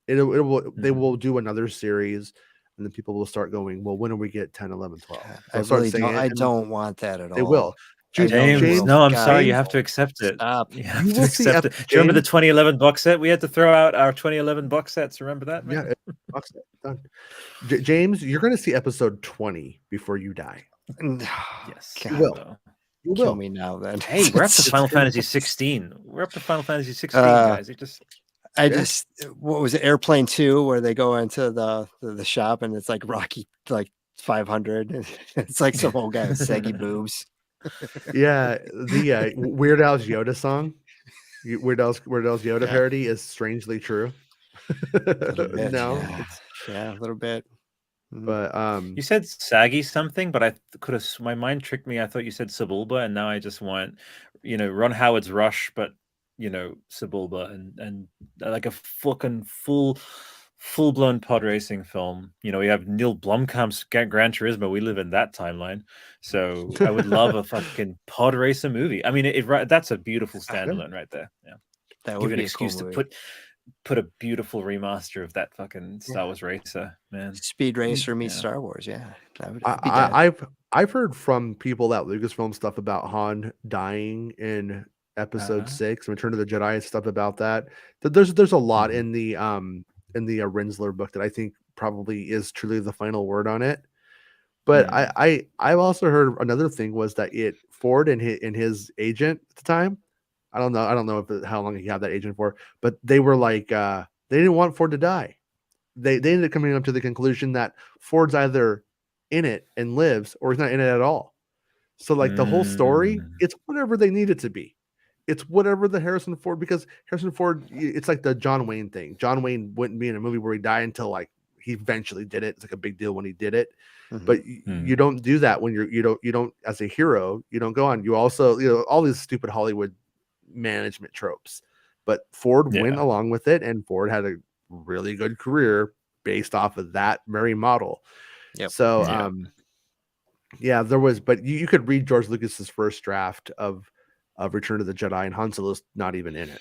They will do another series, and then people will start going, well, when do we get 10, 11, 12? I don't want that at all. They will. James, no, I'm sorry. You have to accept it. Stop. You have to accept it. Do you remember the 2011 box set? We had to throw out our 2011 box sets. Remember that? Man? Yeah, box set done. James, you're going to see episode 20 before you die. Yes, you will. You Kill will. me now, then. Hey, we're up to Final Fantasy 16. We're up to Final Fantasy 16, guys. What was it, Airplane 2, where they go into the shop and it's like Rocky, like 500. It's like some old guy with saggy boobs. Yeah, the Weird Al's Yoda song, Weird Al's Yoda parody is strangely true. No, a little bit. But you said saggy something, but I could have, my mind tricked me. I thought you said Sebulba, and now I just want, Ron Howard's Rush, but Sebulba and like a fucking full-blown pod racing film. We have Neil Blomkamp's Gran Turismo. We live in that timeline, so I would love a fucking pod racer movie. I mean, that's a beautiful standalone right there. Yeah, that would give be an excuse to put a beautiful remaster of that fucking Star Wars racer, man. Speed Racer meets Star Wars. Yeah, that would I've heard from people at Lucasfilm stuff about Han dying in Episode 6, Return of the Jedi, and stuff about that. There's a lot in the Rinsler book that I think probably is truly the final word on it. But I've also heard another thing was that Ford and his agent at the time, I don't know how long he had that agent for, but they were like they didn't want Ford to die. They ended up coming up to the conclusion that Ford's either in it and lives, or he's not in it at all. So like the whole story, it's whatever they need it to be. It's whatever the Harrison Ford, because Harrison Ford, it's like the John Wayne thing. John Wayne wouldn't be in a movie where he died until like he eventually did it. It's like a big deal when he did it. But you don't do that when you don't as a hero. You don't go on. You also all these stupid Hollywood management tropes. But Ford went along with it, and Ford had a really good career based off of that very model. So there was, but you could read George Lucas's first draft of Return of the Jedi, and Han Solo's not even in it.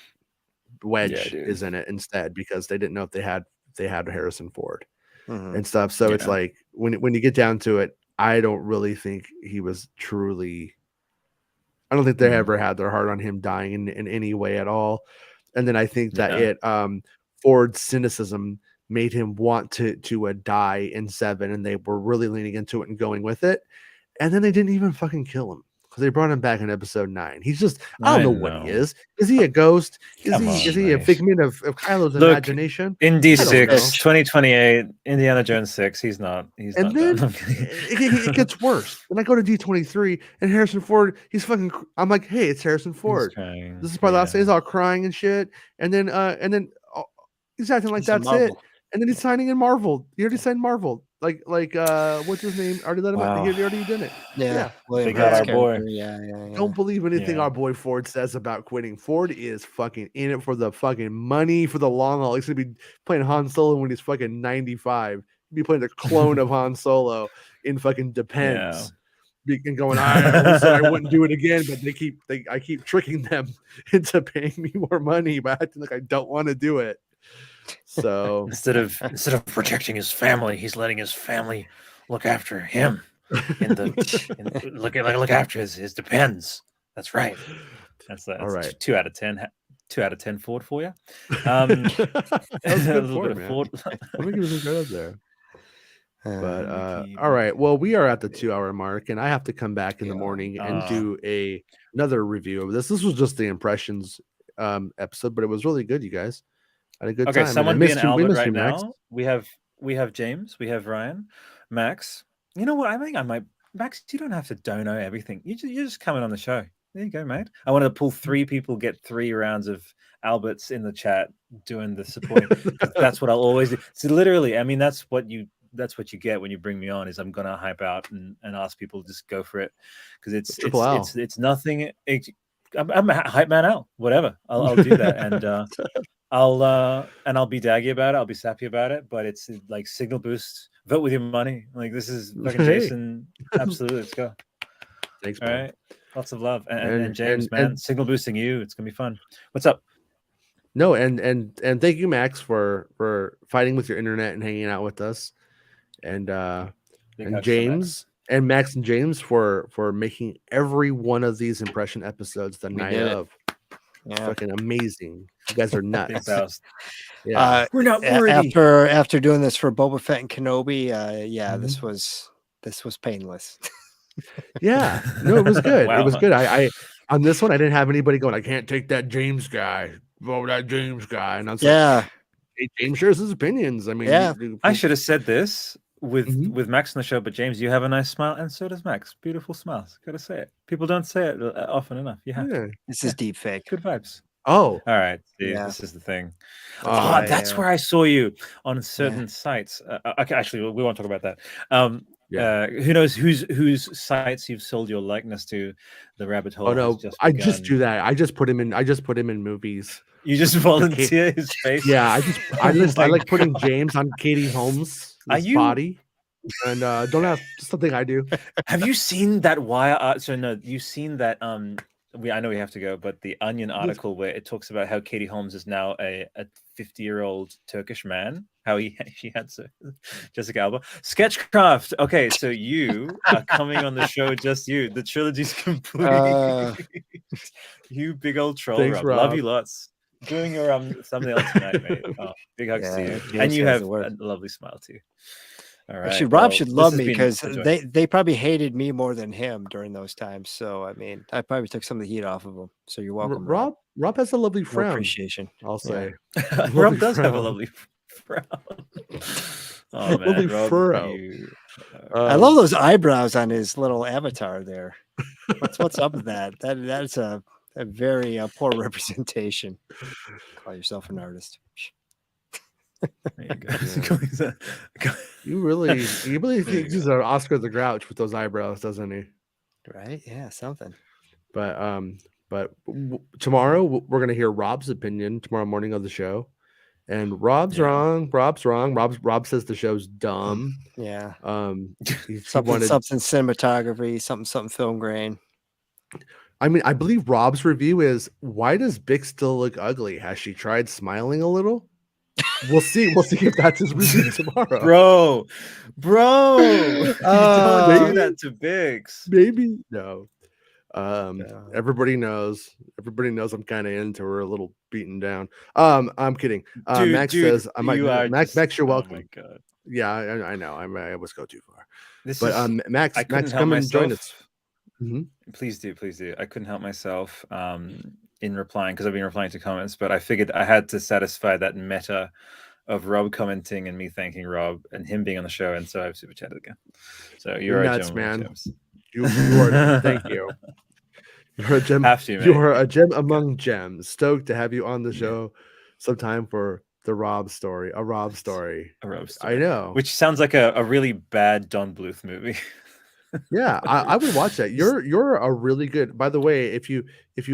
Wedge is in it instead, because they didn't know if they had Harrison Ford and stuff. So it's like when you get down to it, I don't really think he was truly. I don't think they ever had their heart on him dying in any way at all. And then I think that Ford's cynicism made him want to die in 7, and they were really leaning into it and going with it. And then they didn't even fucking kill him, because they brought him back in Episode 9. He's just, I don't know what he is. Is he a ghost? Is he a figment of Kylo's imagination? Indy 6, 2028, Indiana Jones 6. He's not. And then it gets worse. Then I go to D23, and Harrison Ford, he's fucking. I'm like, hey, it's Harrison Ford. This is probably last day. He's all crying and shit. And then he's acting like that's it. And then he's signing in Marvel. He already signed Marvel. Like what's his name? Already let him out. He already did it. They got our boy. Don't believe anything our boy Ford says about quitting. Ford is fucking in it for the fucking money, for the long haul. He's gonna be playing Han Solo when he's fucking 95. He'll be playing a clone of Han Solo in fucking Depends. And going, I said I wouldn't do it again, but I keep tricking them into paying me more money by acting like I don't want to do it. So instead of protecting his family, he's letting his family look after him. Look after his Depends. That's right. That's all right. 2 out of 10. 2 out of 10 Ford for you. That was a little bit of Ford. I think it was good up there. But all right. Well, we are at the 2-hour mark, and I have to come back in the morning and do another review of this. This was just the impressions episode, but it was really good, you guys. Had a good time. Someone be an Albert right now. We have James, we have Ryan, Max. You know what? I think I might. Max, you don't have to dono everything. You're just coming on the show. There you go, mate. I wanted to pull 3 people, get 3 rounds of Alberts in the chat doing the supporting. That's what I'll always do. So literally, I mean, that's what you get when you bring me on. Is I'm gonna hype out and ask people to just go for it, because it's nothing. I'm a hype man out. Whatever, I'll do that, and I'll be daggy about it. I'll be sappy about it. But it's like signal boost. Vote with your money. Like this is fucking Hey. Jason. Absolutely, let's go. Thanks, All man. right, lots of love, and James, man, signal boosting you. It's gonna be fun. What's up? No, and thank you, Max, for fighting with your internet and hanging out with us, and James and Max and James for making every one of these impression episodes the night of. Yeah. Fucking amazing. You guys are nuts. Yeah. We're not worthy. After doing this for Boba Fett and Kenobi, this was painless. Yeah, no, it was good. Wow. It was good. I on this one I didn't have anybody going, I can't take that James guy. Vote that James guy. And I was like, hey, James shares his opinions. I mean, I should have said this with Max on the show, but James, you have a nice smile, and so does Max. Beautiful smiles. Gotta say it. People don't say it often enough. You have to. This is deep fake. Good vibes. Oh, all right. See, this is the thing. Oh, that's where I saw you on certain sites. Okay, actually, we won't talk about that. Who knows whose sites you've sold your likeness to? The rabbit hole. Oh no, I just do that. I just put him in movies. You just volunteer his face. Yeah, I like putting James on Katie Holmes' body, and don't have something I do. Have you seen that Wire? So no, you've seen that. I know we have to go, but the Onion article where it talks about how Katie Holmes is now a 50-year-old Turkish man. How she had Jessica Alba. Sketchcraft. Okay, so you are coming on the show. Just you. The trilogy's complete. You big old troll. Thanks, Rob. Love you lots. Doing your thumbnail tonight, mate. Oh, big hugs to you. And you have a lovely smile too. All right. Actually, Rob should love me because they probably hated me more than him during those times. So I mean, I probably took some of the heat off of him. So you're welcome, Rob. Rob has a lovely frown. No appreciation. I'll say. Rob does have a lovely frown. Oh man, lovely Rob, furrow. I love those eyebrows on his little avatar there. What's up with that? That's a very poor representation. Call yourself an artist. There you go. You really think he's an Oscar the Grouch with those eyebrows, doesn't he? Right? Yeah, something. But tomorrow we're gonna hear Rob's opinion tomorrow morning of the show, and Rob's wrong. Rob says the show's dumb. Yeah. Something cinematography, something film grain. I mean, I believe Rob's review is, why does Bix still look ugly? Has she tried smiling a little? We'll see. We'll see if that's his review tomorrow. Bro. Don't do that to Bix. Maybe no. Everybody knows I'm kind of into her, a little beaten down. I'm kidding. Max says I might. Max, you're welcome. Oh my god. Yeah, I know. I always go too far. Max, Max, come and join us. Mm-hmm. Please do. I couldn't help myself in replying, because I've been replying to comments, but I figured I had to satisfy that meta of Rob commenting and me thanking Rob and him being on the show, and so I've super chatted again. So you're nuts, man. You are. Thank you. You're a gem. You are a gem among gems. Stoked to have you on the show sometime for the Rob story. A Rob story. I know. Which sounds like a really bad Don Bluth movie. Yeah, I would watch that. You're a really good. By the way, if you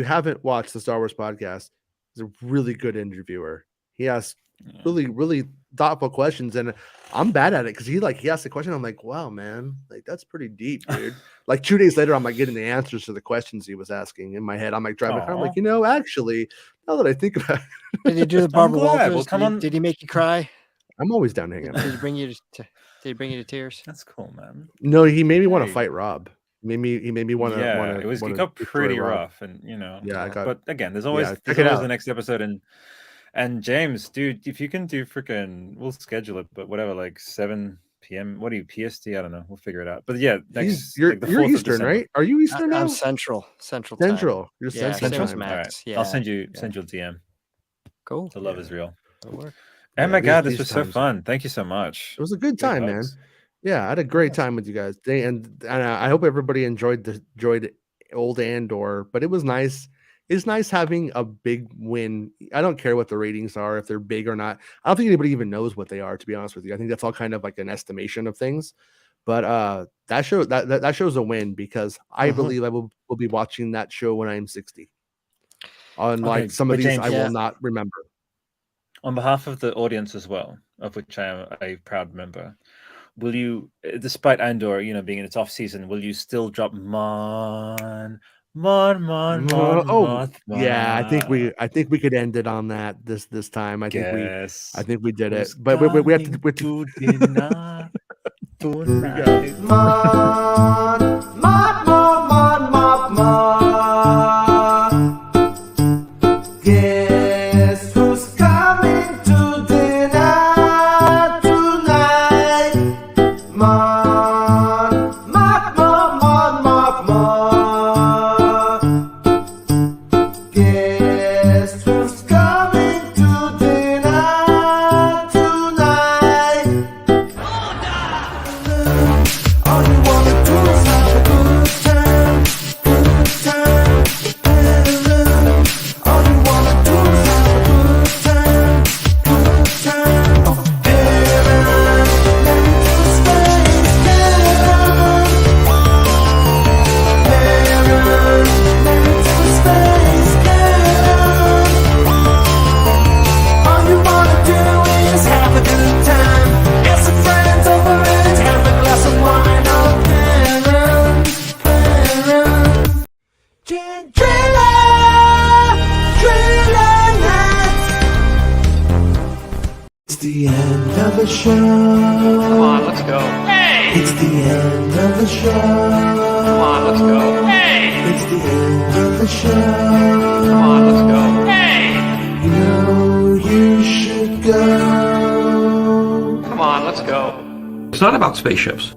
haven't watched the Star Wars podcast, he's a really good interviewer. He asks really thoughtful questions, and I'm bad at it because he asked the question. I'm like, wow, man, like that's pretty deep, dude. Like 2 days later, I'm like getting the answers to the questions he was asking in my head. I'm like driving. I'm like, actually, now that I think about it, did you do the Barbara Walters? Did he make you cry? I'm always down hanging. Did he bring you to tears? That's cool, man. No, he made me want to fight Rob. He made me want to. Yeah, it got pretty rough, and Yeah, but again, there's always the next episode, and James, dude, if you can do we'll schedule it, but whatever, like 7 p.m. What are you, PST? I don't know. We'll figure it out. But yeah, you're Eastern, right? Are you Eastern now? I'm Central. Central. You're Central. Max. All right. Yeah. I'll send you a DM. Cool. The love is real. Work. Oh my god, this was so fun. Thank you so much. It was a good time, man. Yeah, I had a great time with you guys. And I hope everybody enjoyed old Andor, but it was nice. It's nice having a big win. I don't care what the ratings are, if they're big or not. I don't think anybody even knows what they are, to be honest with you. I think that's all kind of like an estimation of things. But that show's a win, because I believe I will be watching that show when I'm 60. Unlike some of these, James, I will not remember. On behalf of the audience as well, of which I am a proud member, will you, despite Andor, being in its off season, will you still drop Mon? Yeah, I think we could end it on that this time. I think we did it, but we have to dinner tonight. Guess who's coming to dinner tonight? Guess who's coming to dinner tonight? All you wanna do is have a good time. All you wanna do is have a good time. Oh, heaven, married to space, heaven. Married to space, heaven. All you wanna do is have a good time. Get some friends over and have a glass of wine. Oh, Thriller night. It's the end of the show. Come on, let's go. Hey! It's the end of the show. Come on, let's go. Hey! It's the end of the show. Come on, let's go. Hey! You know you should go. Come on, let's go. It's not about spaceships.